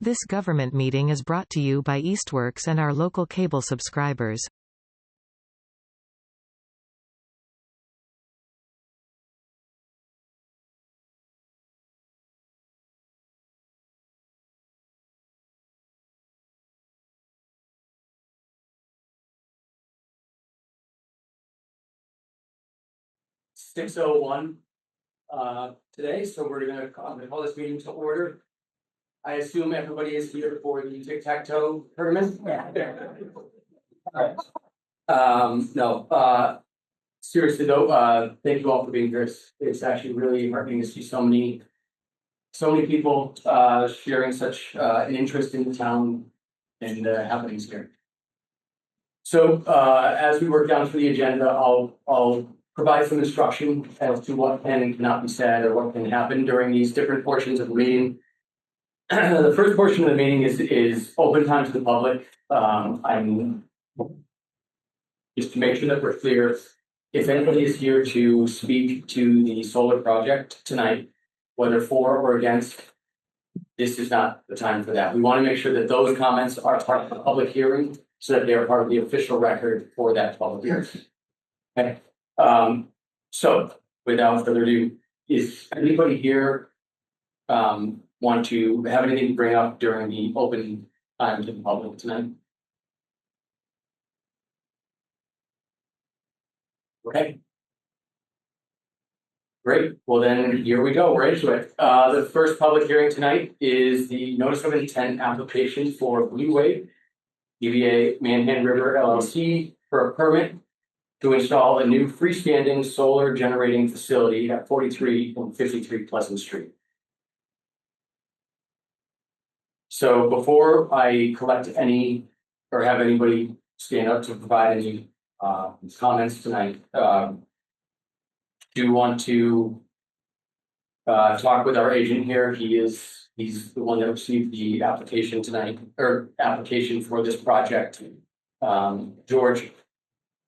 This government meeting is brought to you by Eastworks and our local cable subscribers. (6:01) today, so we're gonna call this meeting to order. I assume everybody is here for the tic-tac-toe tournament? Yeah. No, seriously though, thank you all for being here. It's actually really heartening to see so many people sharing such an interest in the town and the happenings here. So as we work down through the agenda, I'll provide some instruction as to what can and cannot be said or what can happen during these different portions of the meeting. The first portion of the meeting is open time to the public. I'm just to make sure that we're clear. If anybody is here to speak to the solar project tonight, whether for or against, this is not the time for that. We want to make sure that those comments are part of the public hearing so that they are part of the official record for that public hearing. Okay. So without further ado, is anybody here want to have anything to bring up during the open time to the public tonight? Okay. Great. Well, then here we go. We're into it. The first public hearing tonight is the notice of intent application for Blue Wave DBA Manhan River LLC for a permit to install a new freestanding solar generating facility at 43 and 53 Pleasant Street. So before I collect any or have anybody stand up to provide any comments tonight, do want to talk with our agent here. He's the one that received the application tonight, or application for this project. George,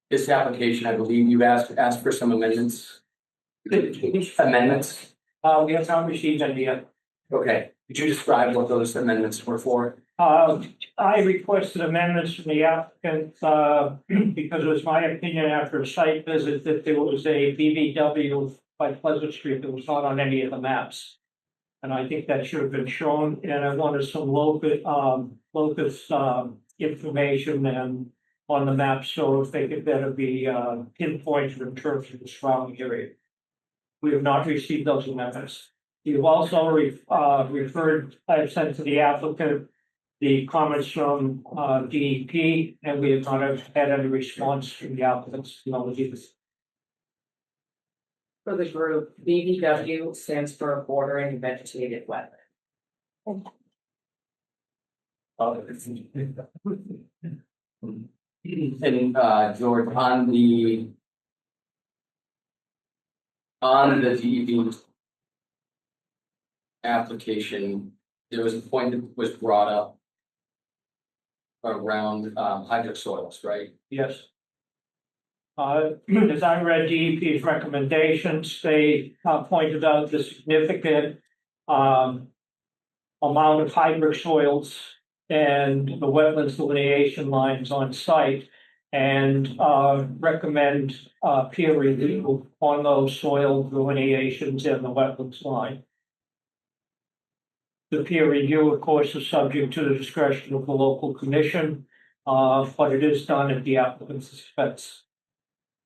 this application, I believe you asked for some amendments. Amendments? We have not received any yet. Okay, could you describe what those amendments were for? I requested amendments from the applicant, because it was my opinion after a site visit that there was a BBW by Pleasant Street that was not on any of the maps. And I think that should have been shown, and I wanted some locus information and on the map, so if they could better be pinpointed in terms of the surrounding area. We have not received those amendments. You've also referred, I have sent to the applicant the comments from DEP, and we have not had any response from the applicants. For the group, BVW stands for bordering vegetated wetland. And George, on the DEP application, there was a point that was brought up around hydric soils, right? Yes. As I read DEP's recommendations, they pointed out the significant amount of hydric soils and the wetlands delineation lines on site, and recommend peer review on those soil delineations and the wetlands line. The peer review, of course, is subject to the discretion of the local commission, but it is done at the applicant's expense.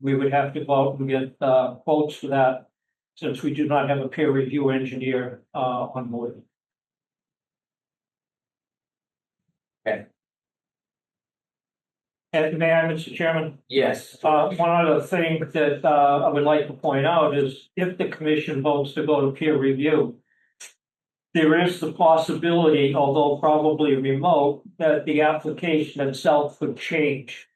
We would have to go out and get quotes for that, since we do not have a peer review engineer on board. Okay. And may I, Mr. Chairman? Yes. One other thing that I would like to point out is if the commission votes to go to peer review, there is the possibility, although probably remote, that the application itself could change.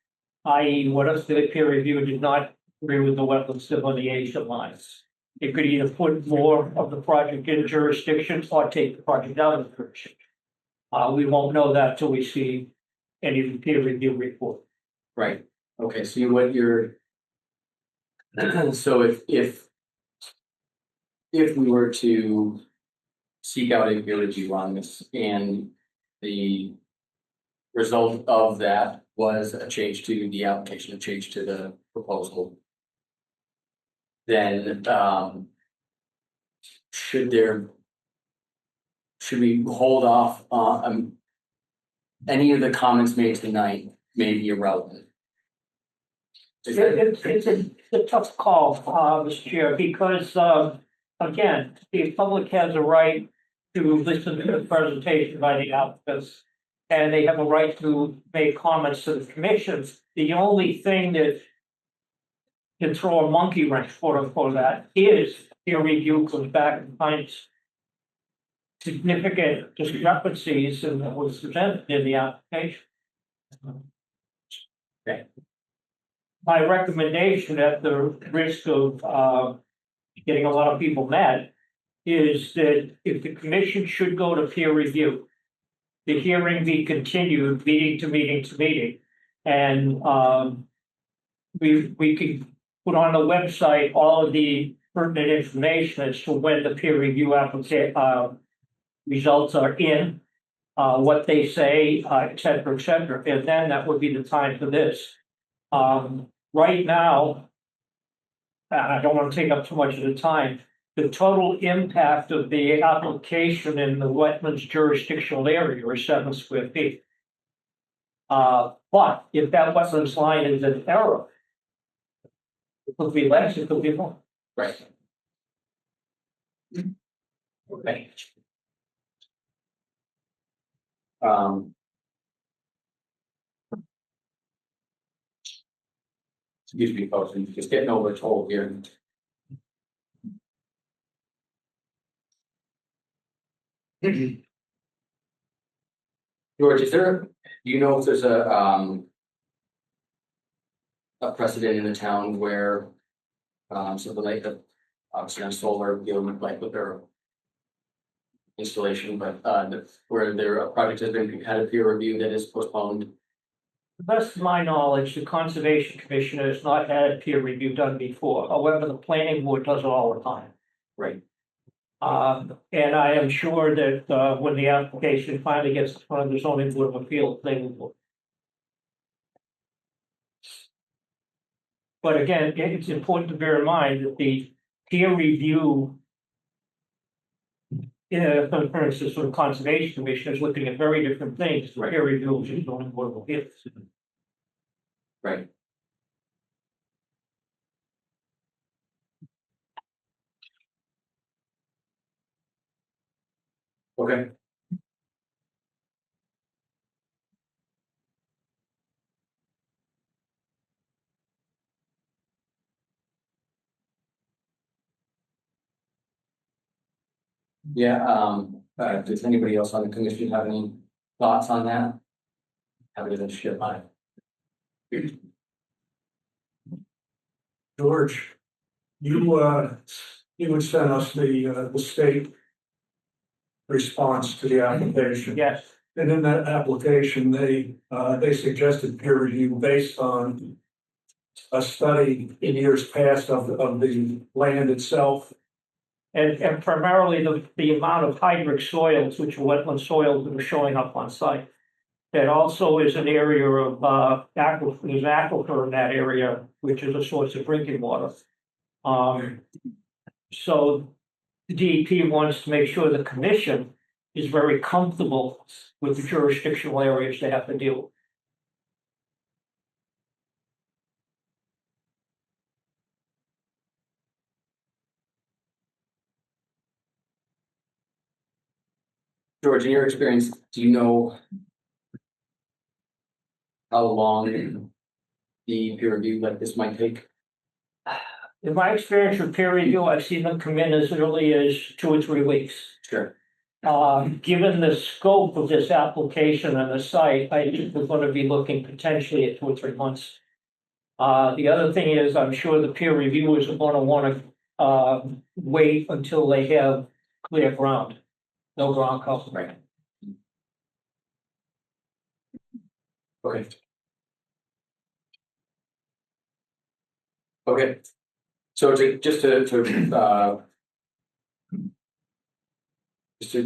I.e., what if the peer review did not agree with the wetlands delineation lines? It could either put more of the project in jurisdiction or take the project out of jurisdiction. We won't know that till we see any peer review report. Right. Okay. So what you're so if we were to seek out a peer review on this, and the result of that was a change to the application, a change to the proposal. Then, should we hold off on, any of the comments made tonight may be irrelevant? It's a tough call, Mr. Chair, because, again, the public has a right to listen to the presentation by the applicants. And they have a right to make comments to the commission. The only thing that can throw a monkey wrench for that is peer review comes back and finds significant discrepancies in what was presented in the application. Okay. My recommendation, at the risk of getting a lot of people mad, is that if the commission should go to peer review, the hearing be continued meeting to meeting to meeting. And we can put on the website all of the pertinent information as to when the peer review application results are in, what they say, et cetera, et cetera. And then that would be the time for this. Right now, I don't want to take up too much of the time. The total impact of the application in the wetlands jurisdictional area is 7 square feet. But if that wetlands line is an error, it could be less, it could be more. Right. Okay. Excuse me, folks, I'm just getting over told here. George, do you know if there's a precedent in the town where something like that, obviously on solar, dealing like with their installation, but where their project has been had a peer review that is postponed? To the best of my knowledge, the Conservation Commission has not had a peer review done before. However, the planning board does it all the time. Right. And I am sure that when the application finally gets in front of the zoning board of appeals, they will. But again, it's important to bear in mind that the peer review, for instance, the Conservation Commission is looking at very different things. The peer review is the zoning board of appeals. Right. Okay. Yeah, does anybody else on the commission have any thoughts on that? Happy to share mine. George, you had sent us the state response to the application. Yes, And in that application, they suggested peer review based on a study in years past of the land itself. and primarily the amount of hydric soils, which are wetland soils that are showing up on site. That also is an area of aquifer, there's aquifer in that area, which is a source of drinking water. So the DEP wants to make sure the commission is very comfortable with the jurisdictional areas they have to deal with. George, in your experience, do you know how long the peer review like this might take? In my experience with peer review, I've seen them come in as early as 2 or 3 weeks. Sure. Given the scope of this application and the site, I think we're going to be looking potentially at 2 or 3 months. The other thing is, I'm sure the peer reviewers are going to want to wait until they have clear ground, no ground cover. Right. Okay. Okay. So just to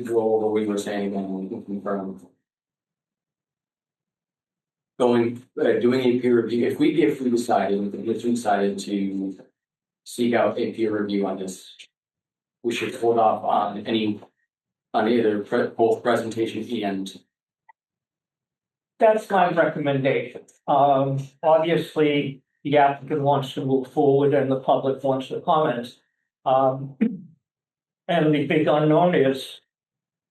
go over what we were saying and confirm, doing a peer review, if we decided, if we decided to seek out a peer review on this, we should hold off on either both presentation and. That's my recommendation. Obviously, the applicant wants to move forward and the public wants to comment. And the big unknown is,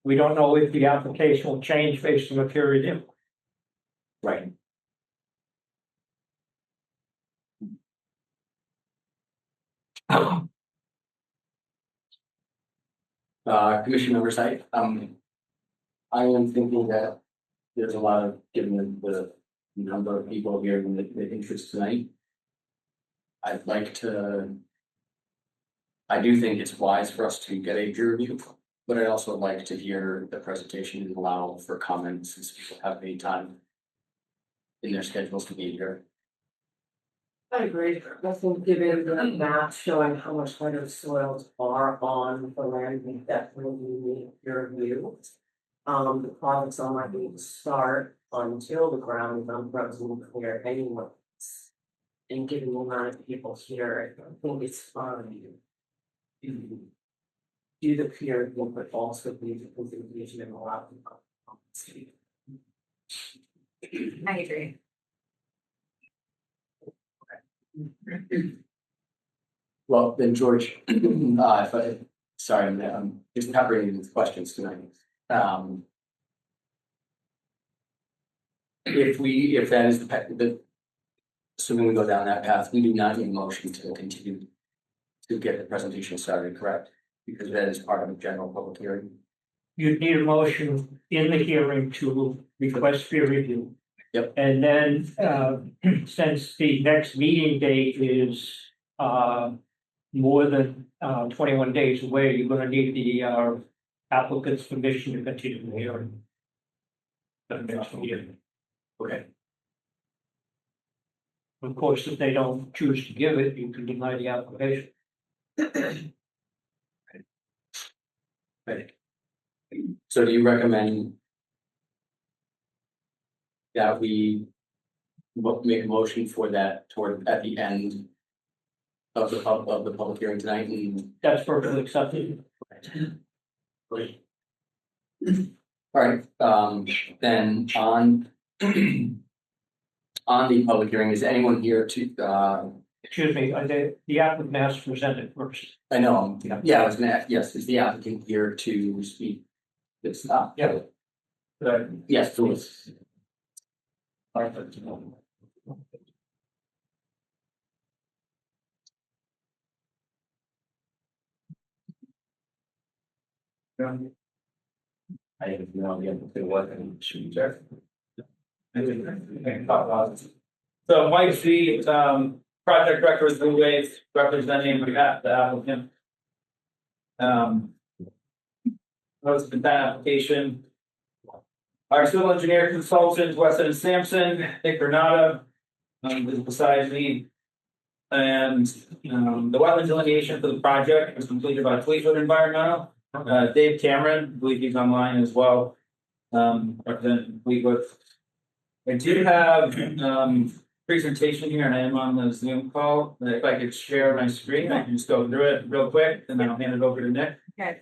we don't know if the application will change based on the peer review. Right. Commission oversight, I am thinking that there's a lot of, given the number of people here and the interest tonight. I do think it's wise for us to get a peer review, but I'd also like to hear the presentation and allow for comments since people have any time in their schedules to be here. I agree. I think given the map showing how much lighter soils are on the land, we definitely need your review. The project's unlikely to start until the ground is unfrozen and clear anyways. And given the amount of people here, I think it's fine. To do the peer review, but also be the presentation and allow them to speak. I agree. Well, then George, sorry, I'm just covering these questions tonight. If that is assuming we go down that path, we do not need a motion to continue to get the presentation started, correct? Because that is part of the general public hearing. You'd need a motion in the hearing to request peer review. Yep. And then, since the next meeting date is, more than, 21 days away, you're gonna need the, applicant's permission to continue the hearing. The next meeting. Okay. Of course, if they don't choose to give it, you can deny the application. Right. So do you recommend that we make a motion for that at the end of the public hearing tonight? And That's perfectly acceptable. great. All right, then on the public hearing, is anyone here to Excuse me, the applicant has to present it first. I know, yeah, I was gonna ask, yes, is the applicant here to speak? This, Yeah. yes, please. I have no idea what should check. So Mike Z, project director with Blue Wave, representing the applicant. Most of that application. Our civil engineer consultant, Weston and Sampson, Nick Granata, is beside me. And, the wetland delineation for the project was completed by Fleetwood Environmental. Dave Cameron, I believe he's online as well. Representing Fleetwood. I do have, presentation here and I am on the Zoom call. If I could share my screen, I can just go through it real quick and then I'll hand it over to Nick. Okay.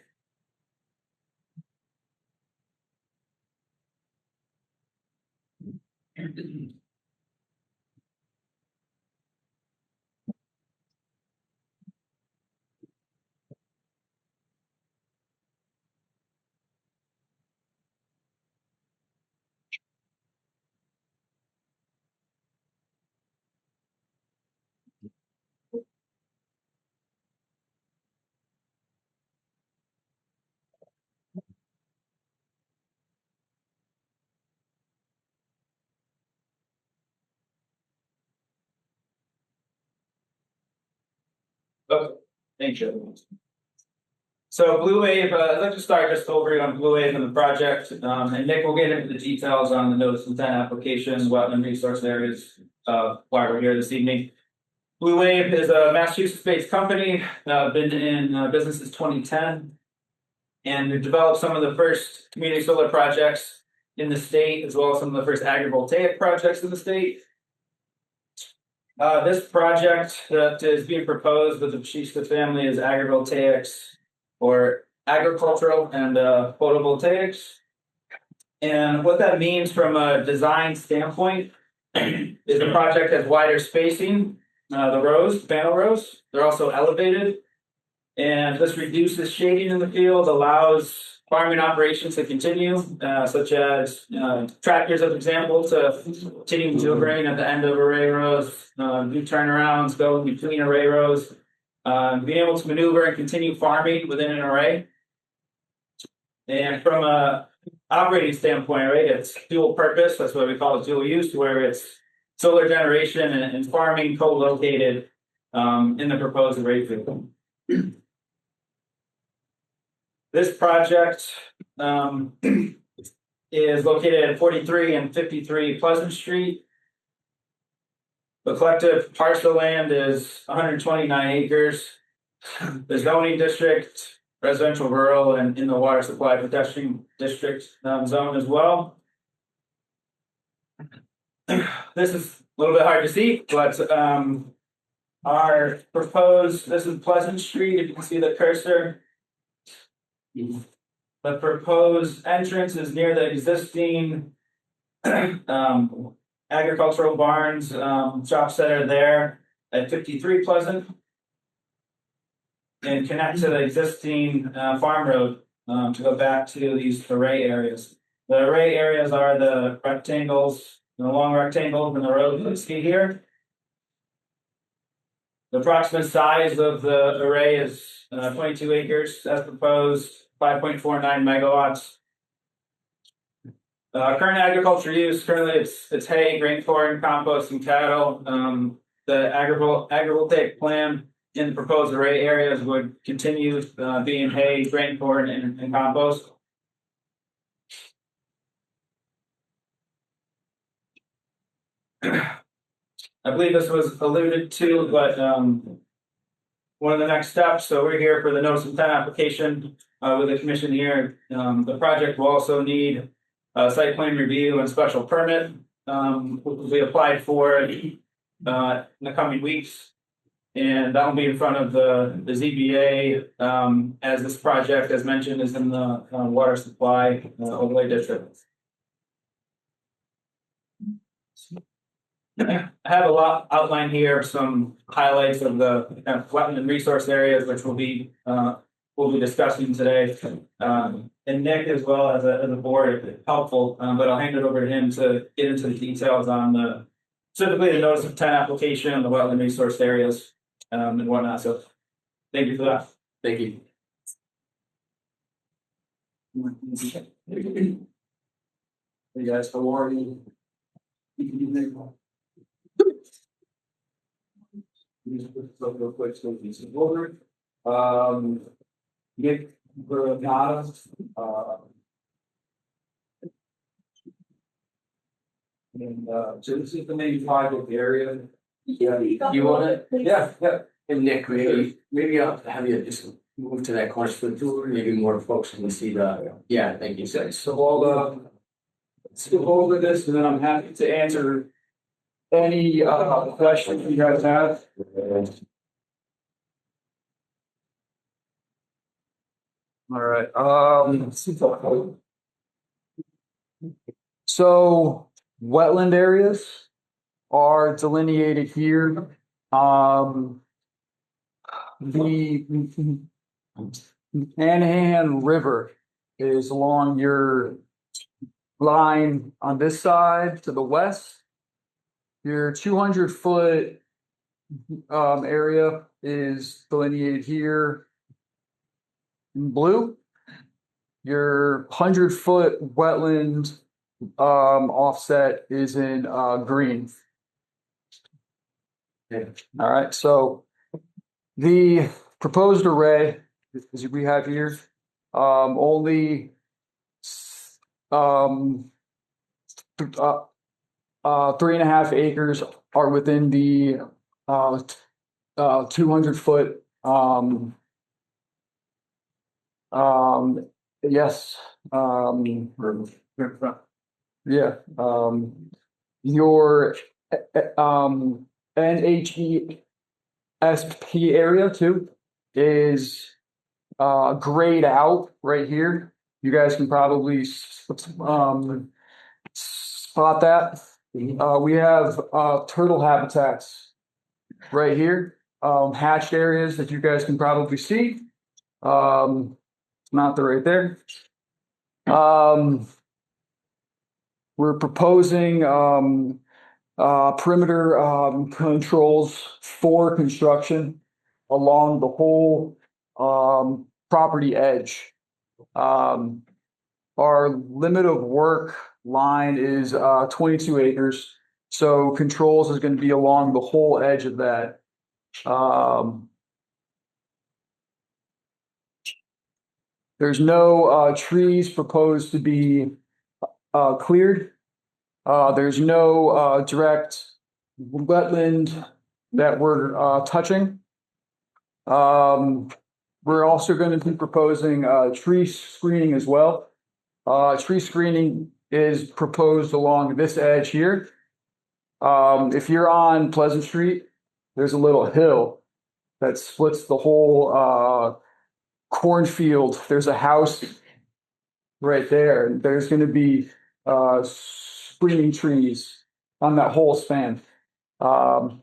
Okay, thank you. So Blue Wave, I'd like to start just over on Blue Wave and the project, and Nick will get into the details on the notice of intent application, wetland resource areas, why we're here this evening. Blue Wave is a Massachusetts-based company, been in business since 2010. And we've developed some of the first community solar projects in the state, as well as some of the first agrivoltaic projects in the state. This project that is being proposed with the Batista family is agrivoltaics or agricultural and photovoltaics. And what that means from a design standpoint is the project has wider spacing. The rows, panel rows, they're also elevated. And this reduces shading in the field, allows farming operations to continue, such as tractors, as example, to continue to grain at the end of array rows, do turnarounds, go between array rows, being able to maneuver and continue farming within an array. And from a operating standpoint, right, it's dual purpose. That's what we call it, dual use, where it's solar generation and farming co-located in the proposed array field. This project is located at 43 and 53 Pleasant Street. The collective parcel land is 129 acres. The zoning district, residential, rural, and in the water supply protection district zone as well. This is a little bit hard to see, but our proposed, this is Pleasant Street, if you can see the cursor. The proposed entrance is near the existing agricultural barns, shops that are there at 53 Pleasant, and connect to the existing farm road to go back to these array areas. The array areas are the rectangles, the long rectangles in the road you see here. The approximate size of the array is 22 acres as proposed, 5.49 megawatts. Current agriculture use, currently it's hay, grain, corn, compost, and cattle. The agrivoltaic plan in the proposed array areas would continue being hay, grain, corn, and compost. I believe this was alluded to, but one of the next steps, so we're here for the notice of intent application with the commission here. The project will also need a site plan review and special permit, which will be applied for in the coming weeks. And that will be in front of the ZBA, as this project, as mentioned, is in the water supply overlay district. I have a lot outlined here, some highlights of the wetland and resource areas, which we'll be discussing today. And Nick, as well as a board, if helpful, but I'll hand it over to him to get into the details on specifically the notice of intent application, the wetland resource areas, and whatnot. So thank you for that. Thank you. Hey guys, how are you? Real quick, so it's over. Nick Granada, and so this is the main project area. Yeah, you want it? Yeah, yeah. And Nick, maybe I'll have you just move to that corner for the tour, maybe more folks can see the. Yeah, thank you. So let's go over this, and then I'm happy to answer any questions you guys have. All right, so wetland areas are delineated here. The Anahan River is along your line on this side to the west. Your 200-foot area is delineated here in blue. Your 100-foot wetland offset is in green. Okay. All right, so the proposed array, as we have here, only 3.5 acres are within the 200-foot. Yes. Yeah, your NHESP area too is grayed out right here. You guys can probably spot that. We have turtle habitats right here, hatched areas that you guys can probably see. It's not the right there. We're proposing perimeter controls for construction along the whole property edge. Our limit of work line is 22 acres. So controls is going to be along the whole edge of that. There's no trees proposed to be cleared. There's no direct wetland that we're touching. We're also going to be proposing tree screening as well. Tree screening is proposed along this edge here. If you're on Pleasant Street, there's a little hill that splits the whole cornfield. There's a house right there. There's going to be screening trees on that whole span. The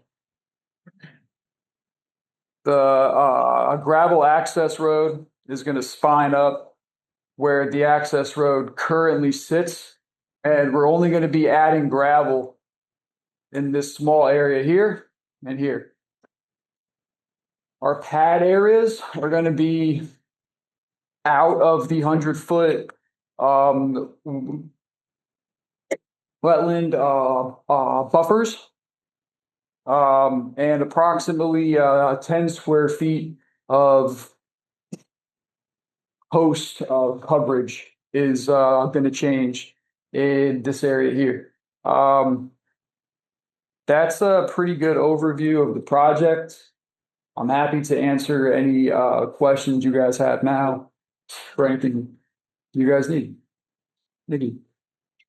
gravel access road is going to spine up where the access road currently sits, and we're only going to be adding gravel in this small area here and here. Our pad areas are going to be out of the 100-foot wetland buffers, and approximately 10 square feet of post coverage is going to change in this area here. That's a pretty good overview of the project. I'm happy to answer any questions you guys have now or anything you guys need. Nikki.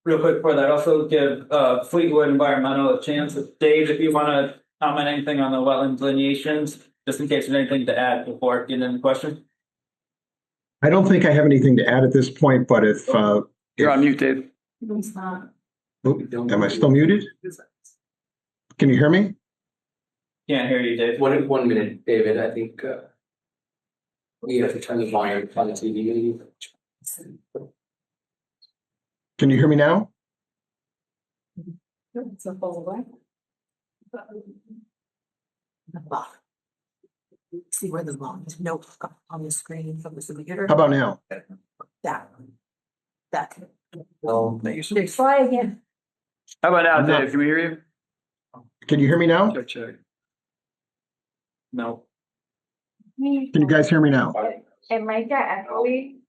Real quick for that, also give Fleetwood Environmental a chance. Dave, if you want to comment anything on the wetland delineations, just in case there's anything to add before getting into the question. I don't think I have anything to add at this point, but if You're on mute, Dave. am I still muted? Can you hear me? Can't hear you, Dave. 1 minute, David. I think we have to turn the volume on the TV. Can you hear me now? See where the note on the screen from the computer. How about now? That. Oh, Try again. how about now, I'm not- Dave? Can we hear you? Can you hear me now? Check. No. Can you guys hear me now? Am I echoey?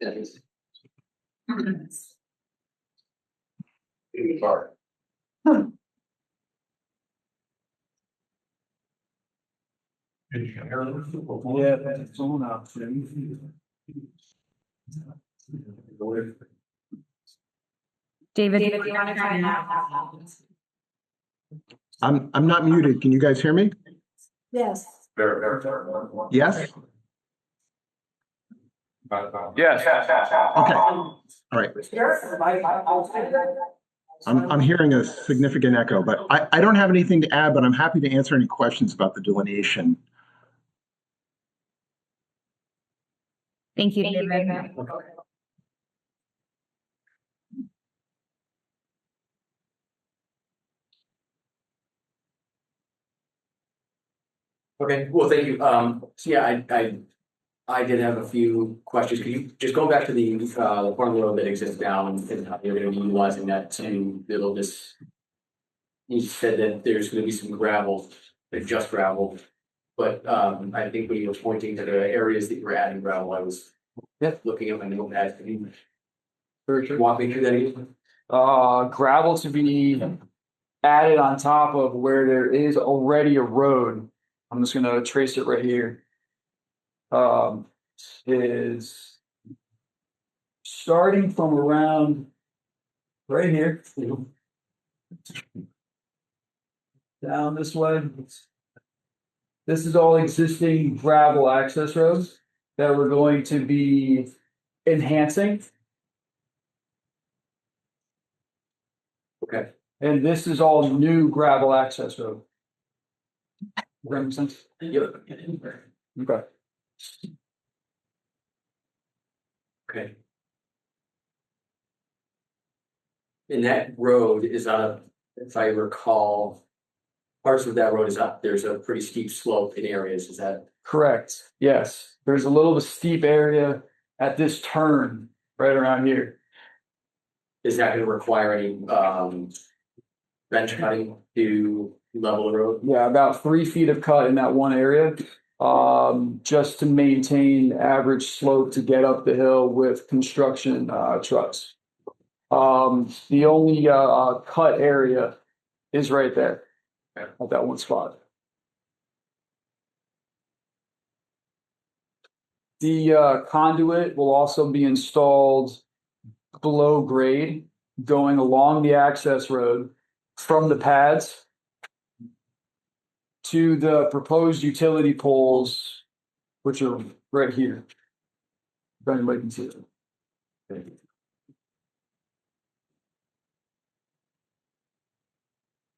Yeah, that's on option. David, do you want to try now? I'm not muted. Can you guys hear me? Yes. Yes? Yes. Okay. All right. I'm hearing a significant echo, but I don't have anything to add, but I'm happy to answer any questions about the delineation. Thank you, David. Okay, well, thank you. So yeah, I did have a few questions. Could you just go back to the part of the road that exists now and how you're gonna be utilizing that to build this? You said that there's gonna be some gravel, like just gravel. But I think when you were pointing to the areas that you were adding gravel, I was looking at my notepad. Can you walk me through that again? Gravel to be added on top of where there is already a road. I'm just gonna trace it right here. Is starting from around right here. Down this way. This is all existing gravel access roads that we're going to be enhancing. Okay. And this is all new gravel access road. Does that make sense? Yep. Okay. Okay. And that road is if I recall, parts of that road is up, there's a pretty steep slope in areas, is that? Correct. Yes. There's a little steep area at this turn right around here. Is that gonna require any, bench cutting to level the road? Yeah, about 3 feet of cut in that one area. Just to maintain average slope to get up the hill with construction trucks. The only cut area is right there at that one spot. The conduit will also be installed below grade, going along the access road from the pads to the proposed utility poles, which are right here. If anybody can see it.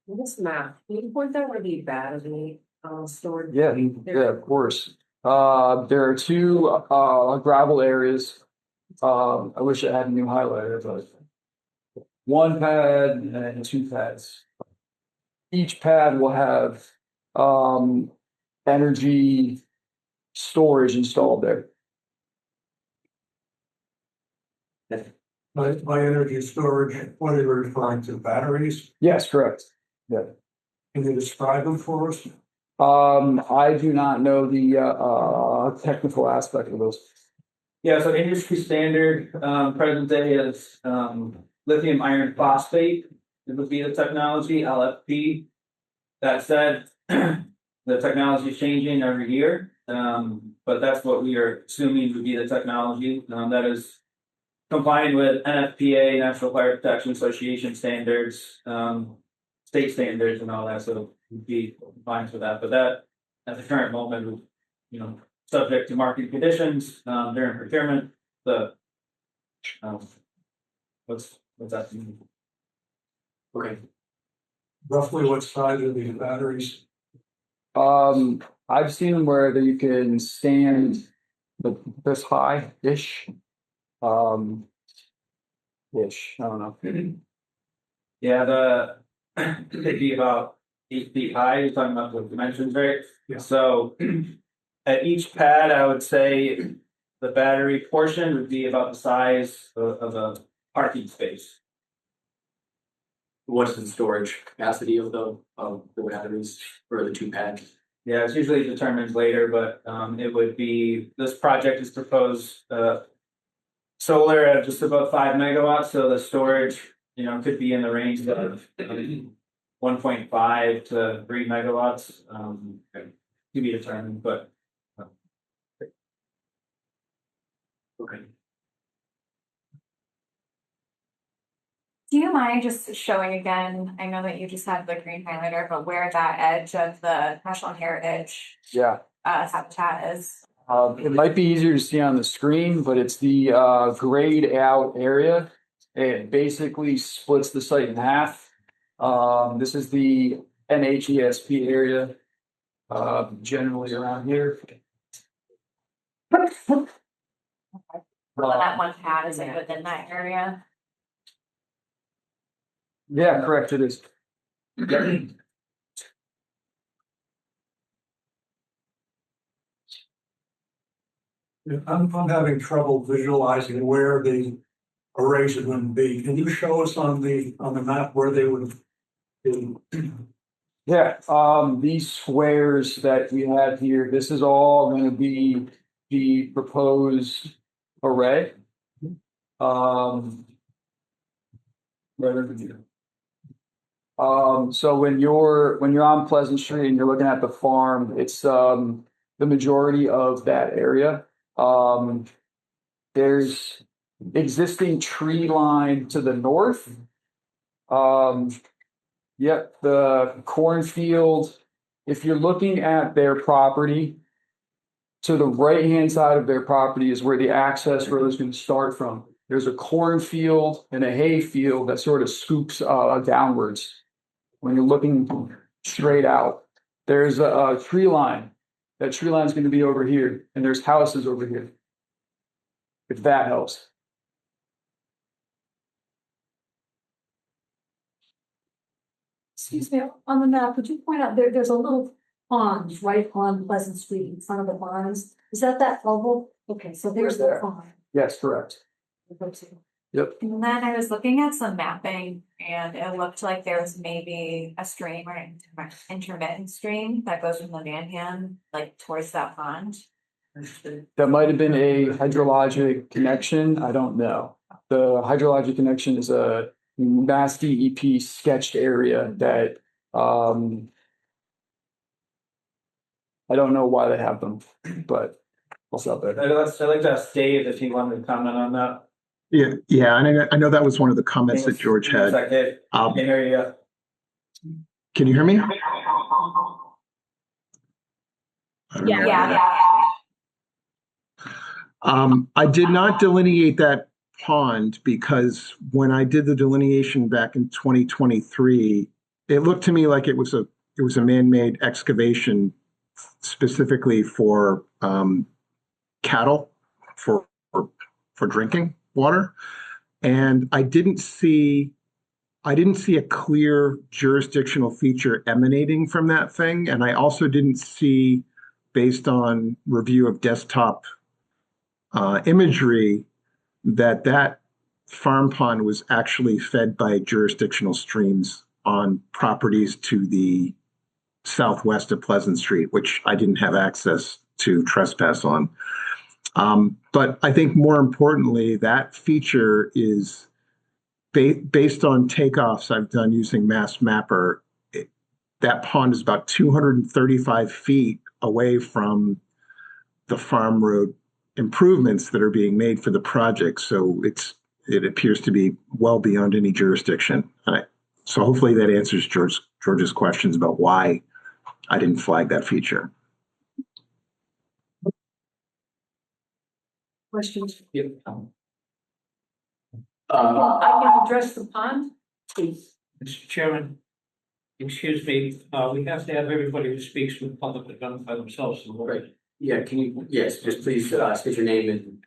This map, can you point out where the battery stored? Yeah, of course. There are two gravel areas. I wish I had a new highlighter, but one pad and two pads. Each pad will have energy storage installed there. By energy storage, what are you referring to, batteries? Yes, correct. Yeah. Can you describe them for us? I do not know the technical aspect of those. Yeah, so industry standard, present day is, lithium iron phosphate. It would be the technology, LFP. That said, the technology is changing every year. But that's what we are assuming would be the technology, that is complying with NFPA, National Fire Protection Association standards, state standards and all that, so we'd be compliant with that, but that, at the current moment, would, subject to market conditions, during procurement, what's that mean? Okay. Roughly what size are these batteries? I've seen them where you can stand this high-ish. Ish, I don't know. Yeah, could be about 8 feet high, you're talking about the dimensions, right? Yeah. So at each pad, I would say the battery portion would be about the size of a parking space. What's the storage capacity of the batteries or the two pads? Yeah, it's usually determined later, but it would be, this project is proposed solar at just about 5 megawatts, so the storage, could be in the range of 1.5 to 3 megawatts, to be determined, but. Okay. Do you mind just showing again, I know that you just had the green highlighter, but where that edge of the National Heritage Yeah. habitat is? It might be easier to see on the screen, but it's the grayed out area. It basically splits the site in half. This is the NHESP area, generally around here. Well, that one pad is it within that area? Yeah, correct, it is. I'm having trouble visualizing where the arrays are going to be. Can you show us on the map where they would be? Yeah, these squares that we have here, this is all going to be the proposed array. Right over here. So when you're on Pleasant Street and you're looking at the farm, it's the majority of that area. There's existing tree line to the north, Yep, the cornfield, if you're looking at their property, to the right-hand side of their property is where the access road is going to start from. There's a cornfield and a hay field that sort of scoops downwards. When you're looking straight out, there's a tree line. That tree line is going to be over here, and there's houses over here. If that helps. Excuse me, on the map, could you point out there's a little pond right on Pleasant Street in front of the barns? Is that oval? Okay, so there's the There. pond. Yes, correct. Yep. And then I was looking at some mapping and it looked like there was maybe a stream or an intermittent stream that goes from the Manhan, like towards that pond. That might have been a hydrologic connection. I don't know. The hydrologic connection is a Mass DEP sketched area that I don't know why they have them, but what's up there? I'd like to ask Dave if he wanted to comment on that. Yeah, and I know that was one of the comments that George had. Dave, can you hear you? Can you hear me? Yeah. I did not delineate that pond because when I did the delineation back in 2023, it looked to me like it was a man-made excavation specifically for cattle for drinking water, and I didn't see a clear jurisdictional feature emanating from that thing, and I also didn't see, based on review of desktop imagery, that farm pond was actually fed by jurisdictional streams on properties to the southwest of Pleasant Street, which I didn't have access to trespass on. But I think more importantly, that feature is based on takeoffs I've done using Mass Mapper. That pond is about 235 feet away from the farm road improvements that are being made for the project. So it appears to be well beyond any jurisdiction. So hopefully that answers George's questions about why I didn't flag that feature. Questions? I can address the pond, please. Mr. Chairman, excuse me, we have to have everybody who speaks from the public identify themselves. Right. Yeah, yes, just please state your name and.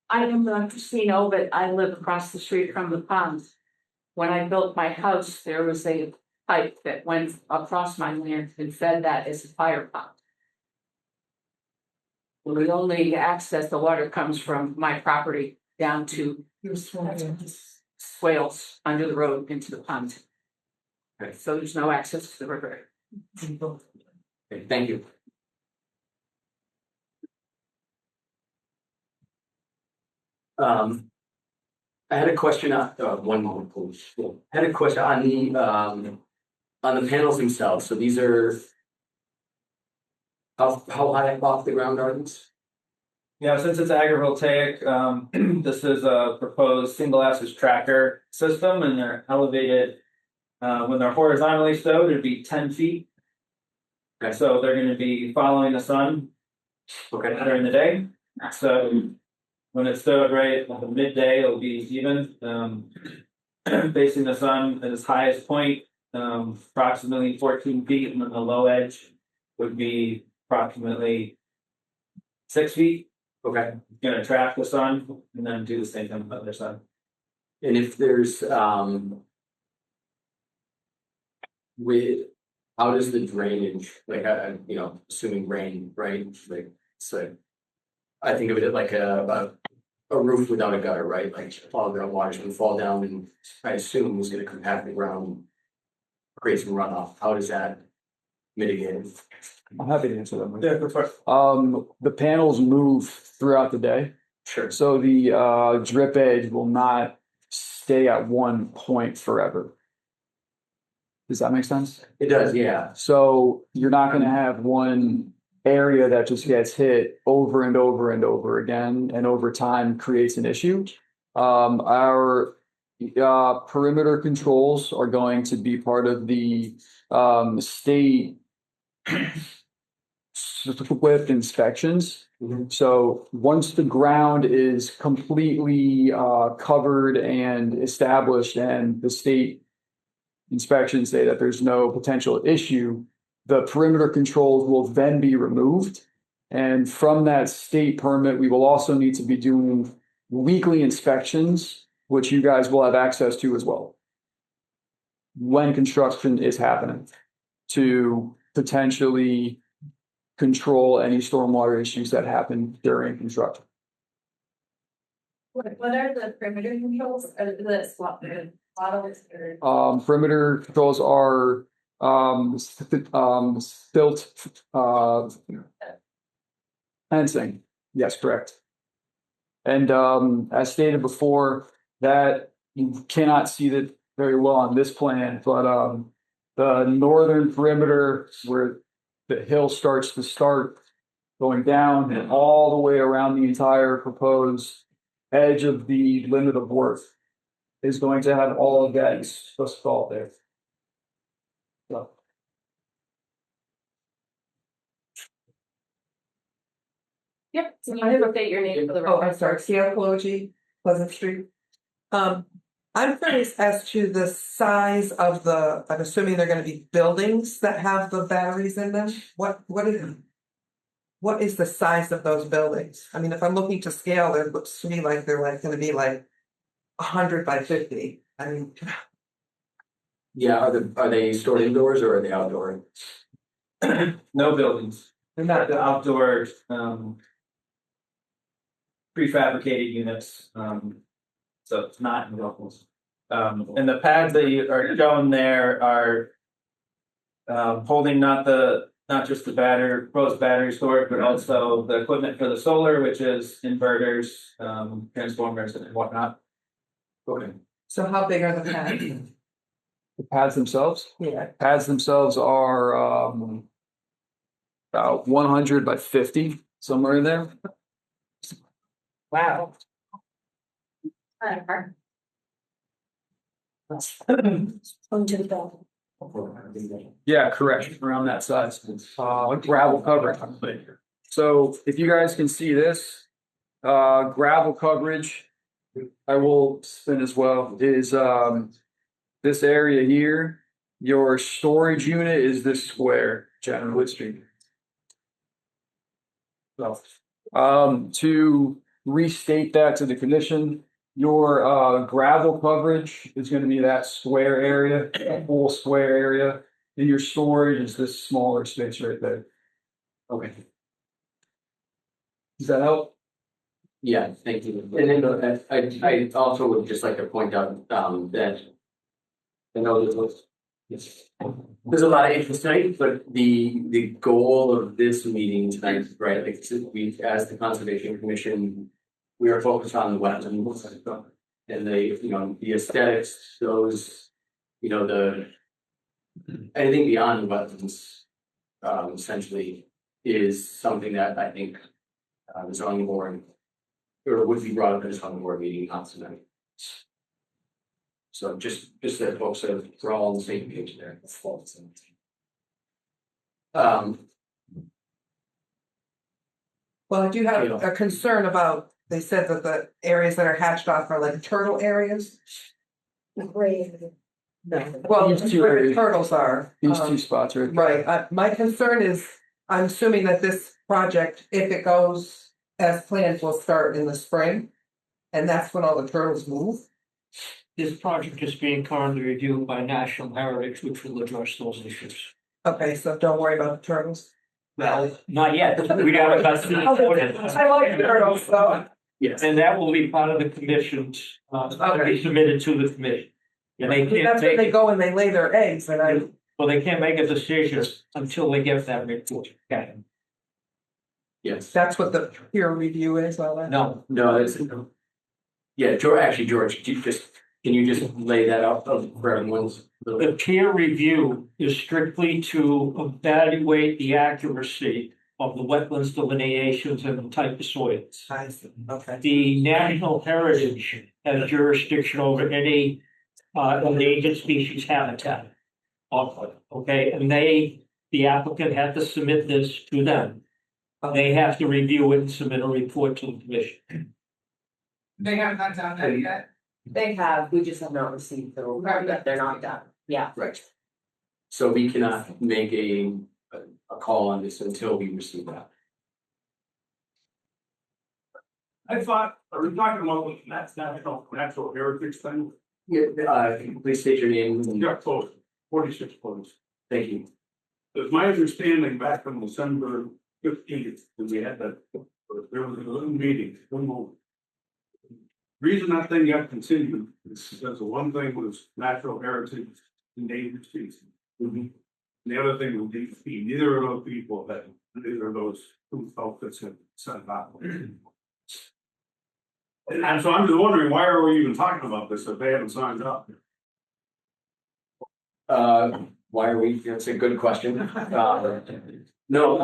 I am Christine, but I live across the street from the pond. When I built my house, there was a pipe that went across my land and fed that as a fire pond. Well, the only access the water comes from my property down to swales under the road into the pond. Okay. So there's no access to the river. Okay, thank you. I had a question, one moment, please. I had a question on the panels themselves. So these are, how high off the ground are these? Yeah, since it's agrivoltaic, this is a proposed single axis tracker system, and they're elevated. When they're horizontally stowed, it'd be 10 feet. Okay. So they're going to be following the sun during the day. So when it's stowed right at the midday, it'll be even, facing the sun at its highest point, approximately 14 feet, and then the low edge would be approximately 6 feet. Okay. Going to track the sun and then do the same thing with the other side. And if there's how does the drainage, like assuming rain, right? Like, so I think of it like a roof without a gutter, right? Like all the water's gonna fall down and I assume is gonna compact the ground, create some runoff. How does that mitigate it? I'm happy to answer that. Yeah, go for it. The panels move throughout the day. Sure. So the drip edge will not stay at one point forever. Does that make sense? It does, yeah. So you're not going to have one area that just gets hit over and over and over again, and over time creates an issue. Our perimeter controls are going to be part of the state SWIFT inspections. So once the ground is completely covered and established and the state inspections say that there's no potential issue, the perimeter controls will then be removed. And from that state permit, we will also need to be doing weekly inspections, which you guys will have access to as well, when construction is happening, to potentially control any stormwater issues that happen during construction. What are the perimeter controls? Are the swap models or? Perimeter controls are silt fencing. Yes, correct. And as stated before, that you cannot see that very well on this plan, but the northern perimeter where the hill starts going down and all the way around the entire proposed edge of the limit of work is going to have all of that installed there. So. Yep, so you have to update your name for the Oh, record. I'm sorry, Sierra Palogi, Pleasant Street. I'm curious as to the size of I'm assuming they're gonna be buildings that have the batteries in them. What is the size of those buildings? I mean, if I'm looking to scale, it looks to me like they're like gonna be like 100 by 50. I mean, Yeah, are they stored indoors or are they outdoor? No buildings, they're not the outdoor, prefabricated units, so it's not in locals. And the pads that you are shown there are holding not just the proposed battery storage, but also the equipment for the solar, which is inverters, transformers and whatnot. Okay. So how big are the pads? The pads themselves? Yeah. Pads themselves are about 100 by 50, somewhere in there. Wow. Onto the back. Yeah, correct, around that size. Gravel coverage. So if you guys can see this, gravel coverage, I will spin as well, is this area here. Your storage unit is this square, generally speaking. So, to restate that to the condition, your gravel coverage is going to be that square area, that whole square area, and your storage is this smaller space right there. Okay. Does that help? Yeah, thank you. And then I also would just like to point out that I know there's a lot of interest tonight, but the goal of this meeting tonight, right? Like we, as the Conservation Commission, we are focused on the wetlands and the aesthetics, those, anything beyond the wetlands, essentially is something that I think the zoning board or would be brought up in a zoning board meeting, not tonight. So just that folks we're all on the same page there. Well, I do have a concern about, they said that the areas that are hatched off are like turtle areas. Great. No. Well, These two where the areas. turtles are. These two spots right. Right, my concern is, I'm assuming that this project, if it goes as planned, will start in the spring. And that's when all the turtles move. This project is being currently reviewed by National Heritage, which will address those issues. Okay, so don't worry about the turtles. Well, not yet, we gotta. I like turtles, so. Yes. And that will be part of the commission's, be submitted to the commission. And they can't That's when they make, go and they lay their eggs and well, they can't make a decision until they get that report. Okay. Yes. that's what the peer review is, all that. No, No, yeah, George, can you just lay that out for everyone's? the peer review is strictly to evaluate the accuracy of the wetlands delineations and the type of soils. I see, okay. The National Heritage has jurisdiction over any endangered species habitat. Okay, and the applicant had to submit this to them. They have to review it and submit a report to the commission. They have not done that yet. They have, we just have not received the report, yet. They're not done, yeah. Right. So we cannot make a call on this until we receive that. I thought, are we talking about that's natural heritage thing? Yeah, please state your name. and- Yeah, close, 46 close. Thank you. It's my understanding back on December 15th, when we had that, there was a little meeting, one more. Reason that thing got continued is because the one thing was natural heritage endangered species. The other thing was DEP. Neither of those people that, neither of those who felt this had said about. And so I'm just wondering, why are we even talking about this if they haven't signed up? Why are we, that's a good question. No.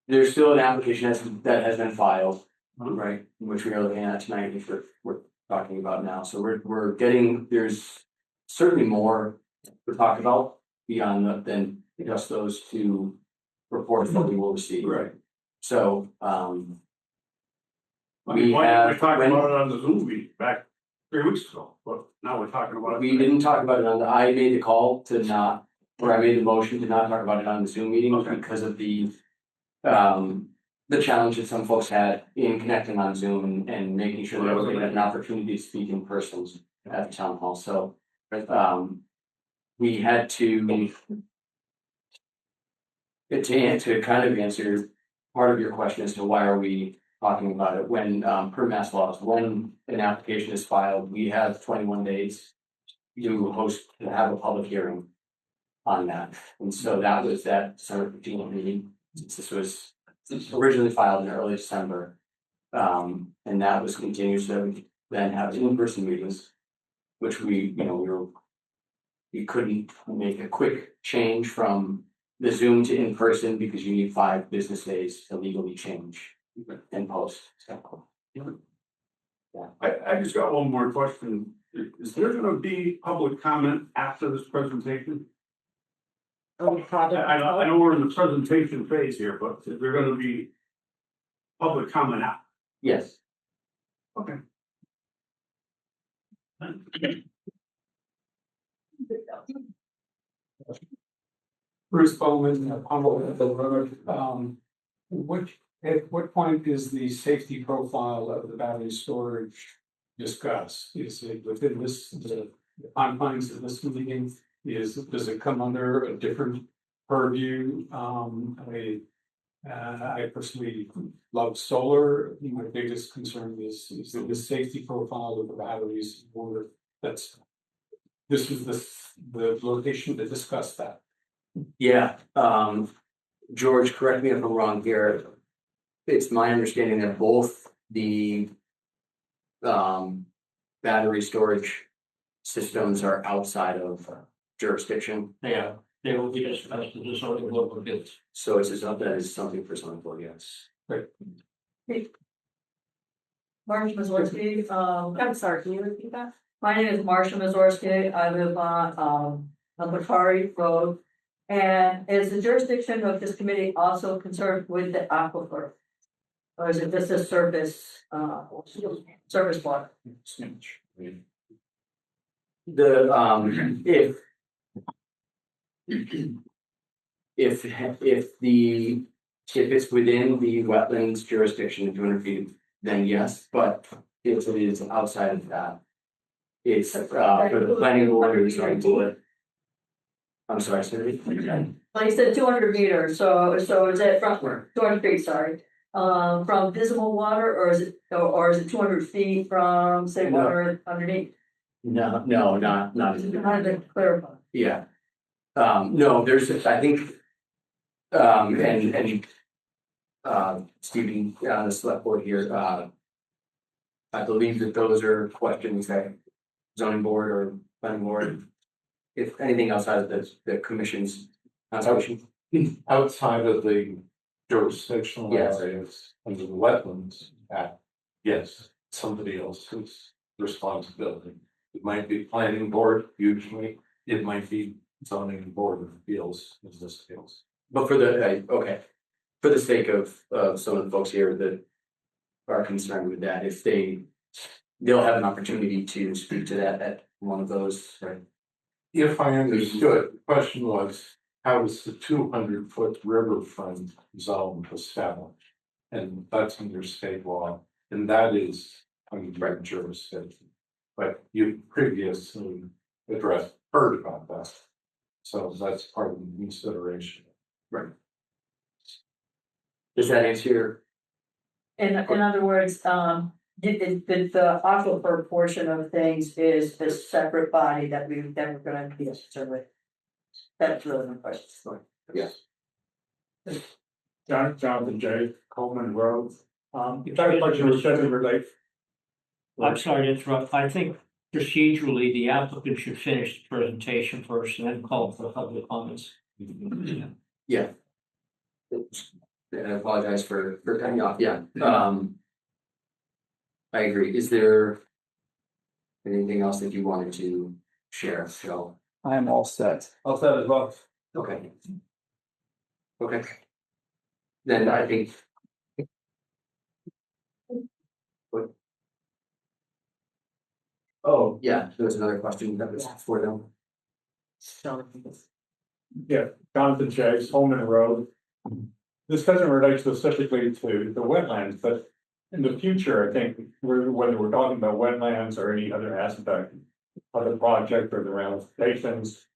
There's still an application that has been filed, right, which we are looking at tonight, which we're talking about now. So we're getting, there's certainly more to talk about beyond than just those two reports that we will receive. Right. So, I mean, we why have, didn't we talk when- about it on the Zoom meeting back 3 weeks ago, but now we're talking about it. we didn't talk about it on the, I made the call to not, or I made the motion to not talk about it on the Zoom meeting Okay. because of the challenge that some folks had in connecting on Zoom and making sure that everybody had an opportunity to speak in person at the town hall. So, we had to kind of answer part of your question as to why are we talking about it when, per mass laws, when an application is filed, we have 21 days to have a public hearing on that. And so that was that December 15th meeting, since this was originally filed in early December. And that was continued, so we then have in-person meetings, which we couldn't make a quick change from the Zoom to in-person because you need 5 business days to legally change and post. So, I just got one more question. Is there gonna be public comment after this presentation? I know we're in the presentation phase here, but is there gonna be public comment after? yes. Okay. Bruce Bowman, Humboldt Road. At what point is the safety profile of the battery storage discussed? Is it within the confines of this meeting? Does it come under a different purview? I personally love solar. My biggest concern is that the safety profile of the batteries, or this is the location to discuss that. Yeah, George, correct me if I'm wrong here. It's my understanding that both the battery storage systems are outside of jurisdiction. Yeah, they will be discussed in the zoning local bids. So it's just that is something for some people, yes. Marcia Mazorsky, I'm sorry, can you repeat that? my name is Marcia Mazorsky, I live on Bakari Road. And is the jurisdiction of this committee also concerned with the aquifer? Or is it just a surface water? The if it's within the wetlands jurisdiction of 200 feet, then yes, but if it is outside of that, it's for the planning board or the zoning board. I'm sorry, sorry. Well, you said 200 meters, so is it from 200 feet, sorry, from visible water, or is it 200 feet from, say, No. water underneath? No, not. How did it clarify? Yeah. No, there's, I think, and Stephen, on the select board here, I believe that those are questions that zoning board or planning board, if anything outside of the commission's conservation. Outside of the jurisdictional Yes. areas under the wetlands act, yes, somebody else's responsibility. It might be planning board, usually, it might be zoning board of appeals, in this case. But for the, okay, for the sake of some of the folks here that are concerned with that, if they'll have an opportunity to speak to that at one of those, right? If I understood, the question was, how is the 200-foot riverfront zone established? And that's under state law, and that is under jurisdiction. But you previously heard about that. So that's part of the consideration. Right. Does that answer your? In other words, the aquifer portion of things is this separate body that we're gonna be concerned with. That's really my question. Yes. Jonathan J. Coleman Road. That question was said to relate. I'm sorry to interrupt. I think procedurally, the applicant should finish the presentation first and then call for public comments. Yeah. I apologize for cutting you off, yeah, I agree, is there anything else that you wanted to share, Phil? I am all set. I'll say as well. Okay. Okay. Then I think. What? Oh, yeah, there was another question that was for them. Yeah, Jonathan J. Coleman Road. This doesn't relate specifically to the wetlands, but in the future, I think whether we're talking about wetlands or any other aspect of the project or the ramifications.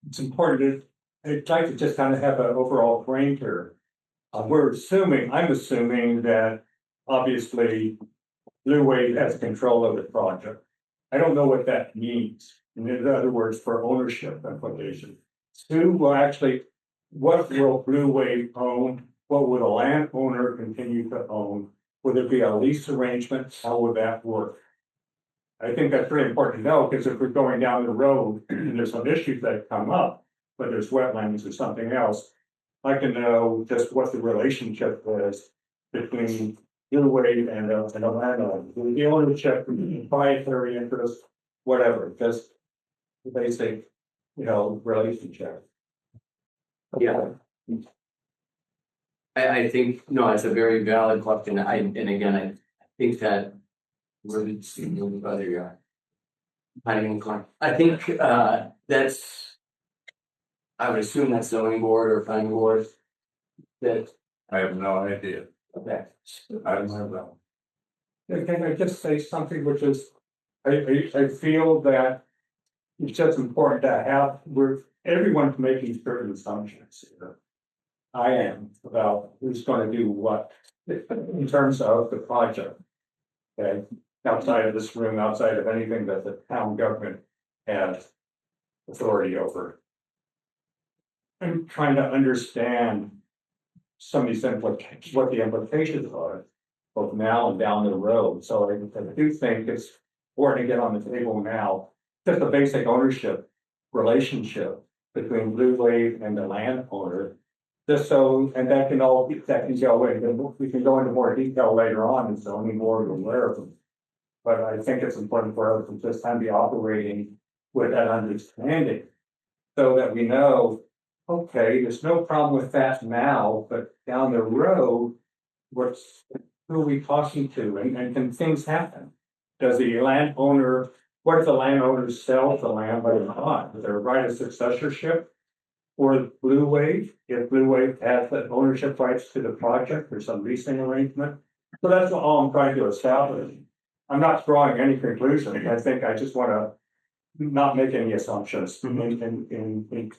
It's important I'd like to just kind of have an overall frame here. I'm assuming that obviously Blue Wave has control of the project. I don't know what that means. In other words, for ownership implications. Who will actually, what will Blue Wave own? What would a landowner continue to own? Would it be a lease arrangement? How would that work? I think that's very important to know, because if we're going down the road and there's some issues that come up, whether it's wetlands or something else, I can know just what the relationship is between Blue Wave and a landowner. The ownership, proprietary interest, whatever, just the basic, relationship. Yeah. I think, no, it's a very valid question, and again, I think that really whether I think that's, I would assume that's zoning board or planning board. That I have no idea. okay. I don't know. Can I just say something which is, I feel that it's just important to have, everyone's making certain assumptions here. I am about who's going to do what in terms of the project. Okay, outside of this room, outside of anything that the town government has authority over. I'm trying to understand some of these implications, what the implications are, both now and down the road. So I do think it's important to get on the table now, just a basic ownership relationship between Blue Wave and the landowner. Just so, and that can go in, we can go into more detail later on, and so any more aware of them. But I think it's important for us to just kind of be operating with that understanding, so that we know, okay, there's no problem with that now, but down the road, who are we talking to, and can things happen? Does the landowner, what if the landowner sells the land but not? Is there a right of successorship? Or Blue Wave, if Blue Wave has the ownership rights to the project or some leasing arrangement. So that's all I'm trying to establish. I'm not drawing any conclusion. I think I just want to not make any assumptions in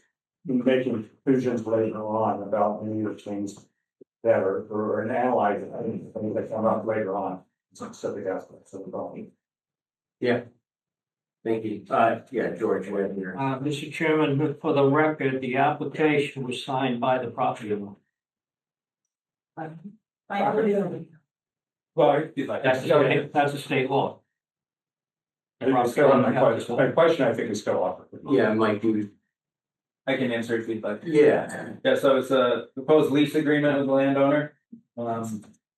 making conclusions later on about any of the things that are analyzing things that come up later on, specific aspects of the problem. Yeah. Thank you. Yeah, George, we're here. Mr. Chairman, for the record, the application was signed by the property owner. Well, That's a state law. my question, I think, is still off. Yeah, Mike, you I can answer if you'd like. Yeah. Yeah, so it's a proposed lease agreement with the landowner.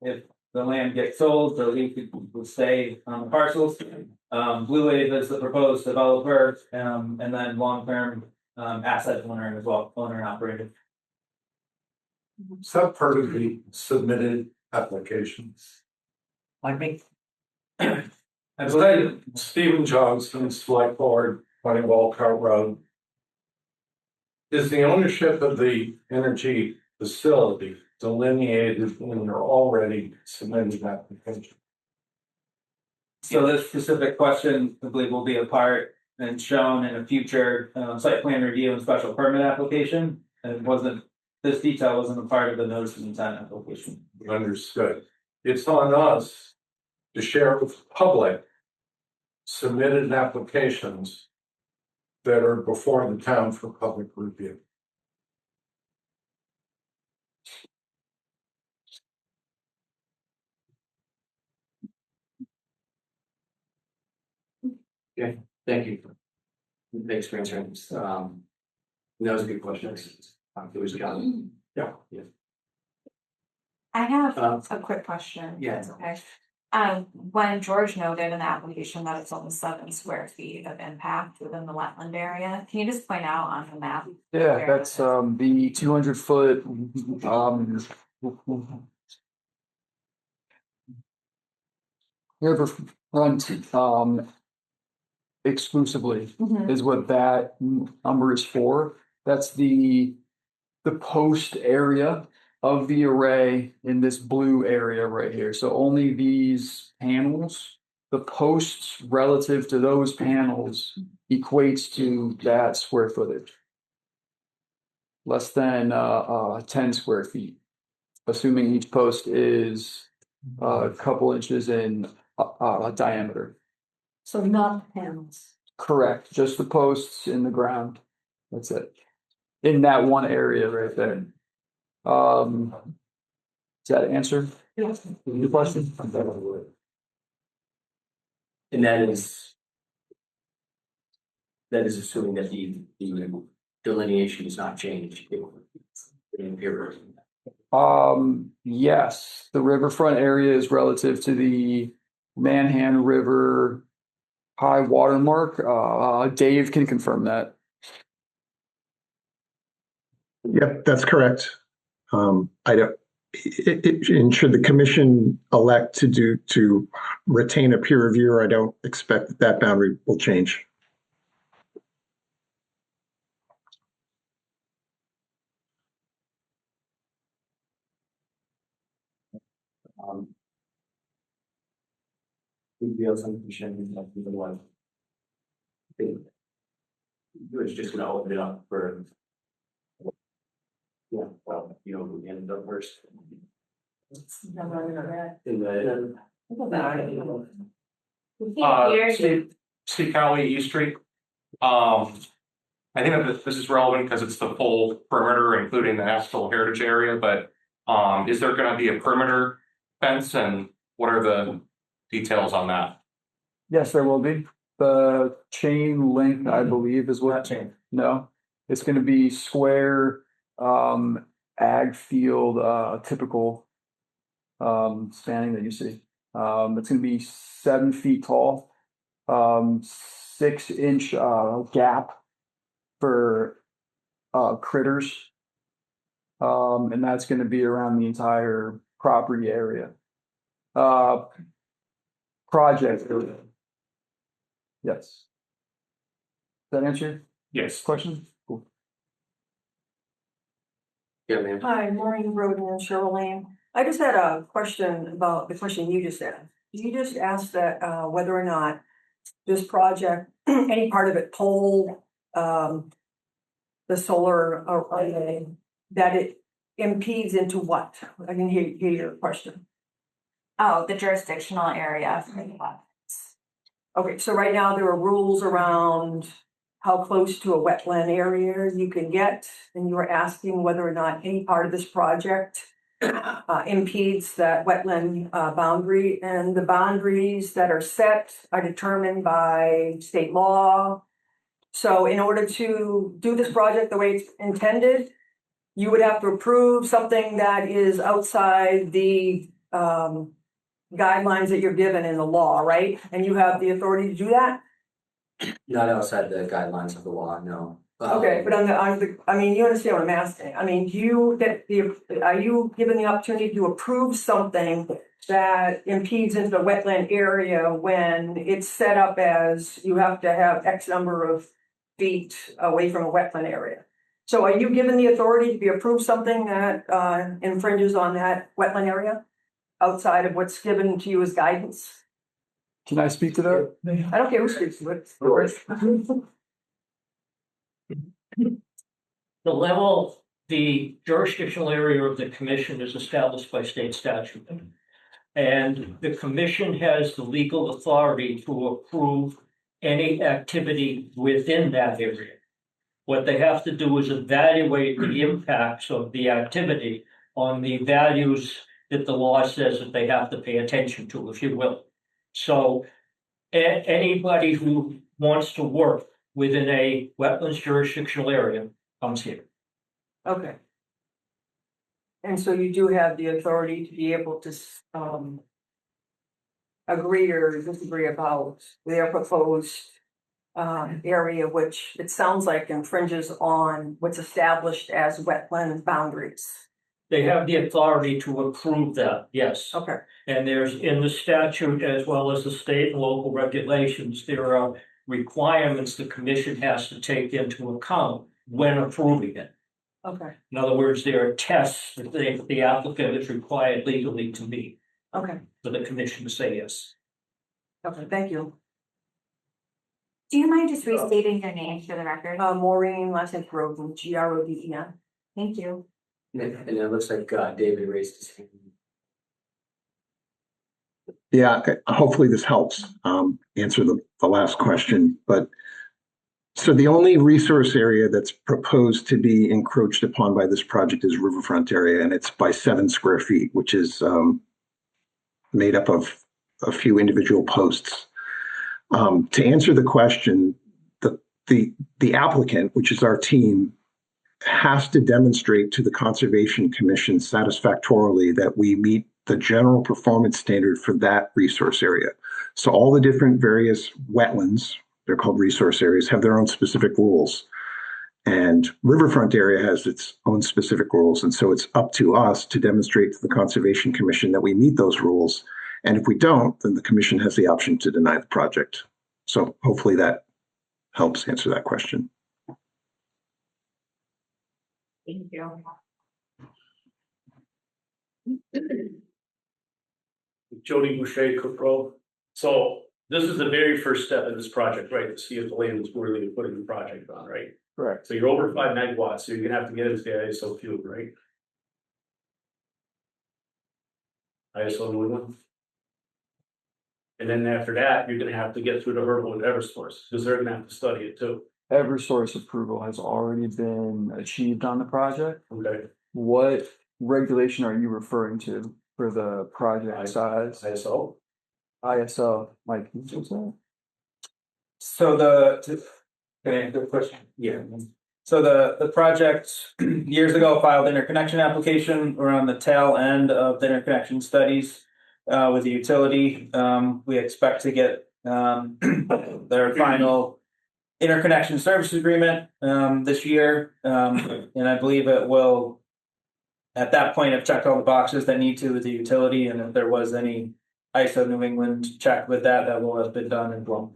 If the land gets sold, the lease will stay on the parcels. Blue Wave is the proposed developer, and then long-term, asset owner as well, owner and operator. Is that part of the submitted applications? I think I believe, Stephen Johnson, Select Board, Running Walcott Road. Is the ownership of the energy facility delineated in your already submitted application? so this specific question, I believe, will be a part and shown in a future, site plan review and special permit application. And it wasn't, this detail wasn't a part of the notice of intent application. Understood. It's on us to share with the public submitted applications that are before the town for public review. Thank you. Thanks for answering. That was a good question. It was John. Yeah. I have Um, a quick question. if yeah. that's okay. When George noted in the application that it's only 7 square feet of impact within the wetland area, can you just point out on the map? Yeah, where that's that is? the 200-foot riverfront exclusively Mhm. is what that number is for. That's the post area of the array in this blue area right here. So only these panels, the posts relative to those panels equates to that square footage. Less than 10 square feet, assuming each post is a couple inches in diameter. So not panels. Correct, just the posts in the ground. That's it. In that one area right there. Does that answer your question? And that is assuming that the delineation is not changed. In period. Yes, the riverfront area is relative to the Manhan River high water mark. Dave can confirm that. Yep, that's correct. I don't, and should the commission elect to retain a peer reviewer, I don't expect that boundary will change. We'd be able to commission like the one. I think it was just gonna open it up for. Yeah, well, we ended up first. In the. Steve Cowley, East Street. I think that this is relevant because it's the full perimeter, including the National Heritage Area, but is there gonna be a perimeter fence and what are the details on that? Yes, there will be. The chain link, I believe, is what. Chain. No, it's gonna be square, ag field, typical spanning that you see. It's gonna be 7 feet tall, 6-inch gap for critters. And that's gonna be around the entire property area. Project area. Yes. Does that answer your Yes. question? Cool. Yeah, man. Hi, Maureen Roden and Cheryl Lane. I just had a question about the question you just asked. You just asked that whether or not this project, any part of it pull the solar array, that it impedes into what? I didn't hear your question. Oh, the jurisdictional area for the wetlands. Okay, so right now there are rules around how close to a wetland area you can get, and you were asking whether or not any part of this project impedes that wetland boundary, and the boundaries that are set are determined by state law So in order to do this project the way it's intended, you would have to approve something that is outside the guidelines that you're given in the law, right? And you have the authority to do that? Not outside the guidelines of the law, no. Okay, but I mean, you understand what I'm asking. I mean, are you given the opportunity to approve something that impedes into the wetland area when it's set up as you have to have X number of feet away from a wetland area? So are you given the authority to be approved something that infringes on that wetland area outside of what's given to you as guidance? Can I speak to that? I don't care who speaks to it. The jurisdictional area of the commission is established by state statute. And the commission has the legal authority to approve any activity within that area. What they have to do is evaluate the impacts of the activity on the values that the law says that they have to pay attention to, if you will. So anybody who wants to work within a wetlands jurisdictional area comes here. Okay. And so you do have the authority to be able to agree or disagree about their proposed area, which it sounds like infringes on what's established as wetland boundaries. They have the authority to approve that, yes. Okay. And there's in the statute as well as the state and local regulations, there are requirements the commission has to take into account when approving it. Okay. In other words, there are tests that the applicant is required legally to meet Okay. for the commission to say yes. Okay, thank you. Do you mind just restating your name for the record? Maureen, last name Groden, Groden. Thank you. And it looks like David raised his hand. Yeah, hopefully this helps answer the last question. But so the only resource area that's proposed to be encroached upon by this project is riverfront area, and it's by 7 square feet, which is made up of a few individual posts. To answer the question, the applicant, which is our team, has to demonstrate to the Conservation Commission satisfactorily that we meet the general performance standard for that resource area. So all the different various wetlands, they're called resource areas, have their own specific rules. And riverfront area has its own specific rules. And so it's up to us to demonstrate to the Conservation Commission that we meet those rules. And if we don't, then the commission has the option to deny the project. So hopefully that helps answer that question. Thank you. Jody Boucher, Cook Road. So this is the very first step in this project, right? To see if the land is worthy of putting the project on, right? Correct. So you're over 5 megawatts, so you're gonna have to get into the ISO field, right? ISO New England. And then after that, you're gonna have to get through the hurdle with Eversource, because they're gonna have to study it too. Eversource approval has already been achieved on the project. Okay. What regulation are you referring to for the project size? ISO. ISO, Mike, can you say that? So can I answer the question? Yeah. So the project years ago filed interconnection application. We're on the tail end of the interconnection studies with the utility. We expect to get their final interconnection service agreement this year. And I believe it will, at that point, have checked all the boxes that need to with the utility. And if there was any ISO New England check with that, that will have been done as well.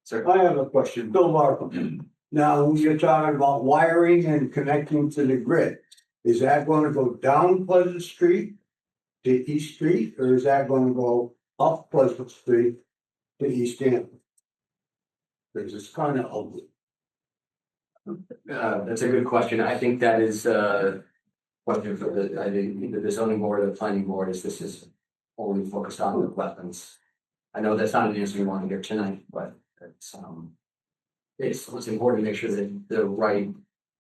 Sir. I have a question, Bill Markham. Now, you're talking about wiring and connecting to the grid. Is that going to go down Pleasant Street to East Street, or is that going to go up Pleasant Street to East Hampton? Because it's kind of ugly. That's a good question. I think that is question for I think either the zoning board or the planning board this is only focused on the wetlands. I know that's not an answer you want to hear tonight, but it's important to make sure that the right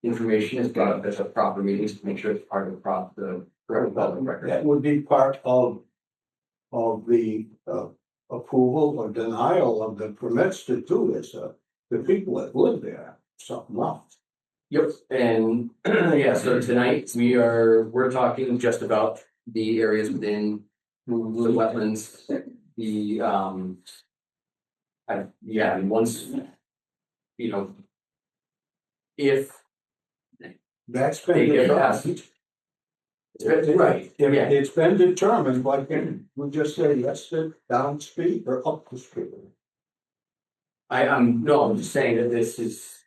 information is brought up at the proper meetings to make sure it's part of the correct development record. That would be part of the approval or denial of the permits to do this, the people that live there, something else. Yep, and yeah, so tonight we're talking just about the areas within the wetlands, the yeah, and once, you know, if That's they been get determined. past. Right, yeah, It's been determined, like, we just say, yes, down street or up the street. I'm just saying that this is.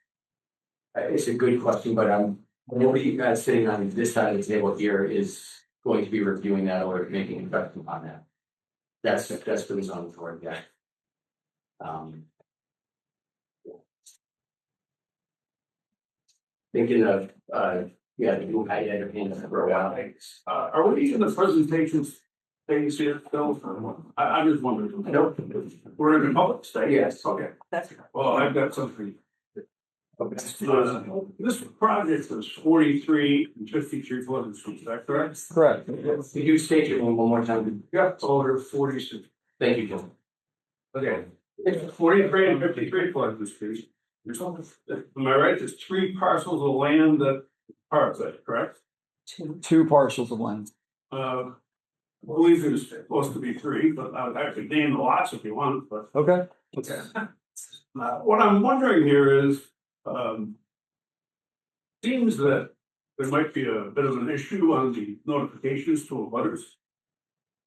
It's a good question, but nobody sitting on this side of the table here is going to be reviewing that or making a judgment on that. That's for the zoning board, yeah. Thinking of, yeah, I had a hand for a while. Are we in the presentations phase here, Phil? I'm just wondering. I don't. We're in the public state? Yes. Okay. That's Well, I've got something. Okay. This project is 43 and 53 Pleasant Street, is that correct? Correct. Could you state your name one more time? Yeah. Over 46. Thank you, Jim. Okay. It's 43 and 53 Pleasant Street. Am I right? There's 3 parcels of land that are that, correct? Two parcels of land. I believe there's supposed to be 3, but I could name the lots if you want, but. Okay. Okay. What I'm wondering here is, seems that there might be a bit of an issue on the notifications to abutters.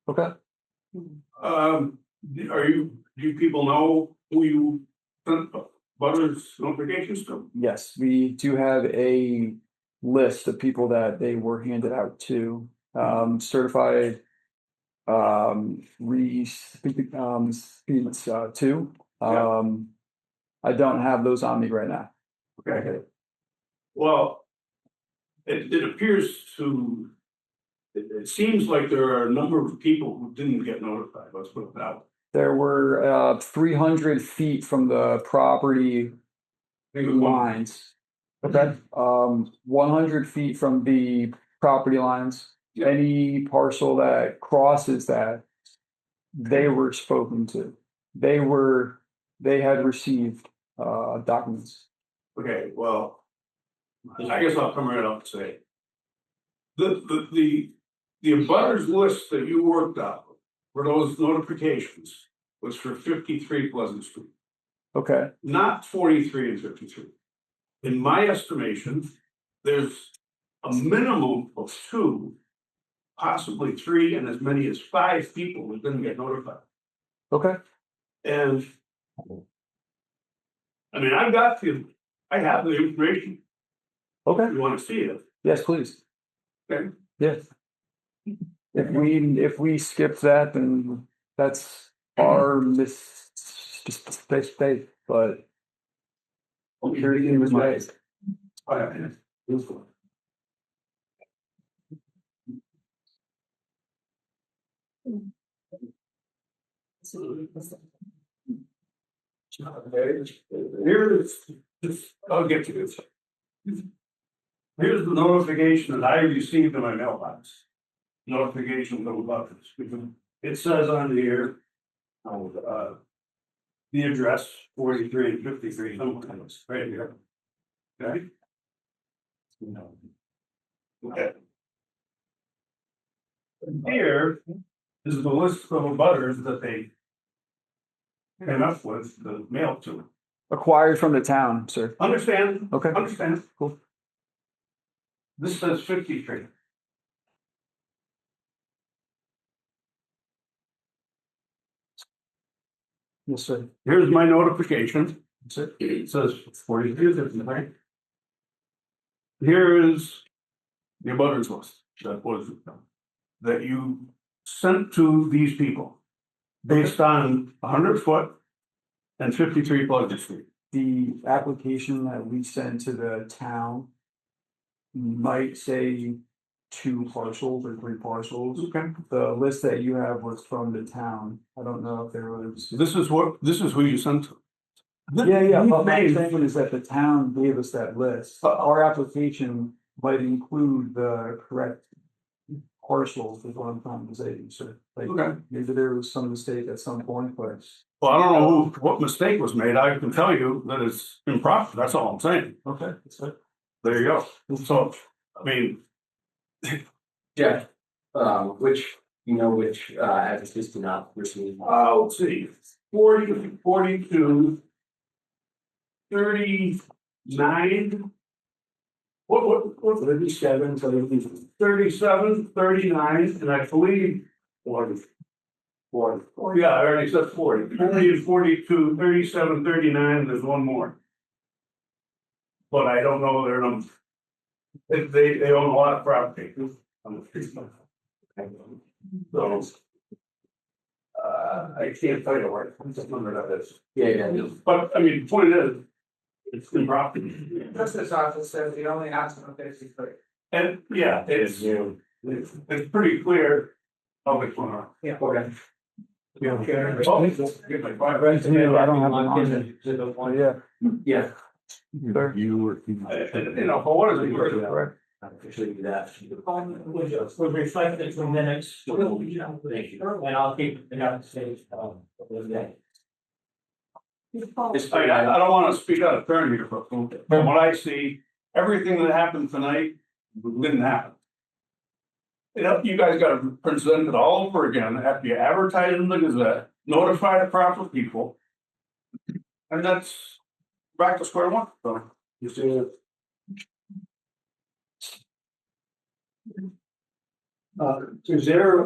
Okay. Do you people know who you sent abutters notifications to? Yes, we do have a list of people that they were handed out to, certified two. I don't have those on me right now. Okay. Well, it appears to, it seems like there are a number of people who didn't get notified, let's put it that way. There were 300 feet from the property lines. Okay. 100 feet from the property lines. Any parcel that crosses that, they were spoken to. They had received documents. Okay, well, I guess I'll come right up and say. The abutters list that you worked out for those notifications was for 53 Pleasant Street, Okay. not 43 and 53. In my estimation, there's a minimum of 2, possibly 3, and as many as 5 people who didn't get notified. Okay. And I mean, I have the information. Okay. You want to see it? Yes, please. Okay. Yes. If we skip that, then that's our mistake, but. It was my. I'll get to this. Here's the notification that I received in my mailbox. Notification from abutters. It says on here, the address 43 and 53, sometimes, right here. Okay. Okay. Here is the list of abutters that they came up with the mail to. Acquired from the town, sir. Understand? Okay. Understand? Cool. This says 53. Yes, sir. Here's my notification. It says 43, 53. Here is the abutters list that you sent to these people based on 100 foot and 53 Pleasant Street. The application that we sent to the town might say 2 parcels or 3 parcels. Okay. The list that you have was from the town. I don't know if there was. This is who you sent to. Yeah, but my thing is that the town gave us that list. Our application might include the correct parcels is what I'm trying to say, so. Like, Okay. maybe there was some mistake at some point, but. Well, I don't know what mistake was made. I can tell you that it's improper. That's all I'm saying. Okay, that's it. There you go. So, I mean, Jeff, which addresses do not receive? let's see, 40, 42, 39. What, 37, 37, 39, and I believe 40. 40. Oh, yeah, I already said 40. 40 and 42, 37, 39, there's one more. But I don't know their number. They own a lot of property. So, I can't tell you where, I'm just wondering about this. Yeah. But, I mean, the point is, it's improper. Justice office says the only accident is free. And, yeah, it's pretty clear how it's going on. Yeah, okay. Yeah. I don't have it on there. Yeah. You For what is it worth? Officially do that. We'll reflect it for minutes. Thank you. And I'll keep it up to stage, day. I don't wanna speak out of turn here, but from what I see, everything that happened tonight didn't happen. You guys gotta present it all over again, after you advertise in the Gazette, notify the proper people. And that's back to square one, so. you see. Is there,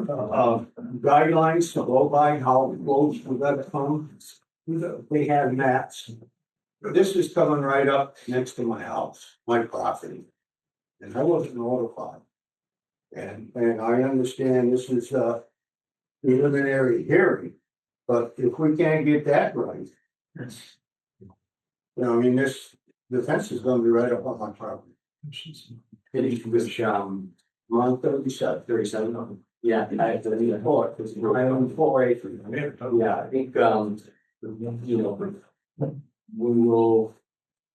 guidelines to go by how close we gotta come? They have maps. This is coming right up next to my house, my property. And I wasn't notified. And I understand this is a preliminary hearing, but if we can't get that right. I mean, the fence is gonna be right up on my property. Which, Around 37. yeah, I have to need a court, because I own 4 acres. Yeah, I think, we will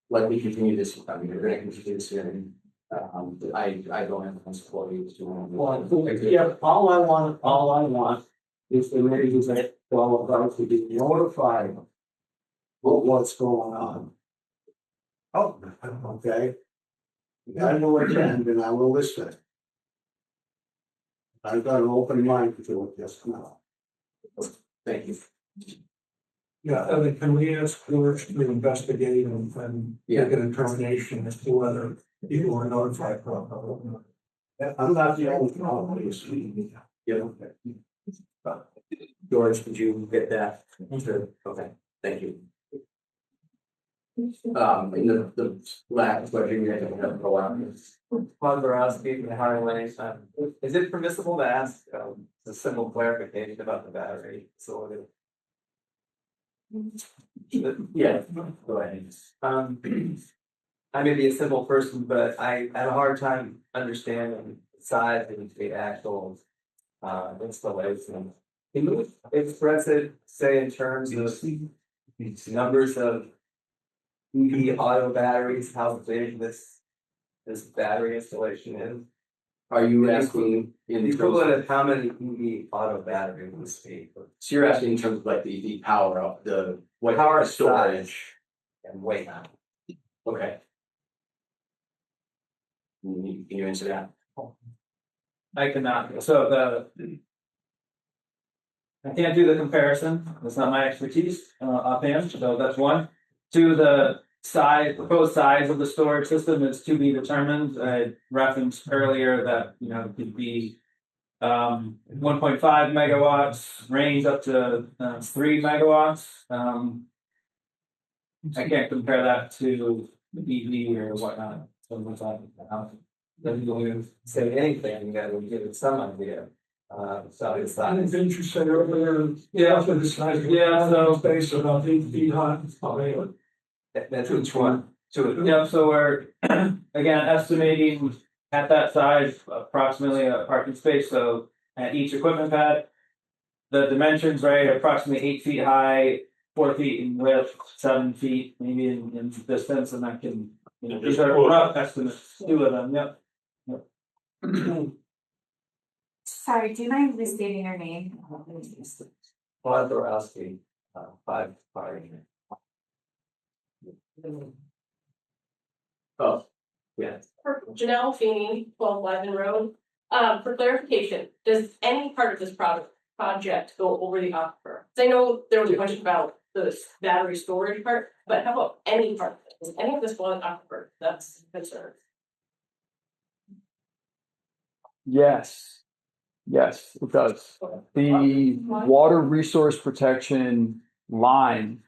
likely continue this, I mean, we're gonna continue this hearing. I don't have a support you to. Well, yeah, all I want is the ladies that qualify to be notified of what's going on. Oh, okay. You gotta know what can, then I will listen. I've got an open mind to it just now. Thank you. Yeah, I mean, can we ask George to investigate and make a determination as to whether people are notified properly? I'm not the only one, obviously. Yeah. George, did you get that? Okay, thank you. In the last question you had to have for a while. Juan Borowski from Harding Lane. Is it permissible to ask a simple clarification about the battery disorder? Yeah, go ahead. I may be a simple person, but I had a hard time understanding the size of the actual installation. Can you express it, say, in terms of numbers of EV auto batteries, how big this battery installation is? Are you asking in The terms equivalent of, of how many EV auto batteries would speak? so you're asking in terms of like the power of the, what Power storage? And weight. Okay. Can you answer that? I cannot, so I can't do the comparison, that's not my expertise, offhand, so that's one. Two, the proposed size of the storage system is to be determined. I referenced earlier that, it could be 1.5 megawatts, range up to 3 megawatts. I can't compare that to EV or whatnot, so what's that? Doesn't even say anything, you gotta give it some idea. So it's size. Didn't you say earlier? Yeah. For the size. Yeah, so- Space about 8 feet high. That's each one. Yeah, so we're again estimating at that size approximately a parking space, so at each equipment pad. The dimensions, right, are approximately 8 feet high, 4 feet in width, 7 feet maybe in distance, and that can, these are rough estimates, two of them, yep. Sorry, do you mind restating your name? Claude Borowski, 5 Party. Oh, Yeah. Janelle Feeney, 12 Lyman Road. For clarification, does any part of this project go over the aquifer? 'Cause I know there was a question about the battery storage part, but how about any part of it? Does any of this go on aquifer? That's a concern. Yes. Yes, it does. The water resource protection line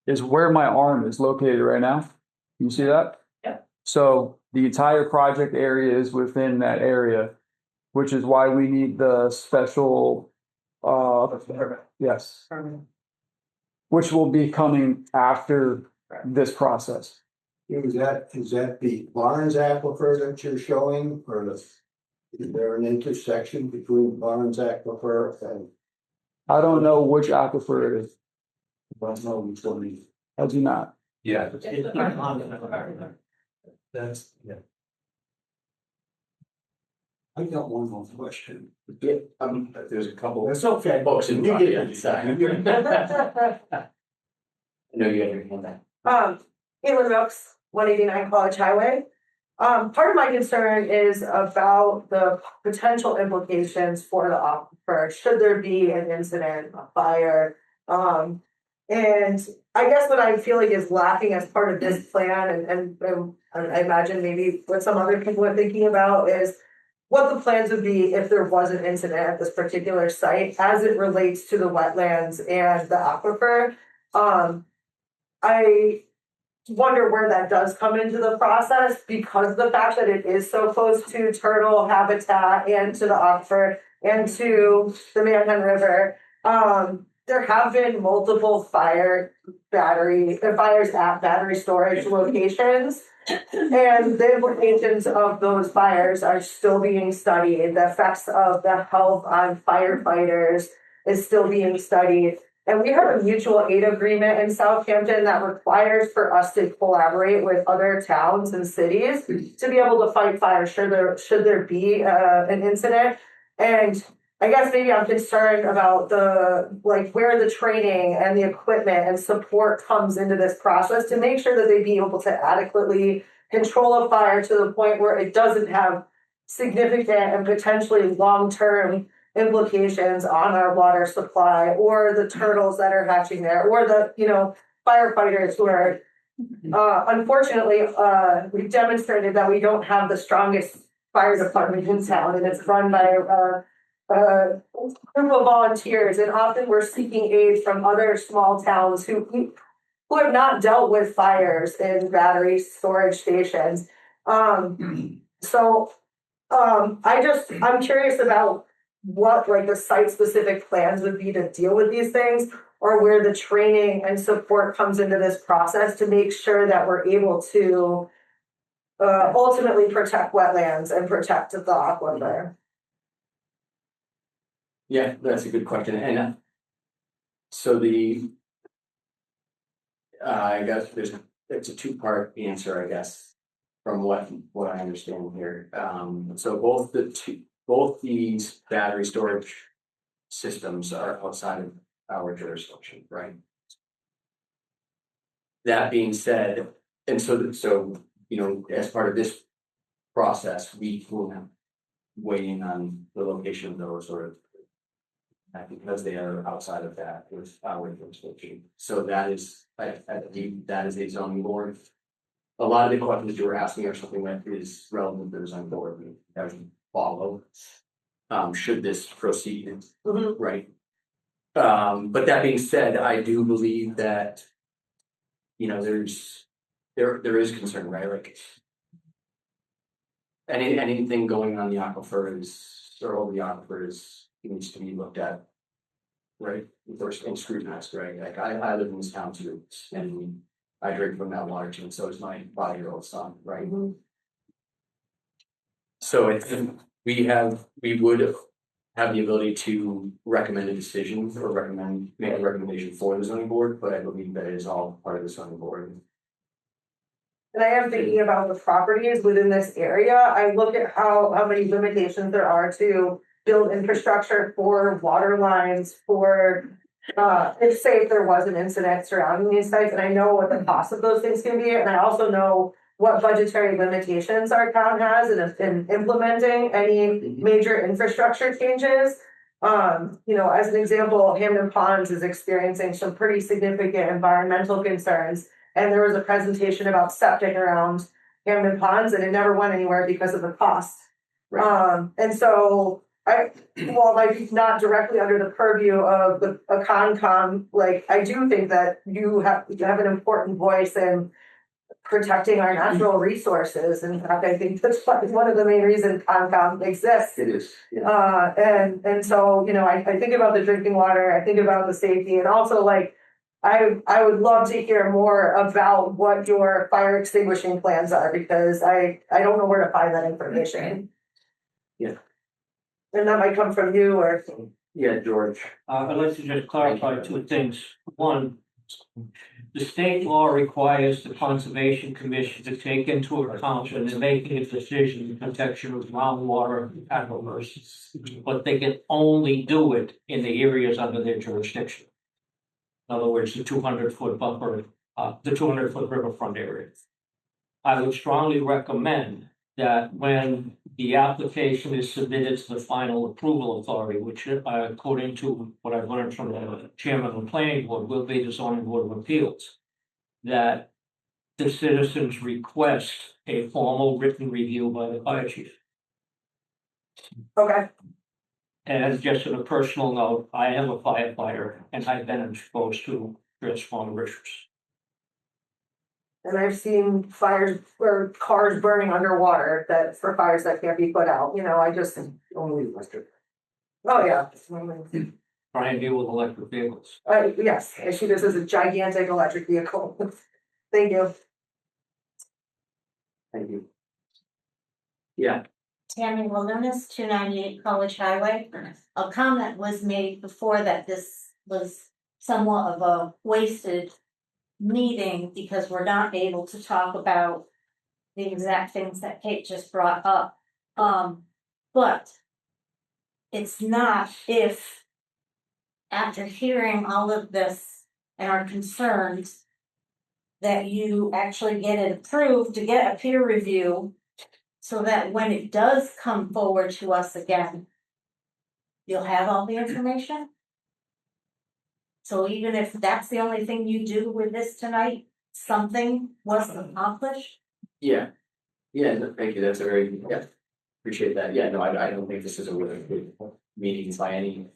is where my arm is located right now. You see that? Yeah. So the entire project area is within that area, which is why we need the special, yes, which will be coming after this process. Is that the Barnes aquifer that you're showing, or is there an intersection between Barnes aquifer and? I don't know which aquifer it is. Don't know which one it is. I do not. Yeah. That's, yeah. I got one more question. yeah, there's a couple. That's okay. Folks in You front get of it. you, sorry. I know you have your hand up. Caitlin Rooks, 189 College Highway. Part of my concern is about the potential implications for the aquifer, should there be an incident, a fire. And I guess what I'm feeling is lacking as part of this plan, and I imagine maybe what some other people are thinking about is what the plans would be if there was an incident at this particular site as it relates to the wetlands and the aquifer. I wonder where that does come into the process because of the fact that it is so close to turtle habitat and to the aquifer and to the Manhattan River. There have been multiple fires at battery storage locations. And the implications of those fires are still being studied. The effects of the health on firefighters is still being studied. And we have a mutual aid agreement in Southampton that requires for us to collaborate with other towns and cities to be able to fight fires should there be an incident. And I guess maybe I'm concerned about where the training and the equipment and support comes into this process to make sure that they be able to adequately control a fire to the point where it doesn't have significant and potentially long-term implications on our water supply or the turtles that are hatching there or the firefighters who are unfortunately we've demonstrated that we don't have the strongest fire department in town, and it's run by a group of volunteers, and often we're seeking aid from other small towns who have not dealt with fires in battery storage stations. I'm curious about what the site specific plans would be to deal with these things, or where the training and support comes into this process to make sure that we're able to ultimately protect wetlands and protect the aquifer. Yeah, that's a good question, and so I guess it's a two-part answer, I guess, from what I understand here. So both these battery storage systems are outside of our jurisdiction, right? That being said, and so as part of this process, we will have waiting on the location of those or because they are outside of that with our jurisdiction. So that is, that is a zoning board. A lot of the questions you were asking are something that is relevant to the zoning board and that would follow. Should this proceed, right? But that being said, I do believe that, there is concern, right? Like anything going on the aquifer or over the aquifer needs to be looked at, right? First and scrutinized, right? Like I live in this town too, and I drink from that water too, and so is my 5-year-old son, right? So I think we would have the ability to recommend a decision or make a recommendation for the zoning board, but I believe that it is all part of the zoning board. And I am thinking about the properties within this area. I look at how many limitations there are to build infrastructure for water lines, for if say if there was an incident surrounding these sites, and I know what the cost of those things can be, and I also know what budgetary limitations our town has in implementing any major infrastructure changes. You know, as an example, Hamden Ponds is experiencing some pretty significant environmental concerns. And there was a presentation about septic around Hamden Ponds and it never went anywhere because of the cost. And so while like not directly under the purview of a Concom, like I do think that you have an important voice in protecting our natural resources. In fact, I think that's one of the main reasons Concom exists. It is. And so, you know, I think about the drinking water, I think about the safety, and also like I would love to hear more about what your fire extinguishing plans are, because I don't know where to find that information. Yeah. And that might come from you or. Yeah, George. I'd like to just clarify two things. One, the state law requires the Conservation Commission to take into account when they're making a decision the protection of groundwater aquifers, but they can only do it in the areas under their jurisdiction. In other words, the 200-foot buffer, the 200-foot riverfront area. I would strongly recommend that when the application is submitted to the final approval authority, which according to what I've learned from the chairman of the planning board will be the zoning board of appeals, that the citizens request a formal written review by the fire chief. Okay. And just on a personal note, I am a firefighter and I've been exposed to transformer issues. And I've seen fires or cars burning underwater that for fires that can't be put out, you know, I just. Only electric. Oh, yeah. Try and deal with electric vehicles. Yes, I see this as a gigantic electric vehicle. Thank you. Thank you. Yeah. Tammy Wilderness, 298 College Highway. A comment was made before that this was somewhat of a wasted meeting because we're not able to talk about the exact things that Kate just brought up. But it's not if after hearing all of this and our concerns that you actually get it approved to get a peer review so that when it does come forward to us again, you'll have all the information. So even if that's the only thing you do with this tonight, something was accomplished. Yeah. Yeah, no, thank you. That's a very, yeah, appreciate that. Yeah, no, I don't think this is a really good meeting by any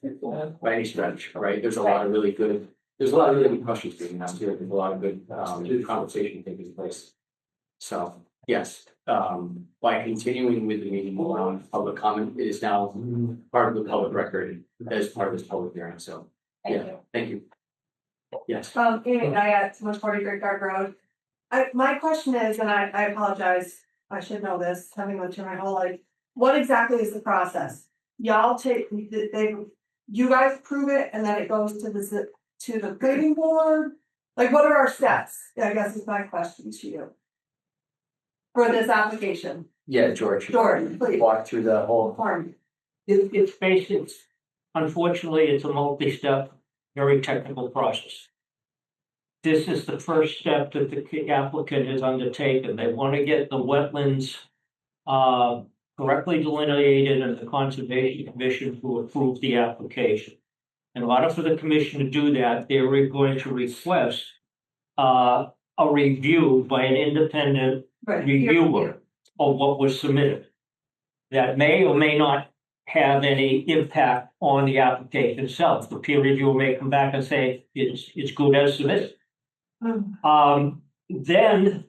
stretch, right? There's a lot of really good questions being asked here. There's a lot of good conversation taking place. So, yes, by continuing with the meeting on public comment, it is now part of the public record as part of this public hearing. So, yeah, thank you. Yes. Amy, I at 140 Great Guard Road. My question is, and I apologize, I should know this, having lived here my whole life. What exactly is the process? Y'all you guys approve it and then it goes to the planning board? Like, what are our steps? I guess is my question to you. For this application. Yeah, George, please. Walk through the whole. It's basic. Unfortunately, it's a multi-step, very technical process. This is the first step that the applicant has undertaken. They want to get the wetlands correctly delineated and the Conservation Commission to approve the application. In order for the commission to do that, they're going to request a review by an independent reviewer of what was submitted. That may or may not have any impact on the application itself. The peer reviewer may come back and say it's good as submitted. Then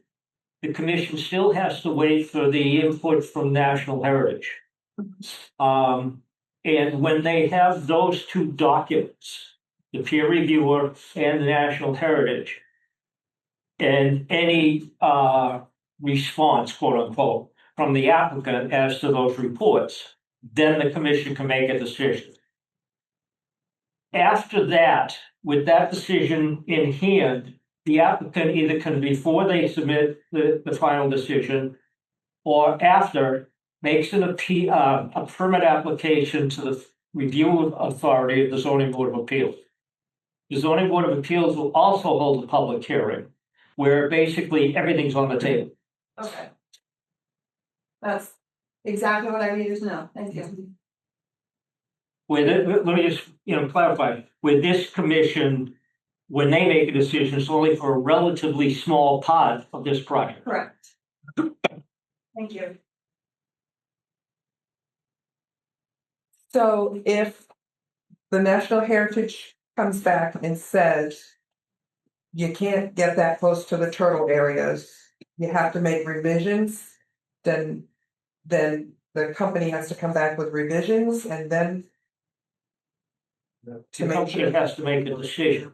the commission still has to wait for the input from National Heritage. And when they have those two documents, the peer reviewer and the National Heritage, and any response, quote unquote, from the applicant as to those reports, then the commission can make a decision. After that, with that decision in hand, the applicant either can, before they submit the final decision, or after, makes a permit application to the review authority of the zoning board of appeals. The zoning board of appeals will also hold a public hearing, where basically everything's on the table. Okay. That's exactly what I needed to know. Thank you. Let me just, clarify, with this commission, when they make a decision, it's only for a relatively small part of this project. Correct. Thank you. So if the National Heritage comes back and says you can't get that close to the turtle areas, you have to make revisions, then the company has to come back with revisions and then The company has to make a decision.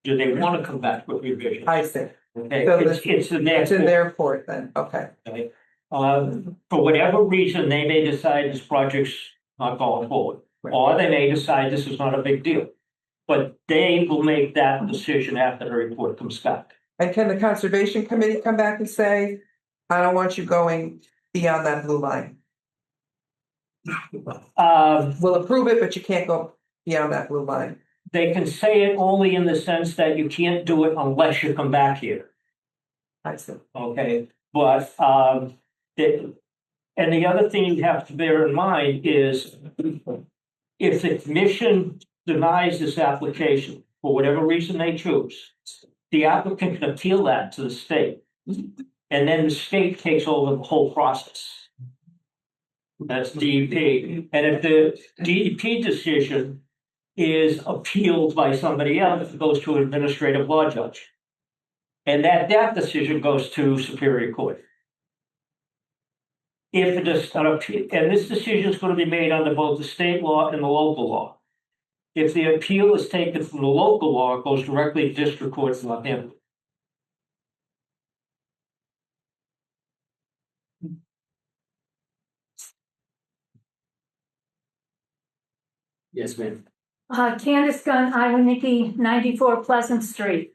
Do they want to come back with revisions? I see. Okay, So it's in it's in their court then, okay. Okay. For whatever reason, they may decide this project's not going forward, or they may decide this is not a big deal. But they will make that decision after the report comes back. And can the Conservation Committee come back and say, I don't want you going beyond that blue line? We'll approve it, but you can't go beyond that blue line. They can say it only in the sense that you can't do it unless you come back here. I see. Okay, but, and the other thing you have to bear in mind is if the commission denies this application, for whatever reason they choose, the applicant can appeal that to the state. And then the state takes over the whole process. That's DEP. And if the DEP decision is appealed by somebody else, it goes to an administrative law judge. And that decision goes to Superior Court. If it is an appeal, and this decision is going to be made under both the state law and the local law. If the appeal is taken from the local law, it goes directly to district court in Southampton. Yes, ma'am. Candace Gunn, Iowa Nikki, 94 Pleasant Street.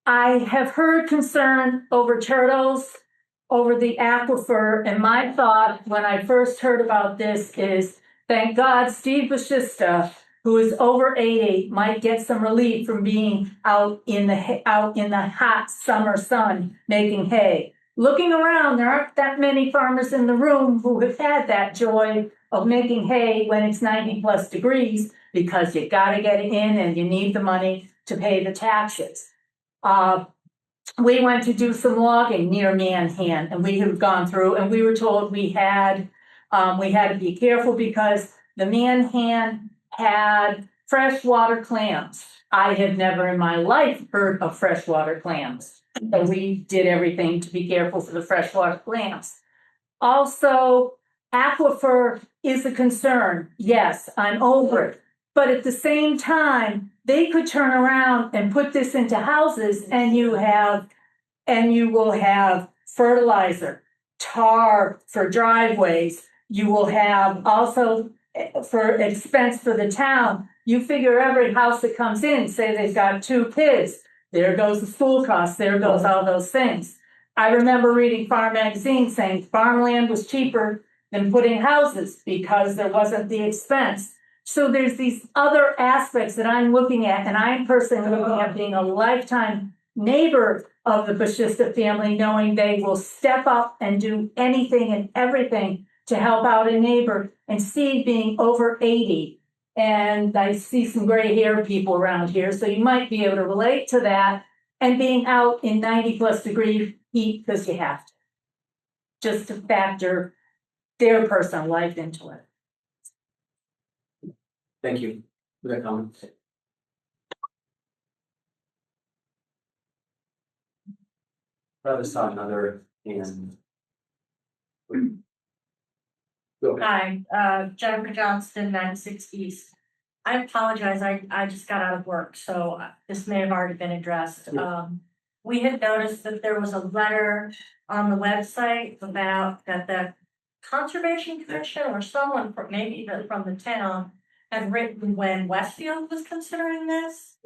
I have heard concern over turtles, over the aquifer, and my thought when I first heard about this is, thank God Steve Bashista, who is over 80, might get some relief from being out in the hot summer sun making hay. Looking around, there aren't that many farmers in the room who have had that joy of making hay when it's 90+ degrees, because you gotta get it in and you need the money to pay the taxes. We went to do some logging near Manhan, and we have gone through, and we were told we had to be careful because the Manhan had freshwater clams. I had never in my life heard of freshwater clams. So we did everything to be careful for the freshwater clams. Also, aquifer is a concern. Yes, I'm over it. But at the same time, they could turn around and put this into houses and you will have fertilizer, tar for driveways. You will have also for expense for the town. You figure every house that comes in, say they've got 2 kids, there goes the school costs, there goes all those things. I remember reading Farm Magazine saying farmland was cheaper than putting houses because there wasn't the expense. So there's these other aspects that I'm looking at, and I'm personally looking at being a lifetime neighbor of the Bashista family, knowing they will step up and do anything and everything to help out a neighbor. And Steve being over 80, and I see some gray hair people around here, so you might be able to relate to that, and being out in 90+ degree heat because you have to, just to factor their personal life into it. Thank you for that comment. I saw another and. Hi, Jennifer Johnston, 96 East. I apologize, I just got out of work, so this may have already been addressed. We had noticed that there was a letter on the website about that the Conservation Commission or someone, maybe even from the town, had written when Westfield was considering this,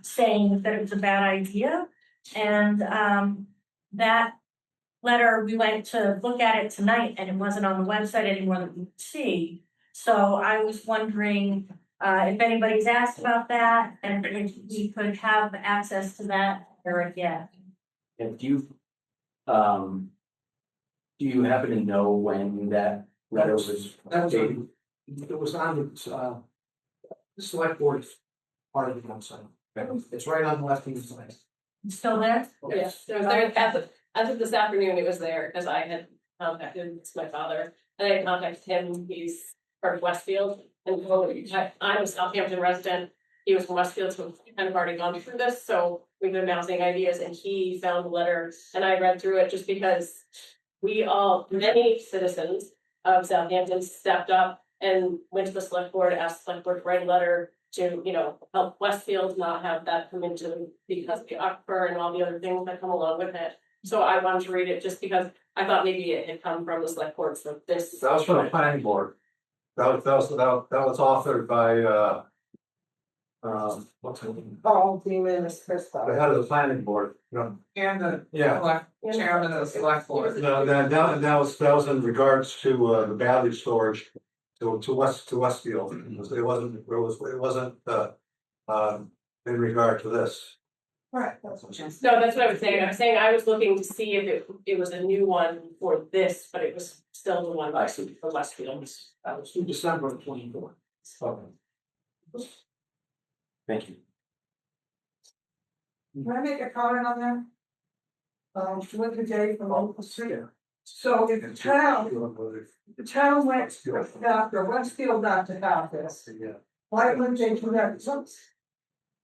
saying that it was a bad idea. And, that letter, we went to look at it tonight and it wasn't on the website anymore that we could see. So I was wondering, if anybody's asked about that and if we could have access to that or again. And do you happen to know when that letter was dated? It was on, the select board part of the website. It's right on the left-hand side. It's still there? Yes, it was there as of this afternoon, it was there, because I had contacted my father, and I contacted him, he's from Westfield, and I'm a Southampton resident. He was from Westfield, so we've kind of already gone through this, so we've been bouncing ideas, and he found the letter, and I read through it just because many citizens of Southampton stepped up and went to the select board, asked the select board to write a letter to, help Westfield not have that come into because of the aquifer and all the other things that come along with it. So I wanted to read it just because I thought maybe it had come from the select board, so this. That was from the planning board. That was authored by, what's her name? Paul Demas Christoph. The head of the planning board, And the Yeah. chairman of the select board. No, that was in regards to the battery storage to Westfield. It wasn't in regard to this. Right, that's what she's. No, that's what I was saying. I was saying I was looking to see if it was a new one for this, but it was still the one for Westfield. That was in December of 24. Thank you. Can I make a comment on that? With the day from local city. So if the town went after Westfield not to have this, why wouldn't they do that themselves?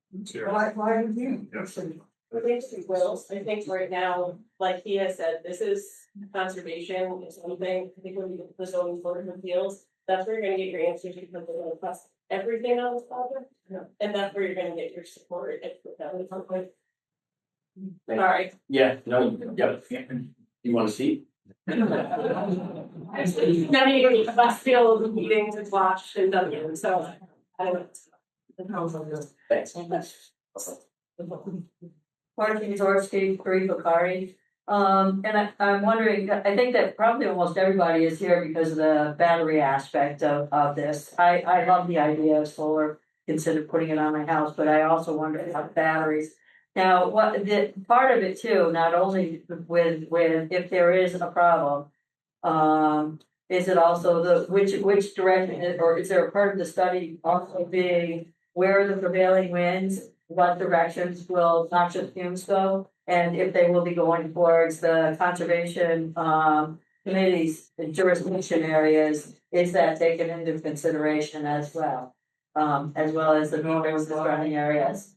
Why would you? I think we will. I think right now, like he has said, this is conservation, it's one thing. I think when you get to the zoning board of appeals, that's where you're gonna get your answers because they're gonna request everything on this project. And that's where you're gonna get your support if that was something. Sorry. Yeah, no, yeah, you want to see? Many Westfield meetings and watched and done it, so I don't know. Thanks. Martin Zorski, 3 Bakari. And I'm wondering, I think that probably almost everybody is here because of the battery aspect of this. I love the idea of solar, considered putting it on my house, but I also wonder about batteries. Now, what the part of it too, not only with if there is a problem, is it also which direction, or is there a part of the study also being where are the prevailing winds, what directions will noxious fumes go, and if they will be going towards the conservation committee's jurisdiction areas, is that taken into consideration as well as the normal surrounding areas.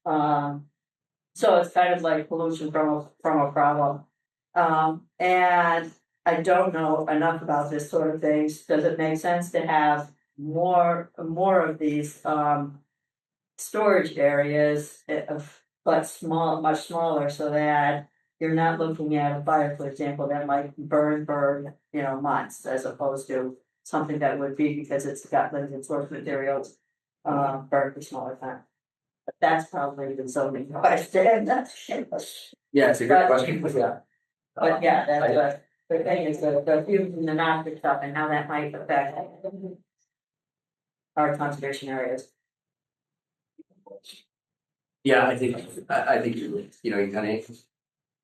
So it's kind of like pollution from a problem. And I don't know enough about this sort of things. Does it make sense to have more of these storage areas but much smaller, so that you're not looking at a fire, for example, that might burn for months, as opposed to something that would be because it's got limited source materials burn for smaller time. But that's probably the zoning question. Yeah, it's a good question. Yeah. But yeah, that's what the thing is, the fumes and the noxious stuff and how that might affect our conservation areas. Yeah, I think you kind of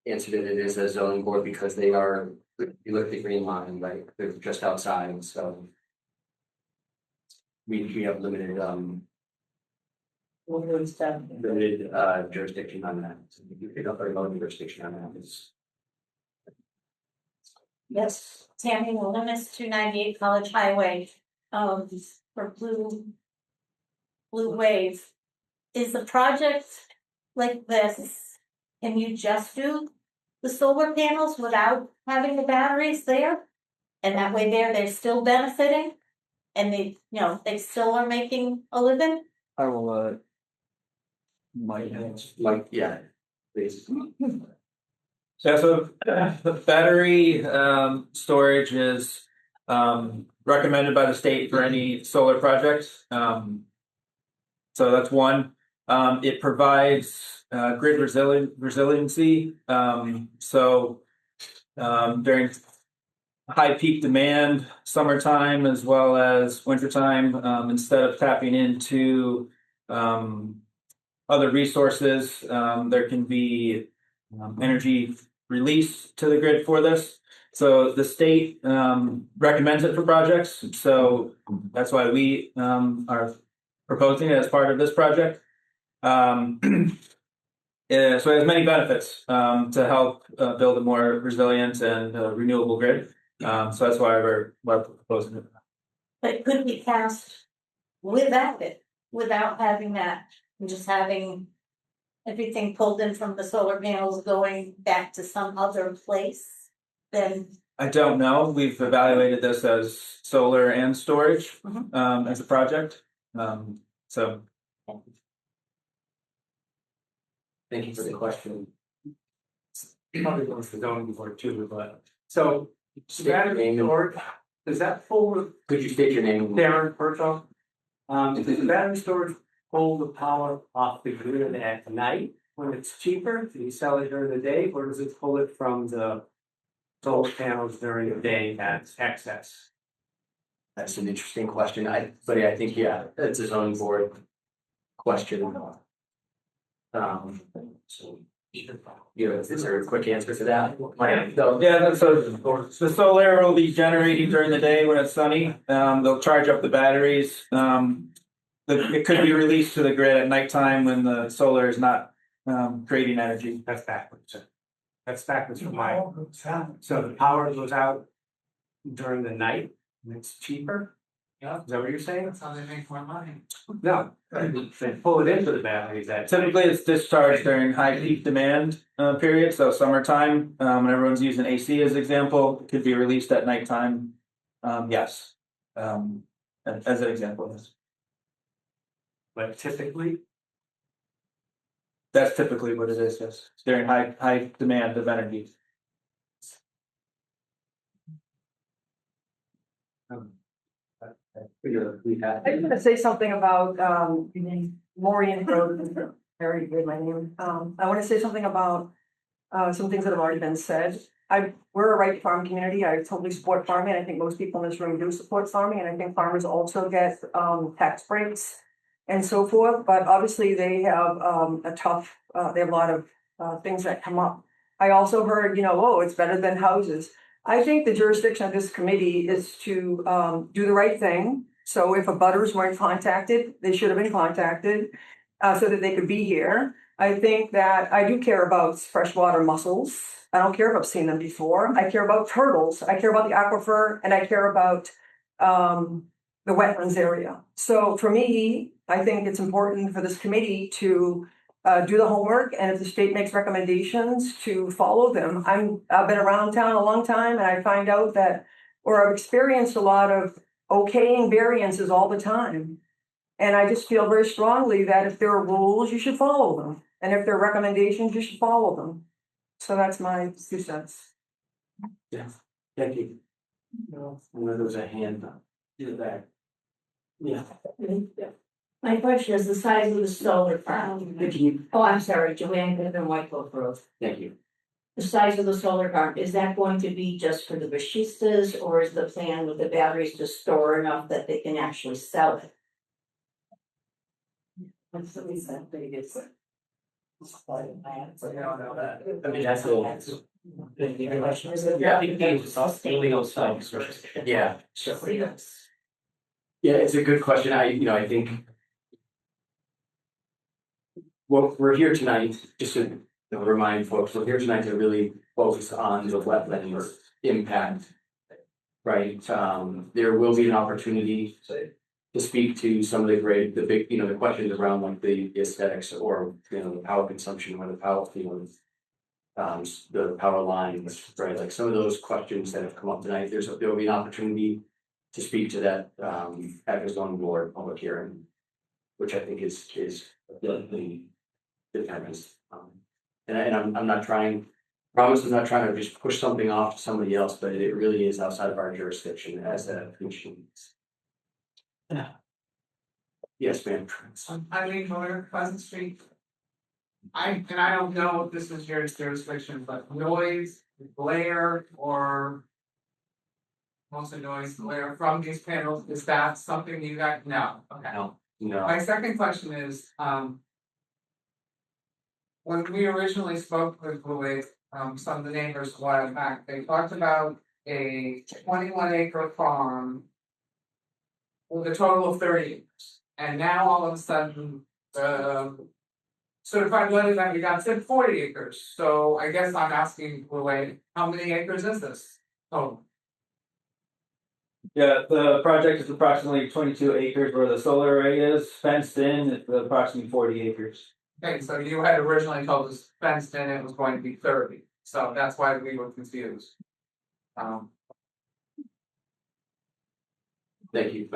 answered it. It is a zoning board because they are, you look at the green line, like they're just outside, so. We have limited jurisdiction on that. So we pick up our own jurisdiction on that. Yes, Tammy Williams, 298 College Highway, for Blue Wave. Is the project like this, can you just do the solar panels without having the batteries there? And that way they're still benefiting? And they still are making a living? I will, Mike, yeah, please. Yeah, so the battery storage is recommended by the state for any solar projects. So that's one. It provides grid resiliency. During high peak demand, summertime as well as wintertime, instead of tapping into other resources, there can be energy release to the grid for this. So the state recommends it for projects. So that's why we are proposing it as part of this project. Yeah, so it has many benefits to help build a more resilient and renewable grid. So that's why we're proposing it. But it could be passed without it, without having that, and just having everything pulled in from the solar panels going back to some other place, then. I don't know. We've evaluated this as solar and storage as a project. So. Thank you for the question. Probably goes to zoning board too, but so battery storage, does that pull? Could you state your name? Darren Percho. Does the battery storage pull the power off the grid at night when it's cheaper? Do you sell it during the day, or does it pull it from the solar panels during the day at excess? That's an interesting question. I think, yeah, it's a zoning board question. So, is there a quick answer to that? So the solar will be generating during the day when it's sunny. They'll charge up the batteries. It could be released to the grid at nighttime when the solar is not creating energy. That's backwards. That's backwards from my. So the power goes out during the night and it's cheaper. Yeah, is that what you're saying? That's how they make more money. No, they pull it into the batteries. Typically, it's discharged during high peak demand period. So summertime, when everyone's using AC as an example, it could be released at nighttime. Yes, as an example, yes. But typically, that's typically what it is. Yes, during high demand of energy. I'm gonna say something about Maureen Road, very good, my name. I wanna say something about some things that have already been said. We're a right farm community. I totally support farming. I think most people in this room do support farming, and I think farmers also get tax breaks and so forth, but obviously they have they have a lot of things that come up. I also heard, oh, it's better than houses. I think the jurisdiction of this committee is to do the right thing. So if abutters weren't contacted, they should have been contacted so that they could be here. I think that I do care about freshwater mussels. I don't care if I've seen them before. I care about turtles. I care about the aquifer, and I care about the wetlands area. So for me, I think it's important for this committee to do the homework, and if the state makes recommendations, to follow them. I've been around town a long time, and I find out that, or I've experienced a lot of okaying variances all the time. And I just feel very strongly that if there are rules, you should follow them. And if there are recommendations, you should follow them. So that's my 2 cents. Yeah, thank you. No, there was a hand up in the back. Yeah. My question is the size of the solar farm. Oh, I'm sorry, Joanne Goodman, White Clover Road. Thank you. The size of the solar farm, is that going to be just for the bashistas, or is the plan with the batteries to store enough that they can actually sell it? What's the reason they get it? I mean, that's the. Yeah. Yeah, it's a good question. I think. Well, we're here tonight, just to remind folks, we're here tonight to really focus on the wetland impact. Right, there will be an opportunity to speak to some of the big, the questions around like the aesthetics or, the power consumption or the power fields. The power lines, right, like some of those questions that have come up tonight, there will be an opportunity to speak to that at the zoning board public hearing, which I think is the difference. And I'm not trying Promise I'm not trying to just push something off to somebody else, but it really is outside of our jurisdiction as a commission. Yes, ma'am. Eileen Moore, Pleasant Street. I don't know if this is your jurisdiction, but noise, glare, or mostly noise, glare from these panels, is that something you guys, no, okay. No. My second question is, when we originally spoke with some of the neighbors a while back, they talked about a 21-acre farm with a total of 30 acres. And now all of a sudden, certified letter that we got said 40 acres. So I guess I'm asking, wait, how many acres is this? Oh, Yeah, the project is approximately 22 acres where the solar array is, fenced in, it's approximately 40 acres. okay, so you had originally told us fenced in it was going to be 30, so that's why we were confused. Thank you.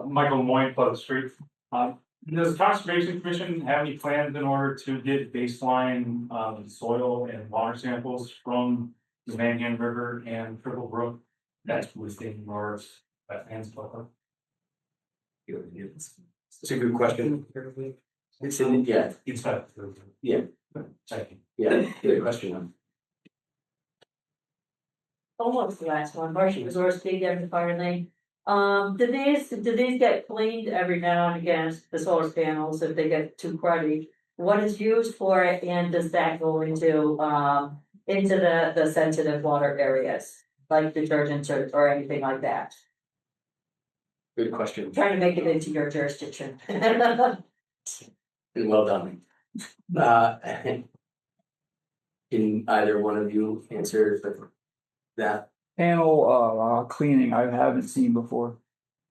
Michael Moyne, Pleasant Street. Does the Conservation Commission have any plans in order to get baseline soil and water samples from the Manhan River and Triple Brook? That's within your hands. It's a good question. It's in, yeah. Yeah. Yeah, good question. Almost the last one, Marcia Resource Big Devon Fire Lane. Do these get cleaned every now and again, the solar panels, if they get too cruddy? What is used for it, and does that go into the sensitive water areas? Like detergents or anything like that? Good question. Trying to make it into your jurisdiction. Well done. Can either one of you answer that? Panel cleaning I haven't seen before.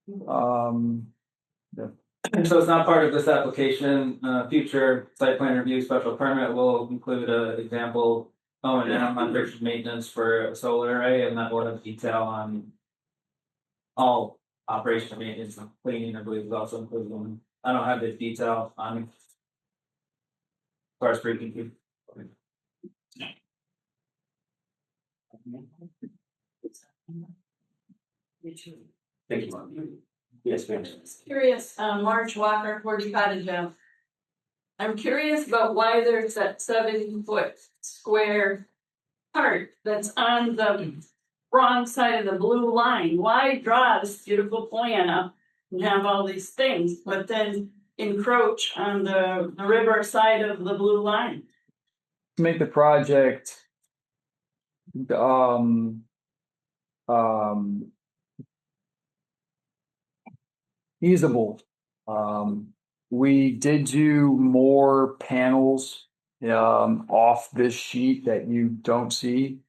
So it's not part of this application, future site plan review special permit will include an example. And on fixture maintenance for a solar array, and that will have detail on. All operation maintenance and cleaning, I believe is also included in. I don't have the detail on. As far as frequency. Thank you. Yes, ma'am. Curious, Marge Walker, 40 Cottage Ave. I'm curious about why there's that 7-foot square part that's on the wrong side of the blue line. Why draw this beautiful plan up and have all these things, but then encroach on the river side of the blue line? To make the project feasible. We did do more panels off this sheet that you don't see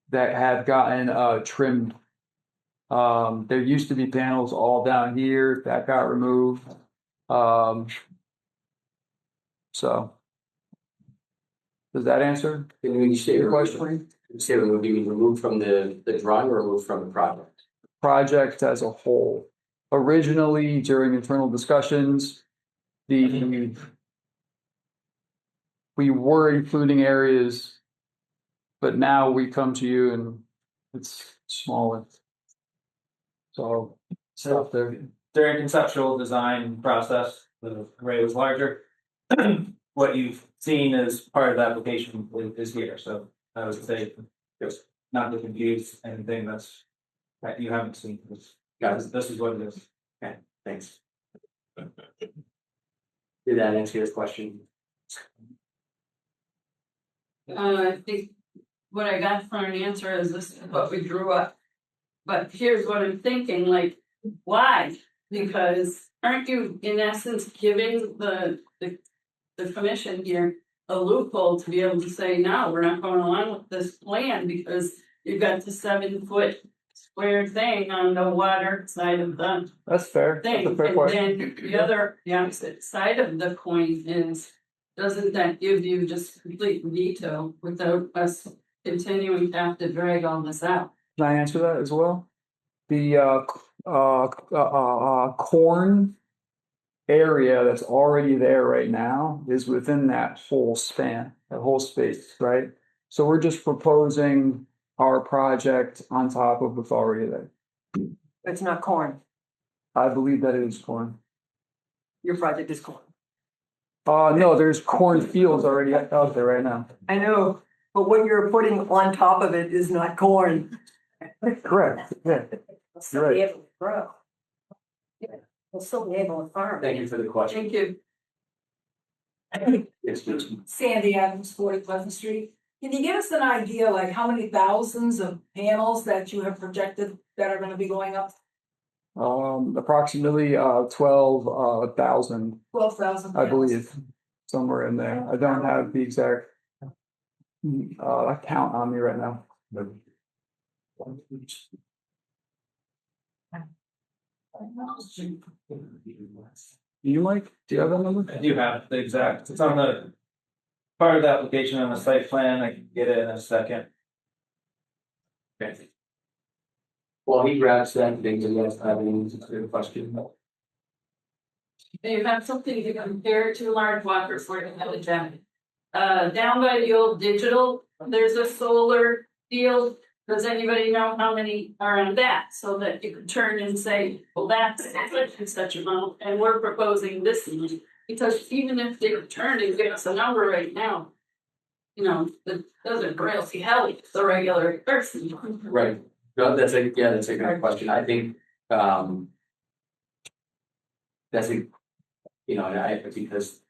that have gotten trimmed. There used to be panels all down here that got removed. So does that answer your question? You say it would be removed from the drawing or removed from the project? Project as a whole. Originally, during internal discussions, we were including areas, but now we come to you and it's smaller. So stuff there. During conceptual design process, the array was larger. What you've seen as part of the application is here, so I would say just not to confuse anything that you haven't seen. This is what it is. Okay, thanks. Did that answer your question? I think what I got for an answer is this is what we drew up. But here's what I'm thinking, like, why? Because aren't you in essence giving the commission here a loophole to be able to say, no, we're not going along with this plan because you've got the 7-foot square thing on the water side of the That's fair. thing. That's a fair And question. then the opposite side of the coin is, doesn't that give you just complete veto without us continuing to have to drag all this out? Can I answer that as well? The corn area that's already there right now is within that whole span, that whole space, right? So we're just proposing our project on top of what's already there. It's not corn. I believe that it is corn. Your project is corn. No, there's cornfields already out there right now. I know, but what you're putting on top of it is not corn. Correct, yeah. We'll still be able to grow. We'll still be able to farm. Thank you for the question. Thank you. Yes, please. Sandy Adams, 40 Pleasant Street. Can you give us an idea, like how many thousands of panels that you have projected that are gonna be going up? Approximately 12,000, 12,000. I believe, somewhere in there. I don't have the exact count on me right now. You, Mike, do you have that number? I do have the exact, it's on the part of the application on the site plan, I can get it in a second. Okay. While he grabs that, things you guys have any question? You have something you can compare it to a large water for intelligent. Down by the old digital, there's a solar field. Does anybody know how many are on that? So that you can turn and say, well, that's such and such amount, and we're proposing this. Because even if they turn and give us a number right now, you know, that doesn't really help the regular person. Right, no, that's a good question, I think, that's a, you know, and I, because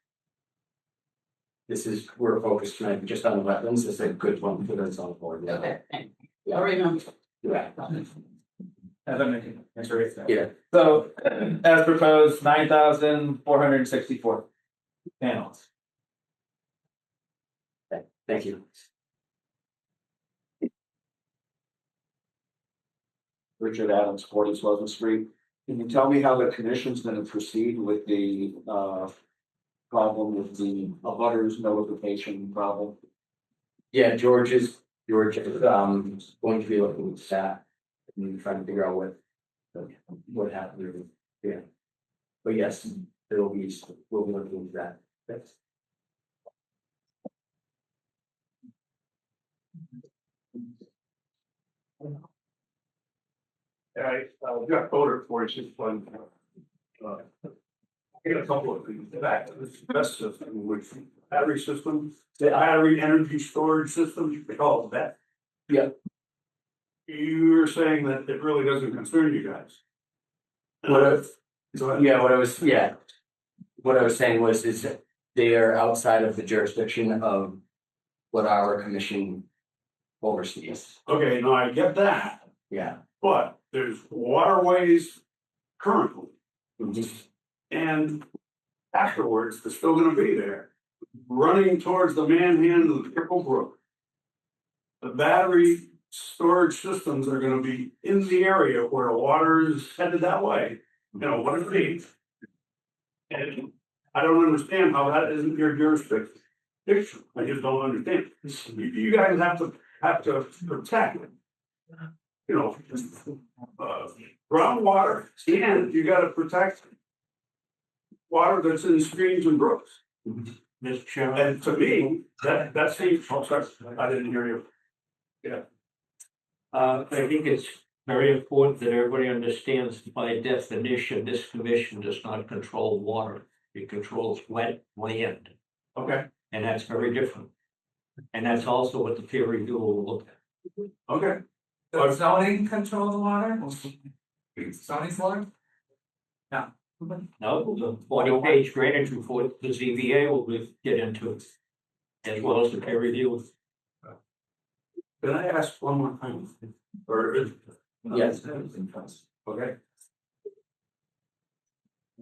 this is, we're focused tonight just on the wetlands, it's a good one for us on board, yeah. Okay, I remember. Yeah. Yeah. So, as proposed, 9,464 panels. Thank you. Richard Adams, 40 Pleasant Street. Can you tell me how the commission's gonna proceed with the problem with the abutters notification problem? Yeah, George is going to be looking at that and trying to figure out what happened. Yeah. But yes, we'll be looking into that. Thanks. Got voter for it's just one. I got a couple of things. Back to this best system, which battery system, the battery energy storage system, they call it that. Yeah. You're saying that it really doesn't concern you guys. What I was saying was, is that they are outside of the jurisdiction of what our commission oversees. Okay, now I get that, Yeah. but there's waterways currently. And afterwards, they're still gonna be there, running towards the manhandle of the Triple Brook. The battery storage systems are gonna be in the area where water is headed that way, you know, what it means. And I don't understand how that isn't your jurisdiction. I just don't understand. You guys have to protect, you know, groundwater, and you gotta protect water that's in streams and brooks. Mr. Chairman. And to me, that seems, oh, sorry, I didn't hear you. Yeah. I think it's very important that everybody understands by definition, this commission does not control water. It controls wet land. Okay. And that's very different. And that's also what the peer review will look at. Okay. Does zoning control the water? Zoning's water? No. No, the 40-page drainage report, the ZBA will get into it. As well as the peer review. Can I ask one more thing? Or? Yes. Okay.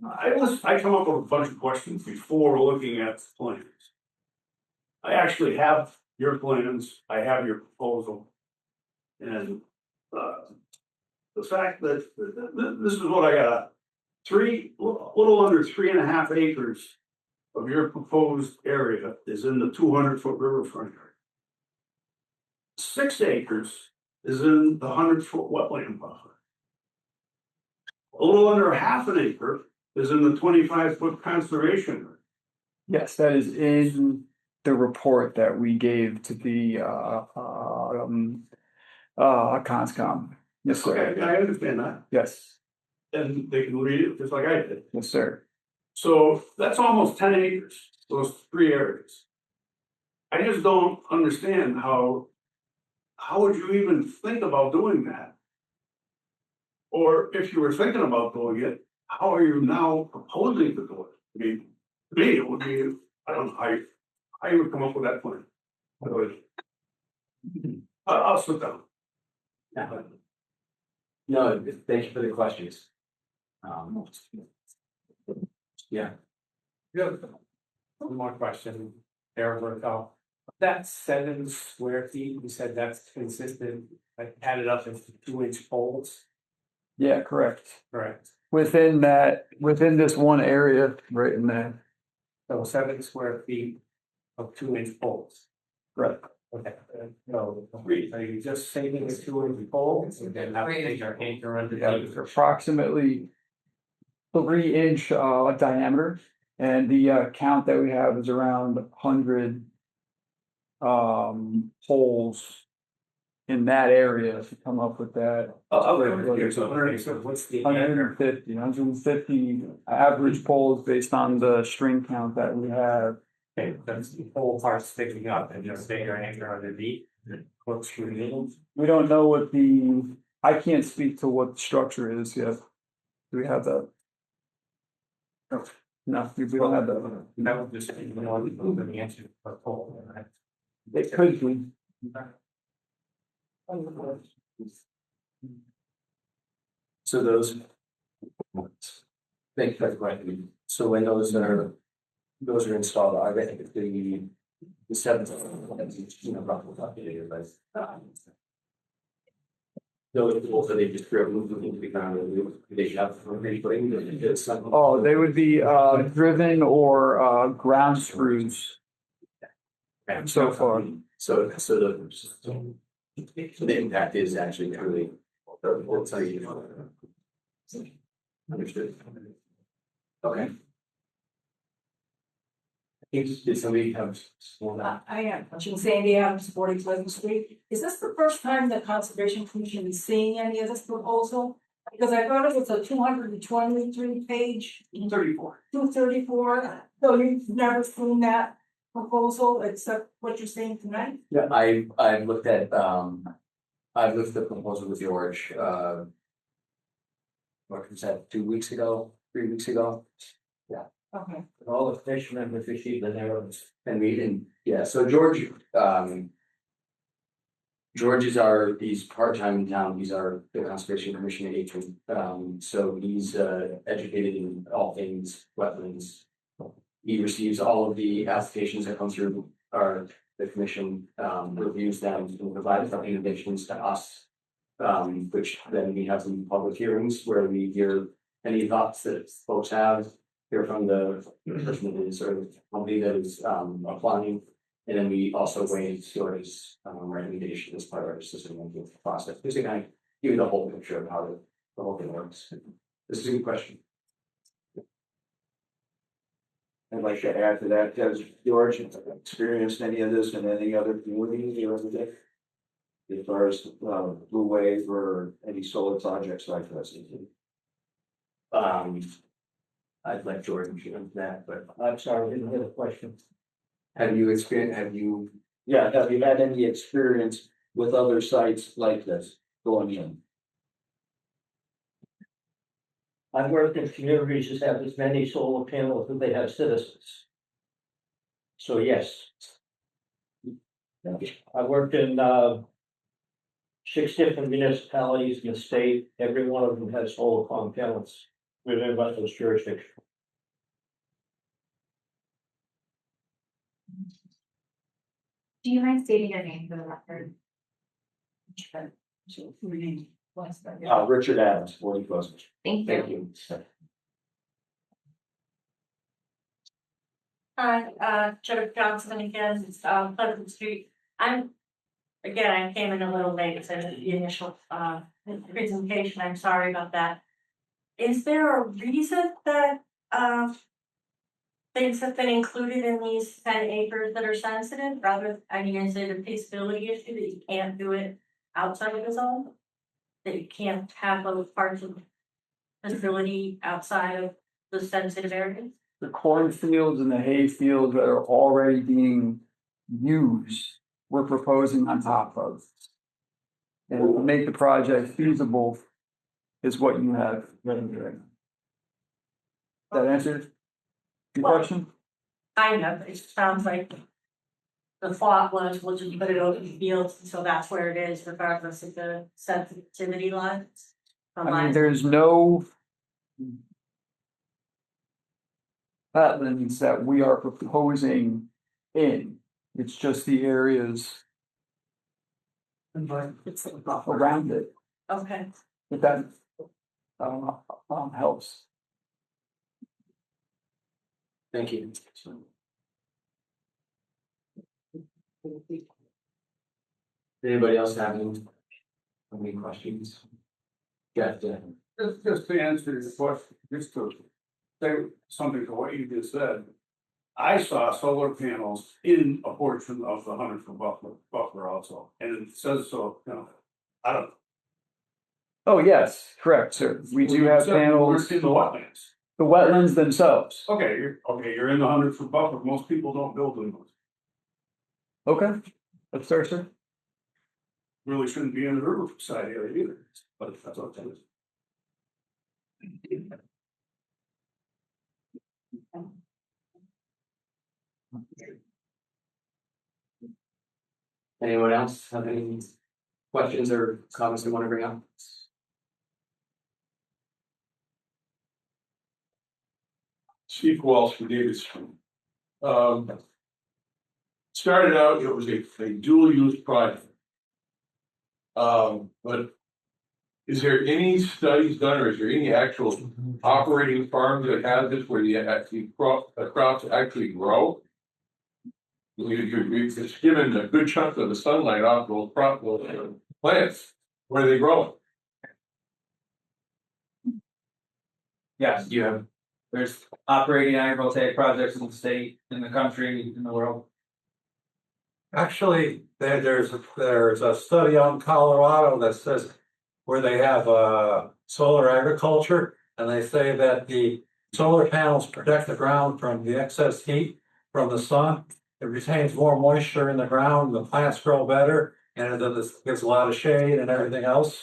I come up with a bunch of questions before looking at the plans. I actually have your plans, I have your proposal. And, the fact that, this is what I got. Little under 3.5 acres of your proposed area is in the 200-foot riverfront area. 6 acres is in the 100-foot wetland buffer. A little under 1/2 acre is in the 25-foot conservation area. Yes, that is in the report that we gave to the Conscom. Yes, sir. Okay, I understand that, Yes, and they can read it just like I did. yes, sir. So that's almost 10 acres, those three areas. I just don't understand how would you even think about doing that? Or if you were thinking about doing it, how are you now proposing to do it? I mean, to me, it would be, I don't know how you would come up with that plan. I'll sit down. No, thank you for the questions. Yeah. One more question, Eric Bertel. That 7 square feet, you said that's consistent, like added up into 2-inch poles? Yeah, correct. Correct. Within this one area, right in there. So 7 square feet of 2-inch poles. Right. Okay, no, are you just saving the 2-inch poles and then have to take our anchor Yeah, underneath? approximately 3-inch diameter, and the count that we have is around 100 holes in that area to come up with that. So what's the anchor? 150 average poles based on the string count that we have. Okay, that's the whole part sticking up and just stay your anchor underneath. We don't know what I can't speak to what the structure is yet. Do we have that? No, we don't have that. That would just be the one moving the answer for pole, right? It could be. So those. Thank you for the question. So when those are installed, I think the 7th, roughly calculated, but. Those poles that they just moved into the ground, they have some. Oh, they would be driven or ground screws. So far. So the impact is actually truly. Understood. Okay. Did somebody have? I am, Jim Sandy Adams, 40 Pleasant Street. Is this the first time the Conservation Commission is seeing any of this proposal? Because I thought it was a 223 page. 234. 234, so you've never seen that proposal except what you're saying tonight? Yeah, I've looked at the proposal with George, what was that, 2 weeks ago, 3 weeks ago? Yeah. Okay. All the fishermen were fishing the narrows. So George is he's part-time in town, he's the Conservation Commission agent, so he's educated in all things wetlands. He receives all of the applications that come through the commission, reviews them and provides recommendations to us. Which then we have some public hearings where we hear any thoughts that folks have, hear from the person that is, or the company that is applying. And then we also weigh George's recommendation as part of our decision-making process. Just to kind of give you the whole picture of how the whole thing works. This is a good question. I'd like to add to that, has George experienced any of this in any other community or anything? As far as Blue Wave or any solar projects like this? I'd let Jordan get into that, but I'm sorry, I didn't hear the question. have you Yeah, have you had any experience with other sites like this going in? I've worked in communities that have as many solar panels as they have citizens. So yes. I worked in 6 different municipalities in the state, every one of them has solar farm panels within Wetlands jurisdiction. Do you mind stating your name for the record? Richard Adams, 40 Pleasant. Thank you. Hi, Jennifer Johnson again, Pleasant Street. I came in a little late to the initial presentation. I'm sorry about that. Is there a reason that things have been included in these 10 acres that are sensitive, rather, I mean, is it a feasibility issue that you can't do it outside of the zone? That you can't have those parts of the facility outside of the sensitive areas? The cornfields and the hay fields that are already being used, we're proposing on top of. And to make the project feasible is what you have written here. That answers your question? Kind of, it sounds like the thought was, we'll just put it over the fields until that's where it is, regardless of the sensitivity lines. I mean, there's no wetlands that we are proposing in. It's just the areas around it, Okay. if that helps. Thank you. Anybody else have any questions? Yeah, Just to answer your question, just to say something to what you just said. I saw solar panels in a portion of the 100 foot buffer also, and it says so, you know, I don't. Oh, yes, correct, sir. We do have panels. In the wetlands. The wetlands themselves. Okay, you're in the 100 foot buffer, most people don't build in those. Okay, that's fair, sir. Really shouldn't be in the riverside area either, but that's what it is. Anyone else have any questions or comments they want to bring up? Steve Walsh from Davidson. Started out, it was a dual use project. But is there any studies done or is there any actual operating farms that have this where you actually crops actually grow? You're just given a good chunk of the sunlight off those plants. Where are they growing? Yes, you have, there's operating agrivoltaic projects in the state, in the country, in the world. Actually, there's a study out in Colorado that says where they have solar agriculture, and they say that the solar panels protect the ground from the excess heat from the sun. It retains more moisture in the ground, the plants grow better, and it gives a lot of shade and everything else.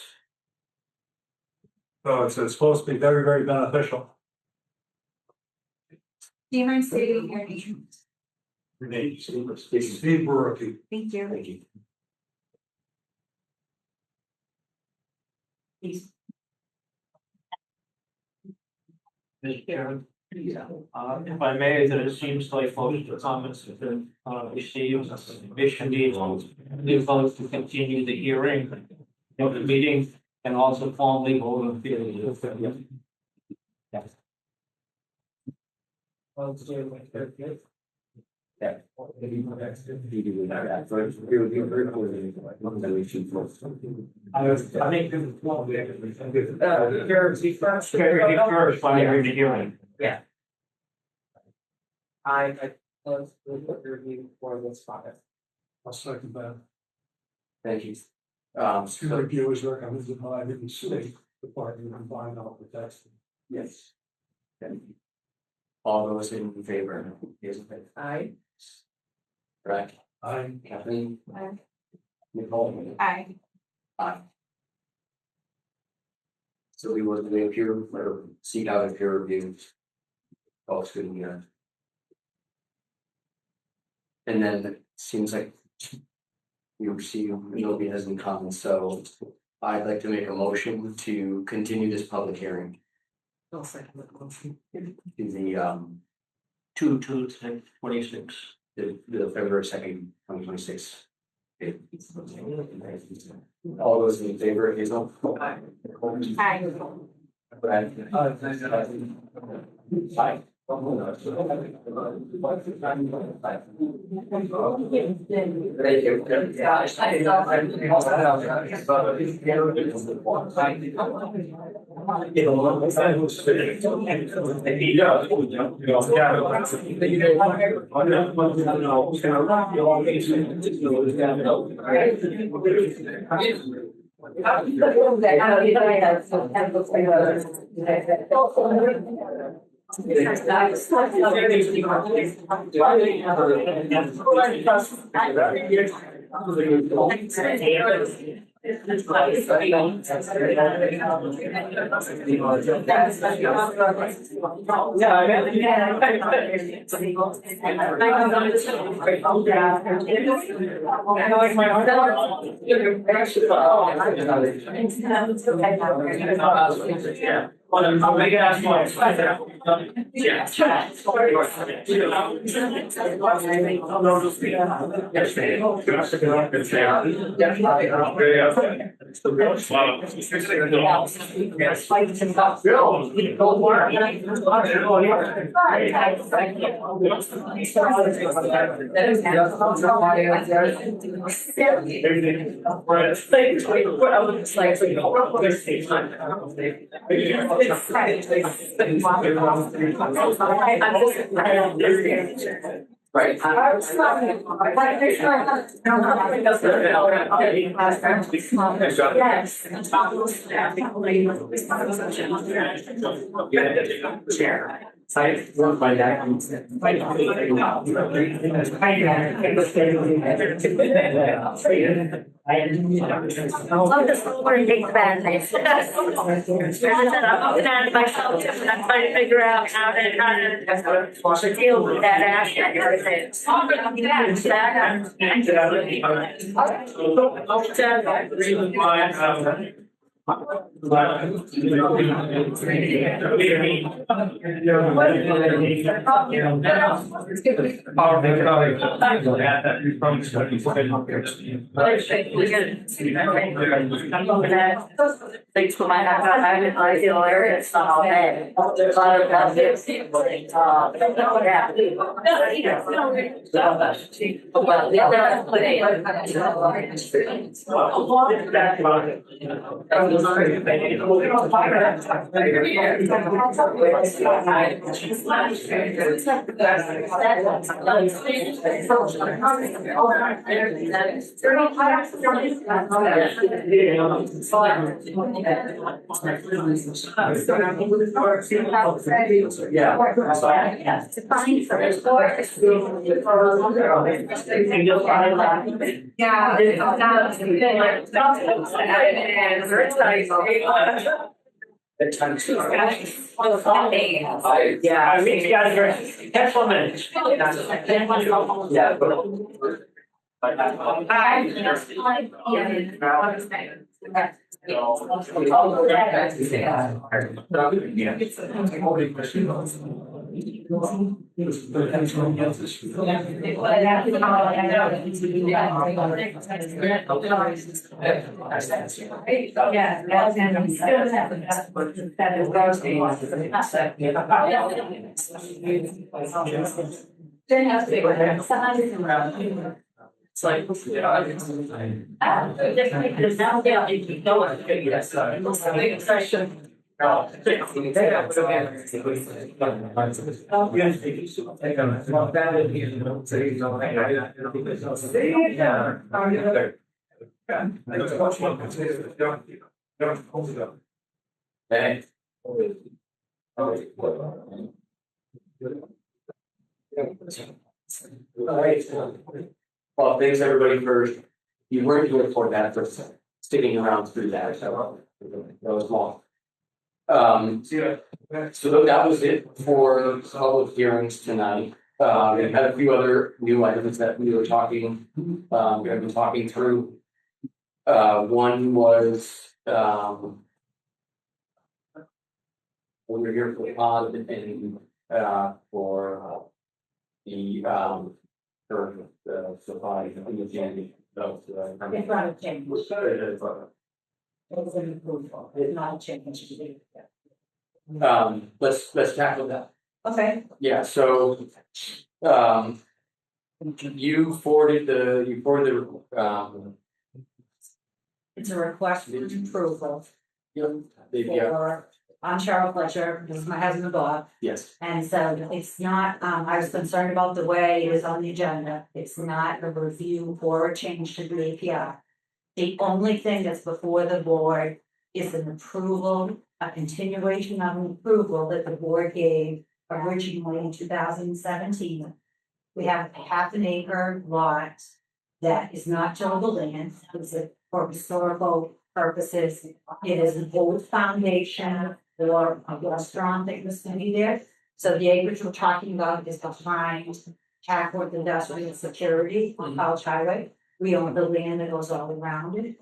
So it's supposed to be very, very beneficial. Do you mind stating your name? Steve Brookie. Thank you. Thank you. Please. Mr. Chairman. If I may, that it seems like most of the comments have been received. Mission needs vote to continue the hearing of the meeting and also formally hold the. I think this is one. Security first. Security first, by the hearing. Yeah. I close the review for this file. I'll second that. Thank you. Two reviewers recommended by the state department and find out the text. Yes. Thank you. All those in favor, yes, Aye. Brett, Aye. Kathleen, Aye. Nicole. Aye. Aye. So we will do a peer or seek out a peer review. Folks couldn't hear. And then it seems like we receive nobody has any comments, so I'd like to make a motion to continue this public hearing I'll second that motion. to the 2/2/26. the February 2nd, 2026. All those in favor, Hazel? Aye. Brad? Aye. I'll make it ask one. Right. I love this over and take the bad things. I'm looking at it myself too, and I'm trying to figure out how to deal with that aspect of it. Thanks for my ideal area, it's not all bad. There's a lot of this. Yeah, I mean, you guys are excellent. It's like, you know, now they are keep going. Yes, session. Hey. Well, thanks everybody for, you weren't here for that, for sticking around through that, so that was long. So that was it for public hearings tonight. We had a few other new items that we were talking, we have been talking through. One was, we were here for the pod and, for, the, for the supply of the candy. It's not a change. It's an approval, it's not a change. Let's tackle that. Okay, Yeah, so, you forwarded it's a request for approval yeah, for, I'm Cheryl Fletcher, this is my husband Bob. yes, And so it's not, I was concerned about the way it is on the agenda. It's not a review or a change to the API. The only thing that's before the board is an approval, a continuation of an approval that the board gave originally in 2017. We have a half an acre lot that is not tillable land, it's for historical purposes. It is an old foundation or a restaurant that was to be there. So the acreage we're talking about is behind Hackworth Industrial Security on College Highway. We own the land that goes all around it.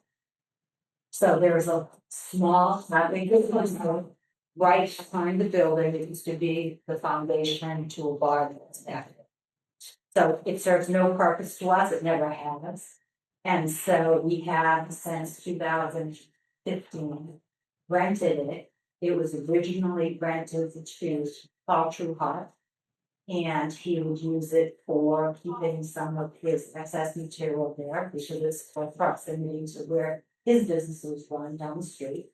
So there is a small, not big, right behind the building, it used to be the foundation to a bar that's there. So it serves no purpose to us, it never has. And so we have since 2015 rented it. It was originally rented to Paul Trueheart. And he would use it for keeping some of his excess material there, because it's for proximity to where his business was run down the street.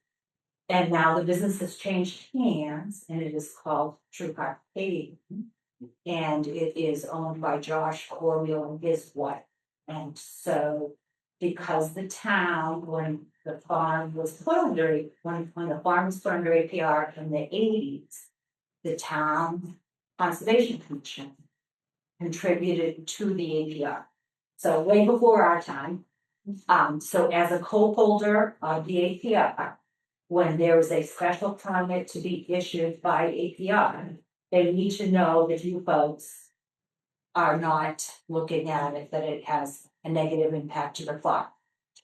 And now the business has changed hands and it is called Trueheart Paving. And it is owned by Josh Oriel and his wife. And so, because the town, when the farm was put under, when the farm was put under APR in the 80s, the town Conservation Commission contributed to the APR. So way before our time. So as a co-holder of the APR, when there is a special permit to be issued by APR, they need to know that you folks are not looking at it, that it has a negative impact to the farm.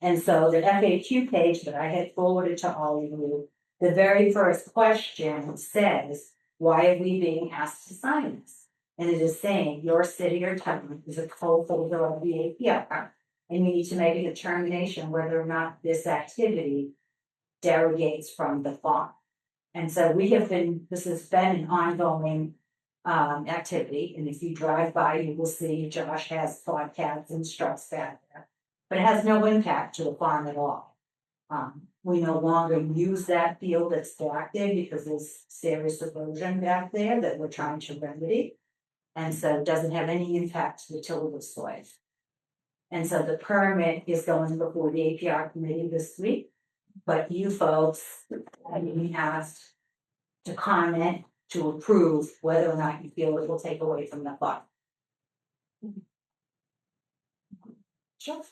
And so the FAQ page that I had forwarded to all of you, the very first question says, why are we being asked to sign this? And it is saying your city or town is a co-holder of the APR, and you need to make a determination whether or not this activity derogates from the farm. And so this has been an ongoing activity, and if you drive by, you will see Josh has podcasts and struts back there. But it has no impact to the farm at all. We no longer use that field that's back there because there's serious erosion back there that we're trying to remedy. And so it doesn't have any impact to the tillable soil. And so the permit is going before the APR committee this week. But you folks are being asked to comment, to approve whether or not you feel it will take away from the farm. Sure.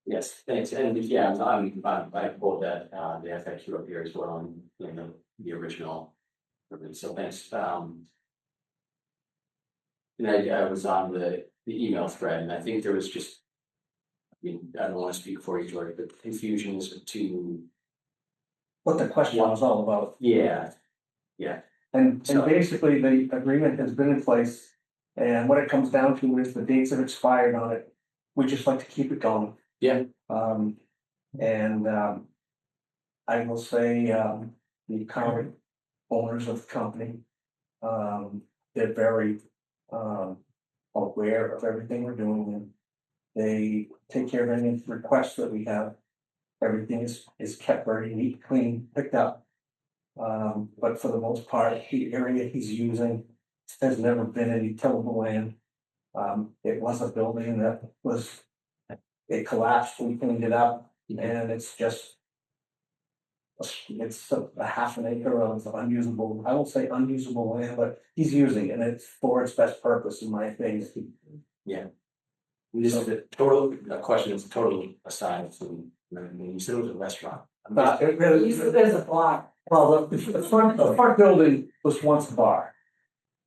yes, thanks, and yeah, I pulled that, the FAQ up here as well, and, you know, the original. So thanks, and I was on the email thread, and I think there was just, I mean, I don't wanna speak for you, George, but confusion as to. What the question was all about. Yeah, And So- basically, the agreement has been in place, and what it comes down to is the dates have expired on it. We just like to keep it going. Yeah. I will say, the current owners of the company, they're very, aware of everything we're doing, and they take care of any requests that we have. Everything is kept very neat, clean, picked up. But for the most part, the area he's using has never been any tillable land. It was a building that it collapsed, we cleaned it up, and it's just. It's a half an acre of unusable, I won't say unusable land, but he's using it, and it's for its best purpose, in my opinion. yeah. This is a question that's totally aside from, I mean, you said it was a restaurant. It really is a bar. Well, the front building was once a bar.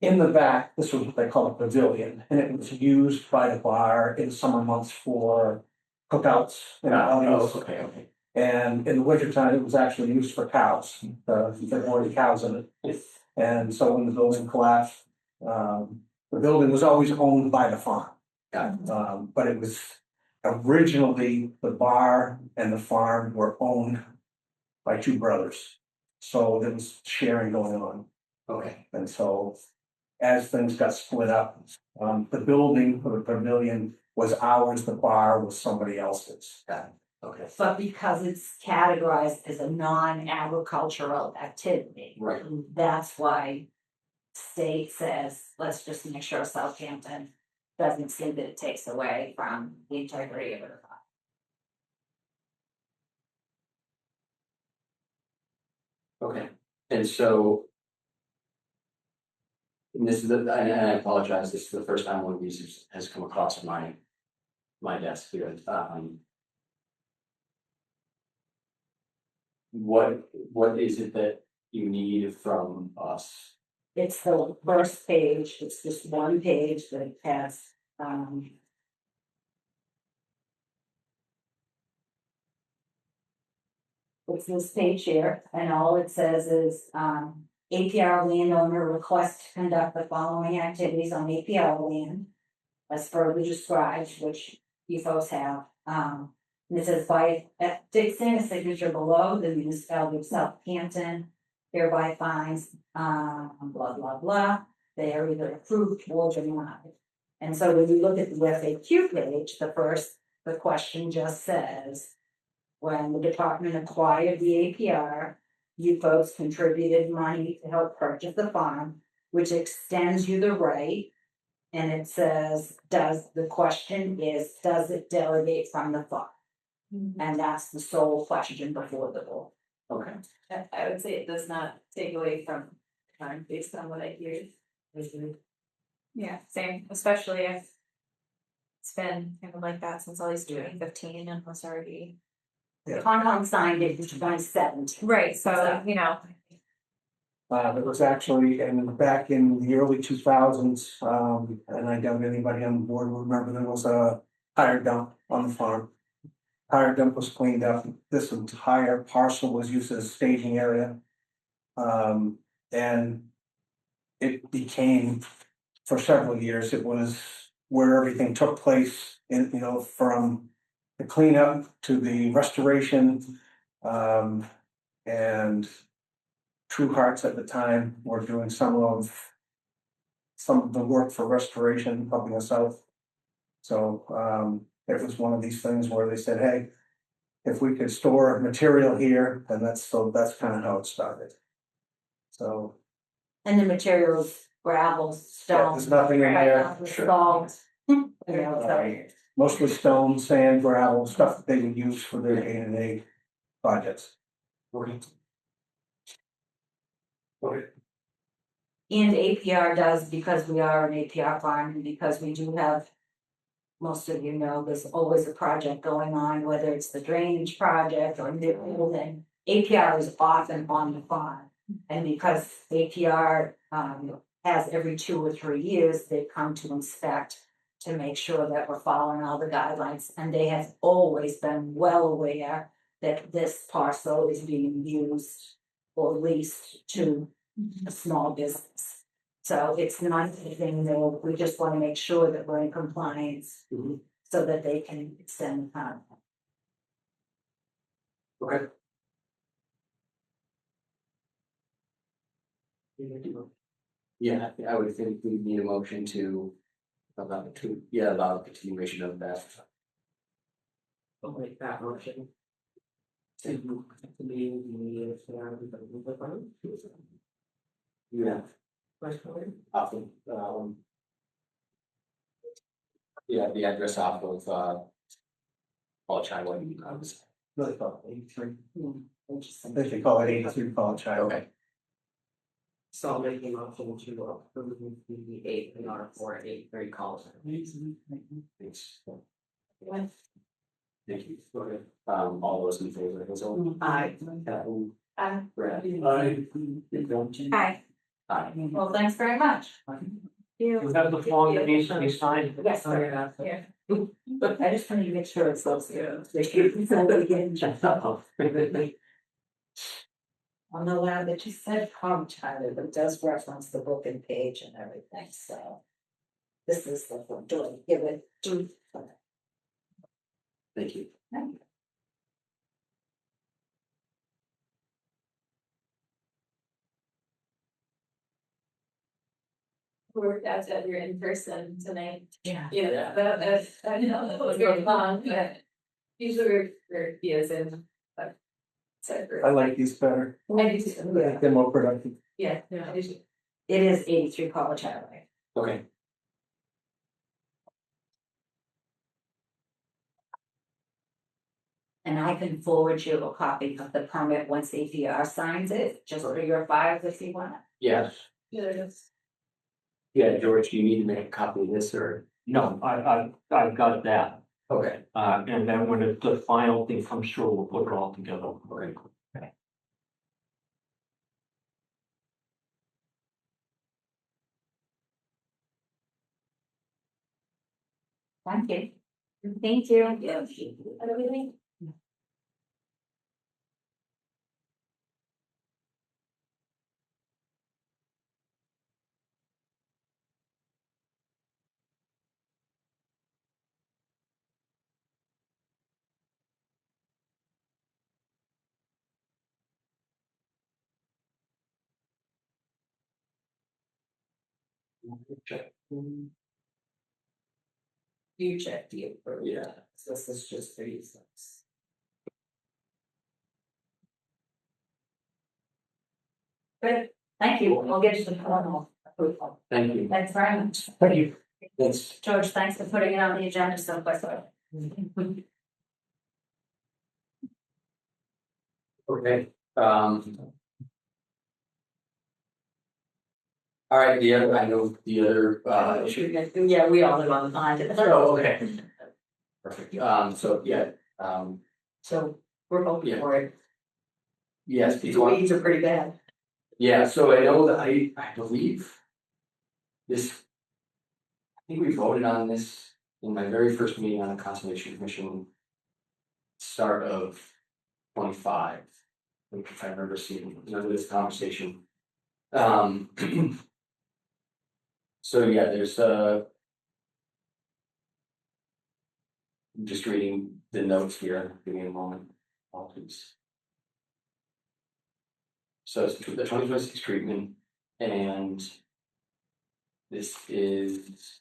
In the back, this was what they call a pavilion, and it was used by the bar in summer months for cookouts and outings. Okay. And in the wintertime, it was actually used for cows, there weren't cows in it. And so when the building collapsed, the building was always owned by the farm. But it was originally, the bar and the farm were owned by two brothers. So there was sharing going on. Okay, And so as things got split up, the building for the pavilion was ours, the bar was somebody else's. okay, But because it's categorized as a non-agricultural activity. right. That's why state says, let's just make sure Southampton doesn't see that it takes away from the integrity of it. Okay, and so. And this is and I apologize, this is the first time one of these has come across my desk here. What is it that you need from us? It's the first page, it's just one page that has, it's this page here, and all it says is, APR landowner requests to conduct the following activities on APR land. As further described, which you folks have, and it says by affixing a signature below, the municipality of Southampton hereby finds, blah, blah, blah. They are either approved or denied. And so when you look at the FAQ page, the question just says, when the department acquired the APR, you folks contributed money to help purchase the farm, which extends you the right. And it says, does it delegate from the farm? And that's the sole question before the board. Okay. I would say it does not take away from time based on what I hear. Yeah, same, especially if it's been kind of like that since at least 2015 and was already. Concom signed it in 2017. Right, so, you know. It was actually, and back in the early 2000s, and I doubt anybody on the board will remember, there was a tire dump on the farm. Tire dump was cleaned up, this entire parcel was used as a staging area. And it became, for several years, it was where everything took place in, from the cleanup to the restoration. And True Hearts at the time were doing some of the work for restoration, helping us out. So it was one of these things where they said, hey, if we could store material here, then that's kind of how it started. So. And the materials, gravel, stone. There's nothing in there. Salt. So. Mostly stone, sand, gravel, stuff that they would use for their day-to-day projects. And APR does, because we are an APR farm, and because we do have, most of you know, there's always a project going on, whether it's the drainage project or new building. APR is often on the farm. And because APR has every 2 or 3 years, they come to inspect to make sure that we're following all the guidelines. And they have always been well aware that this parcel is being used or leased to a small business. So it's not anything new, we just want to make sure that we're in compliance so that they can extend the time. Okay. Yeah, I would think we need a motion to allow the continuation of that. I'll make that motion. To continue the farm. Yeah. Awesome. Yeah, the address off of College Highway. Really call it 83. They should call it 83 College Highway. Okay. So I'll make a motion to approve the APR for 83 College. Thanks. Thank you. Okay. All those in favor, Hazel? Aye. Kathleen? Aye. Brad? Hi, Aye. Well, thanks very much. We have the form that needs to be signed. Yes, sorry about that. I just wanted to make sure it's those two. They should somebody getting checked up. On the lab that you said College Highway, but it does reference the book and page and everything, so. This is the one, do I give it to? Thank you. Thank you. We're glad that you're in person tonight. Yeah. Yeah, that's, I know, that was very long, but usually we're, yes, and, but. I like these better. I do too. They're more productive. Yeah, I do too. It is 83 College Highway. Okay, And I can forward you a copy of the permit once APR signs it, just for your files if you want. yes. Yeah, there it is. Yeah, George, do you need to make a copy of this or? No, I've got that. Okay. And then when the final thing comes through, we'll put it all together. Okay. Thank you. Thank you. Yeah. Everything. You check the approval. Yeah. So this is just for you folks. Good, thank you. We'll get you the formal approval. Thank you. Thanks very much. Thank you. Thanks. George, thanks for putting it on the agenda so quickly. Okay, all right, the other, I know the other, issue. Yeah, we all live on the line. Oh, okay. Perfect, so, yeah, So we're hoping Yeah. for it. yes, The weeds are pretty bad. yeah, so I know that I believe this. I think we voted on this in my very first meeting on the Conservation Commission. Start of 25. If I remember seeing, this conversation. So yeah, there's I'm just reading the notes here, give me a moment, please. So it's the 2026 treatment, and this is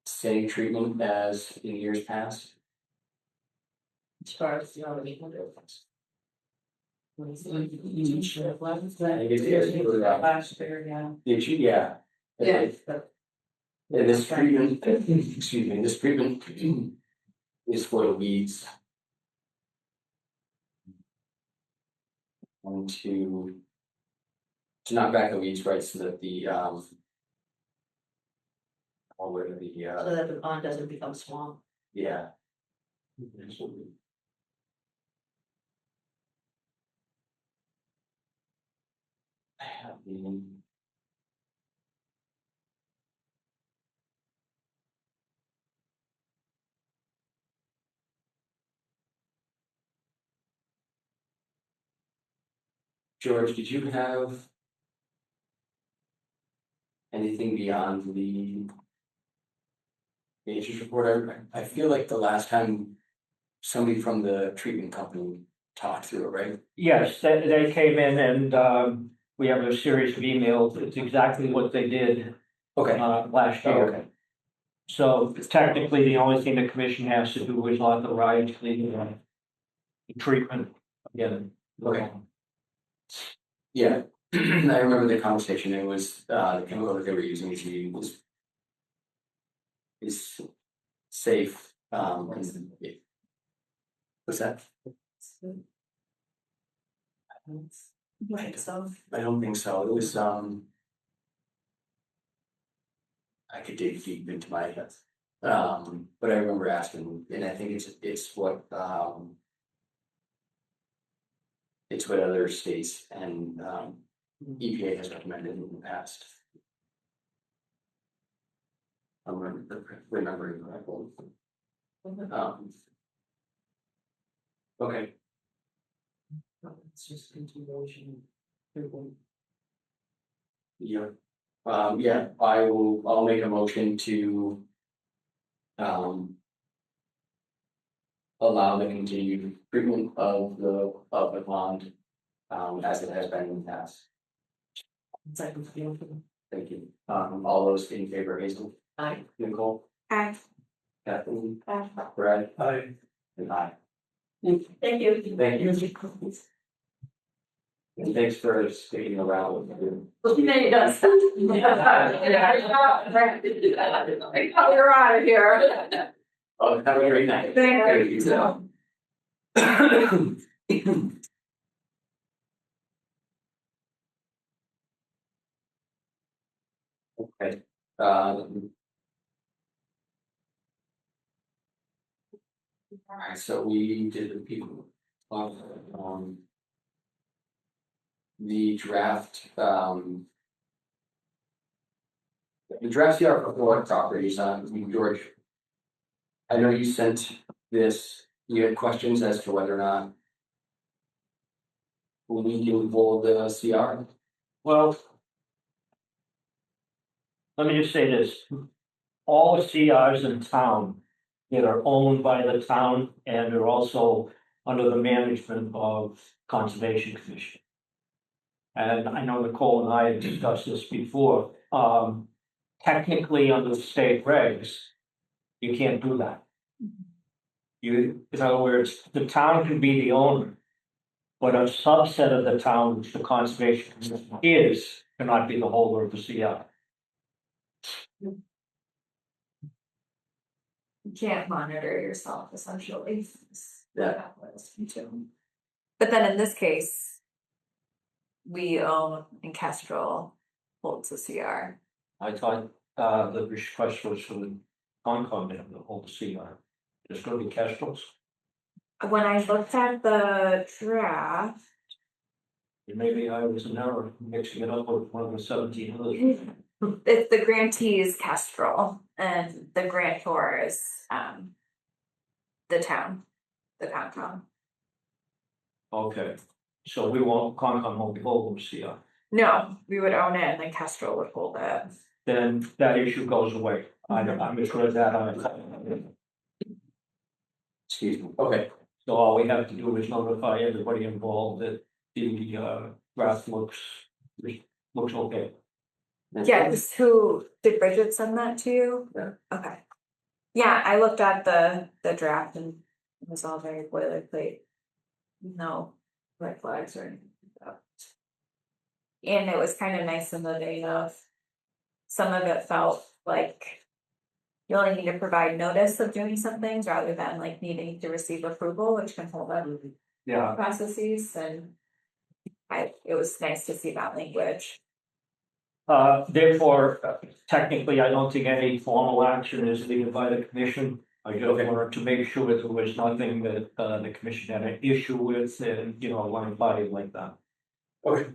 same treatment as in years past. As far as the other people do. I guess, yeah, Last year, yeah. Yeah. Yeah. And this treatment, excuse me, this treatment is for the weeds. And to knock back the weeds, right, so that the where the So that the pond doesn't become swamp. yeah. I have the George, did you have anything beyond the ages report? I feel like the last time somebody from the treatment company talked through it, right? Yes, they came in and we have a series of emails. It's exactly what they did Okay. last Oh, year. okay. So technically, the only thing the commission has to do is authorize the treatment again. Okay. Yeah, I remember the conversation. It was the chemical that they were using is safe. What's that? I don't think so. It was I could dig deep into my head. But I remember asking, and I think it's what other states and EPA has recommended in the past. I'm remembering correctly. Okay. It's just continuation. Yeah. Yeah, I'll make a motion to allow the continued treatment of the pond as it has been in the past. Second. Thank you. All those in favor, Hazel? Aye. Nicole? Aye. Kathleen? Aye. Brad? Aye. And aye. Thank you. Thank you. And thanks for sticking around. Many does. We're out of here. Oh, have a great night. Thank you. Okay. Alright, so we did the people, the draft, the draft CR for four properties, George. I know you sent this, you had questions as to whether or not we can hold the CR. Well, let me just say this, all the CRs in town that are owned by the town and are also under the management of Conservation Commission. And I know Nicole and I have discussed this before, technically under the state regs, you can't do that. You, in other words, the town can be the owner, but a subset of the town, which the Conservation Commission is, cannot be the holder of the CR. You can't monitor yourself essentially. Yeah. But then in this case, we own and Kestrel holds the CR. I thought, the request was for the Concom to have the whole CR. There's gonna be Kestrels, When I looked at the draft, maybe I was in error mixing it up with one of the 17 others. it's the grantee is Kestrel and the grantor is the town, the Concom. Okay, so we won't, Concom won't be holding the CR. No, we would own it and then Kestrel would hold it. Then that issue goes away. I'm sure of that. Excuse me, okay. So all we have to do is notify everybody involved that the draft looks okay. Yes, who, did Bridget send that to you? Yeah. Okay. Yeah, I looked at the draft and it was all very boilerplate. No red flags or anything like that. And it was kind of nice in the vein of, some of it felt like you only need to provide notice of doing some things rather than like needing to receive approval, which can hold up Yeah. processes, and it was nice to see that language. Therefore, technically, I don't think any formal action is needed by the commission. I just wanted to make sure that there was nothing that the commission had an issue with, and one body like that. Okay.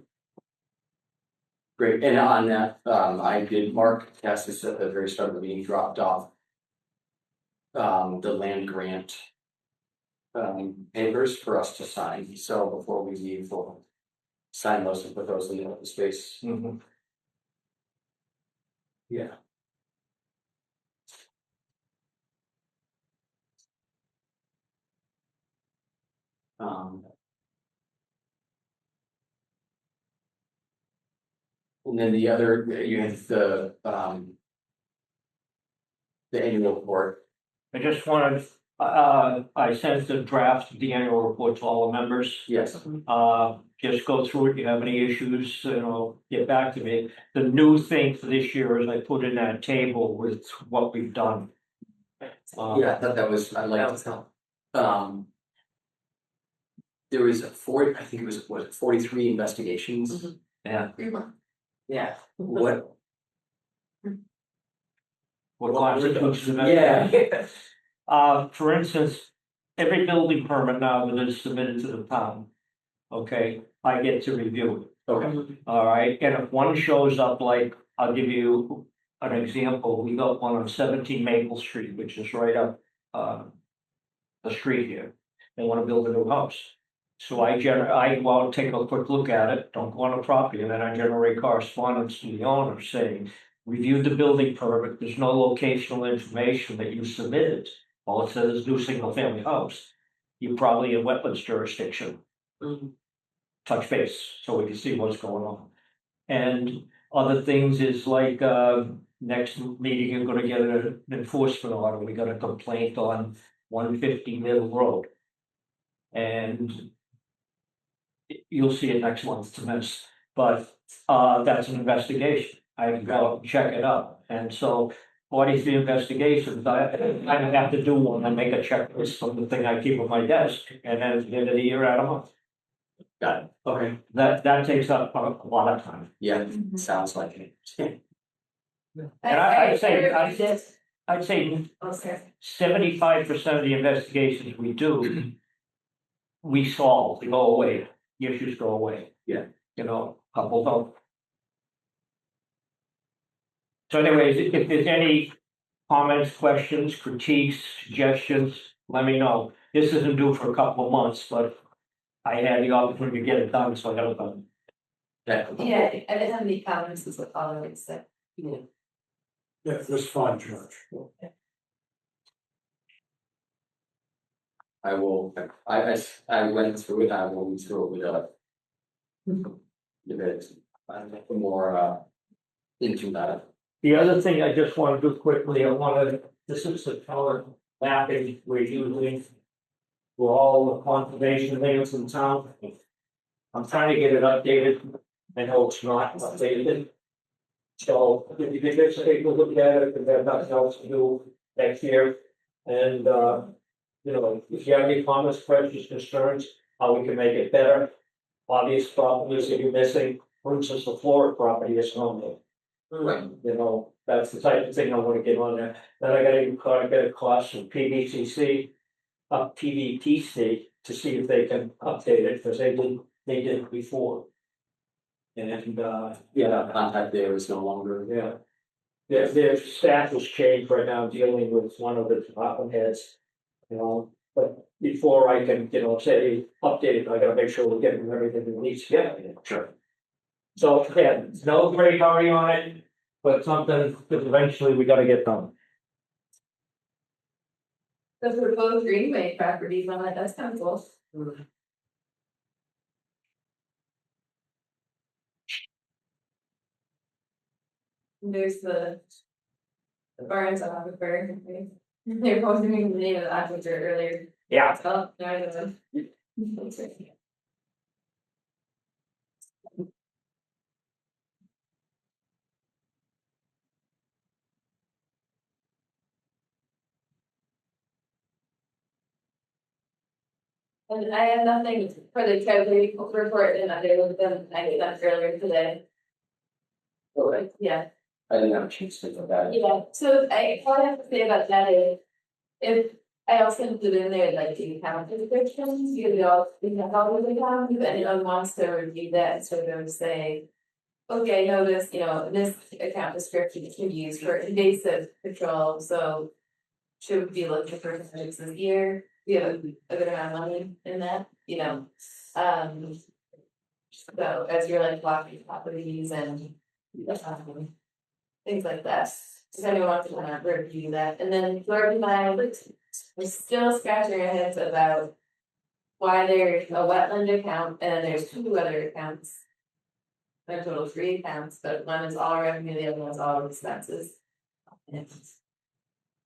Great, and on that, I did mark, Cassius at the very start of the meeting dropped off. The land grant. Papers for us to sign, so before we leave, we'll sign those and put those in the open space. Mm-hmm. Yeah. And then the other, you have the annual report. I just wanted, I sent the draft of the annual report to all the members. Yes. Just go through it, if you have any issues, get back to me. The new thing for this year is I put in that table with what we've done. Yeah, I thought that was, I liked it. There was I think it was, what, 43 investigations? Yeah. Yeah, what? What constitutes an Yeah. For instance, every building permit now that is submitted to the town, okay, I get to review it. Okay. All right, and if one shows up, like, I'll give you an example, we got one on 17 Maple Street, which is right up the street here. They want to build a new house. So I go out and take a quick look at it, don't go on the property, and then I generate correspondence to the owner saying, reviewed the building permit, there's no locational information that you submitted. All it says is new single family house. You're probably in wetlands jurisdiction. Touch base, so we can see what's going on. And Other things is like, next meeting, you're gonna get an enforcement order, we got a complaint on 150 Middle Road. And you'll see it next month to miss, but, that's an investigation. I can go out and check it out, and so 43 investigations, I don't have to do one, I make a checklist from the thing I keep on my desk, and then at the end of the year, add them up. Got it. Okay, that takes up a lot of time. Yeah, sounds like it. And I'd say Oh, sorry. 75% of the investigations we do, we solve, they go away, the issues go away. Yeah. You know, couple don't. So anyways, if there's any comments, questions, critiques, suggestions, let me know. This isn't due for a couple of months, but I had the opportunity to get it done, so I got it done. Yeah, I didn't have any comments, is what all I would say. Yeah, that's fine, George. I will, I went through it, I will go through it with a bit, more, into that. The other thing I just want to do quickly, this is the color mapping we're using for all the conservation things in town. I'm trying to get it updated. I know it's not updated. So if you could just take a look at it, because there's nothing else to do next year. And, you know, if you have any comments, questions, concerns, how we can make it better. Obvious properties that you're missing, for instance, the Florida property is on there. Right. You know, that's the type of thing I want to get on there. Then I gotta get a cost from PVCC, PVTC, to see if they can update it, because they did it before. And, Yeah, contact there is no longer. yeah. Their staff has changed right now, dealing with one of the department heads, you know, but before I can, you know, say update it, I gotta make sure we're getting everything we need to get. Sure. So, yeah, no great hurry on it, but something that eventually we gotta get done. The proposed greenway properties on it, that's kind of cool. There's the barns on the bird. They're both doing the name of the aquifer earlier. Yeah. Oh, no, I don't know. And I had nothing for the treasury report, and I did with them, I did that earlier today. Yeah. I didn't have a chance to look at that. Yeah, so all I have to say about that is, if I also put in there like the account descriptions, we have all the accounts, if anyone wants to review that, sort of say. Okay, I noticed, you know, this account description can be used for invasive control, so. Should we be looking for projects this year? We have a good amount of money in that, you know, so as you're like blocking properties and. Things like that, if anyone wants to kind of review that, and then Lord and I, we're still scratching our heads about. Why there's a wetland account and there's two other accounts. There are total 3 accounts, but one is all revenue, the other one's all expenses. And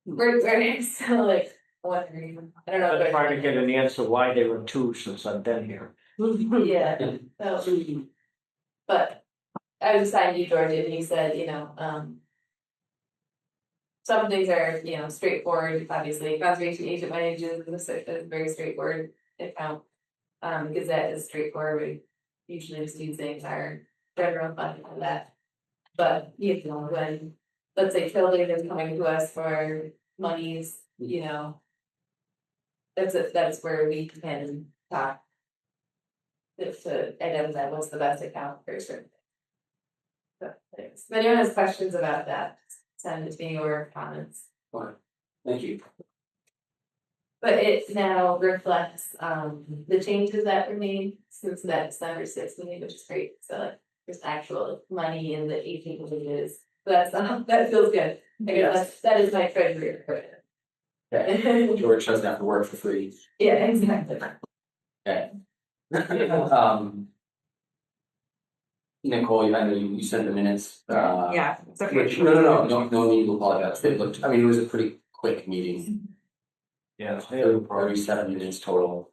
we're still like wondering, I don't know. I'm trying to get an answer why they were two since I've been here. Yeah, so. But I was assigned to George and he said, you know, some things are, you know, straightforward, obviously, conservation agent manages a very straightforward account. Gazette is straightforward, we usually just use things our general fund for that. But, you know, when, let's say Tilden is coming to us for monies, you know. That's where we can talk. To identify what's the best account for certain things. So, thanks. If anyone has questions about that, send it to me or comments. Fine. Thank you. But it now reflects the changes that were made since that December 6th meeting, which is great. So like there's actual money in the 18 pages. So that's that feels good. I guess that is my treasury report. Okay. George doesn't have to work for free. Yeah, exactly. Okay. Nicole, I know you sent the minutes, Yeah, it's okay. which, no need to apologize, it looked, I mean, it was a pretty quick meeting. Yeah. 37 minutes total.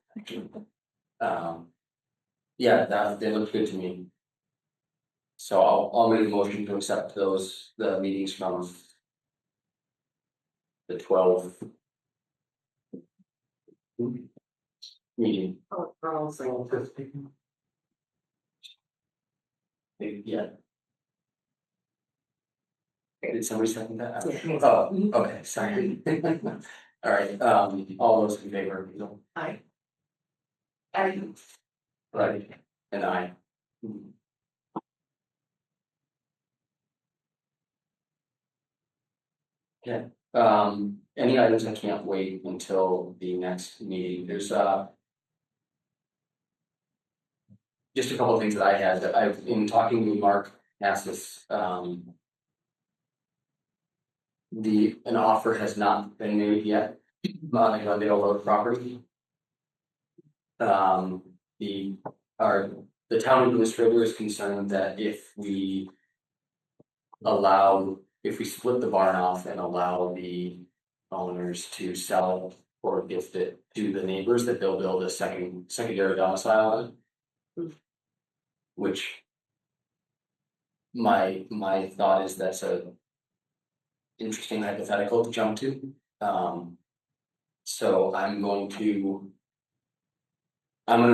Yeah, they looked good to me. So I'll make a motion to accept the meetings from the 12. Meeting. Yeah. Did somebody second that? Yeah. Oh, okay, sorry. All right, all those in favor? Aye. Right, and I. Okay, any items that can't wait until the next meeting, there's just a couple of things that I had, that I've been talking to Mark Assis, an offer has not been made yet, on the Glendale Road property. The town administrator is concerned that if we split the barn off and allow the owners to sell or gift it to the neighbors, that they'll build a secondary domicile on it. Which my thought is that's a interesting hypothetical to jump to. So I'm gonna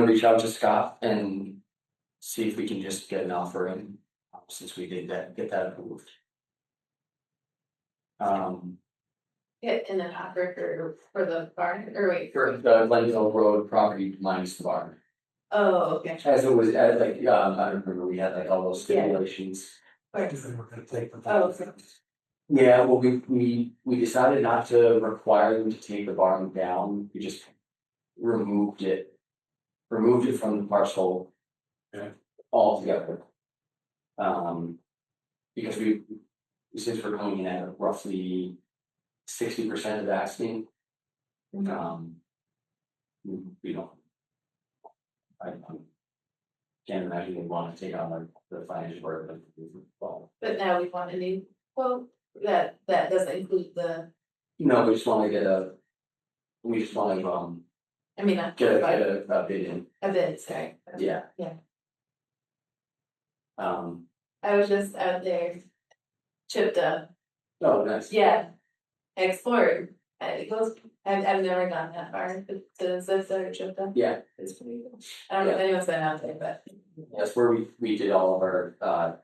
reach out to Scott and see if we can just get an offer in, since we did get that approved. Get in an offer for the barn, or wait. For the Glendale Road property minus the barn. Oh, okay. As it was, I don't remember, we had like all those stipulations. Right. Oh, okay. Yeah, well, we decided not to require them to take the barn down, we just removed it from the parcel. Altogether. Because since we're coming in at roughly 60% of asking. We don't. I can't imagine we want to take on the financial burden. But now we want a new quote that doesn't include the, No, we just want to I mean, not. get a bid in. A bid, sorry. Yeah. Yeah. I was just out there, chipped up. Oh, nice. Yeah, I explored. I've never gone that far to Zips or chipped up. Yeah. It's pretty cool. I don't know if anyone's been out there, but. That's where we did all of our,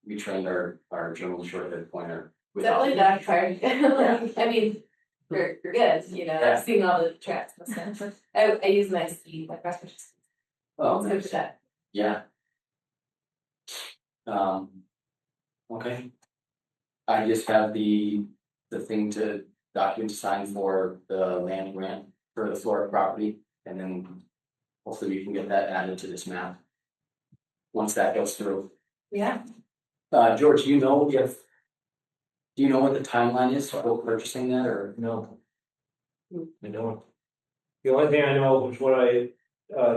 we trained our German short-haired pointer. Definitely not hard. I mean, you're good, Yeah. seeing all the tracks and stuff. I use my ski, my cross country ski. Oh, It's good nice. for that. Yeah. Okay. I just have the thing to document to sign for the land grant for the Florida property, and then hopefully we can get that added to this map. Once that goes through. Yeah. George, do you know what the timeline is for purchasing that, or? No. I don't. The only thing I know was what I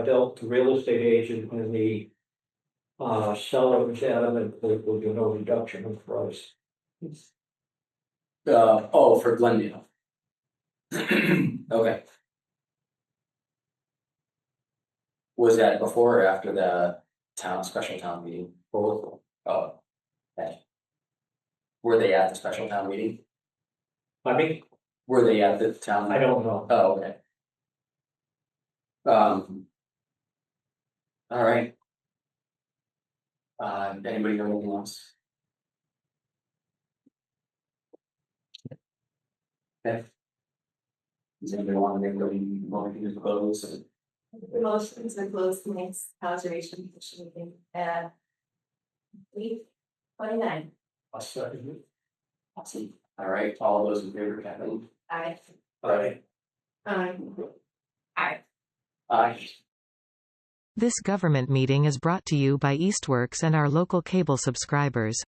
dealt to real estate agent and the seller was adamant that there would be no reduction in price. For Glendale. Okay. Was that before or after the special town meeting? Both. Oh. Okay. Were they at the special town meeting? I mean, Were they at the town? I don't know. Oh, okay. All right. Anybody know anything else? Okay. Does anybody want to make a close? The motion to close the next conservation commission meeting at 8:29. I'll second it. Awesome. All right, all those in favor, Kathleen? Aye. Aye. Aye. Aye. This government meeting is brought to you by Eastworks and our local cable subscribers.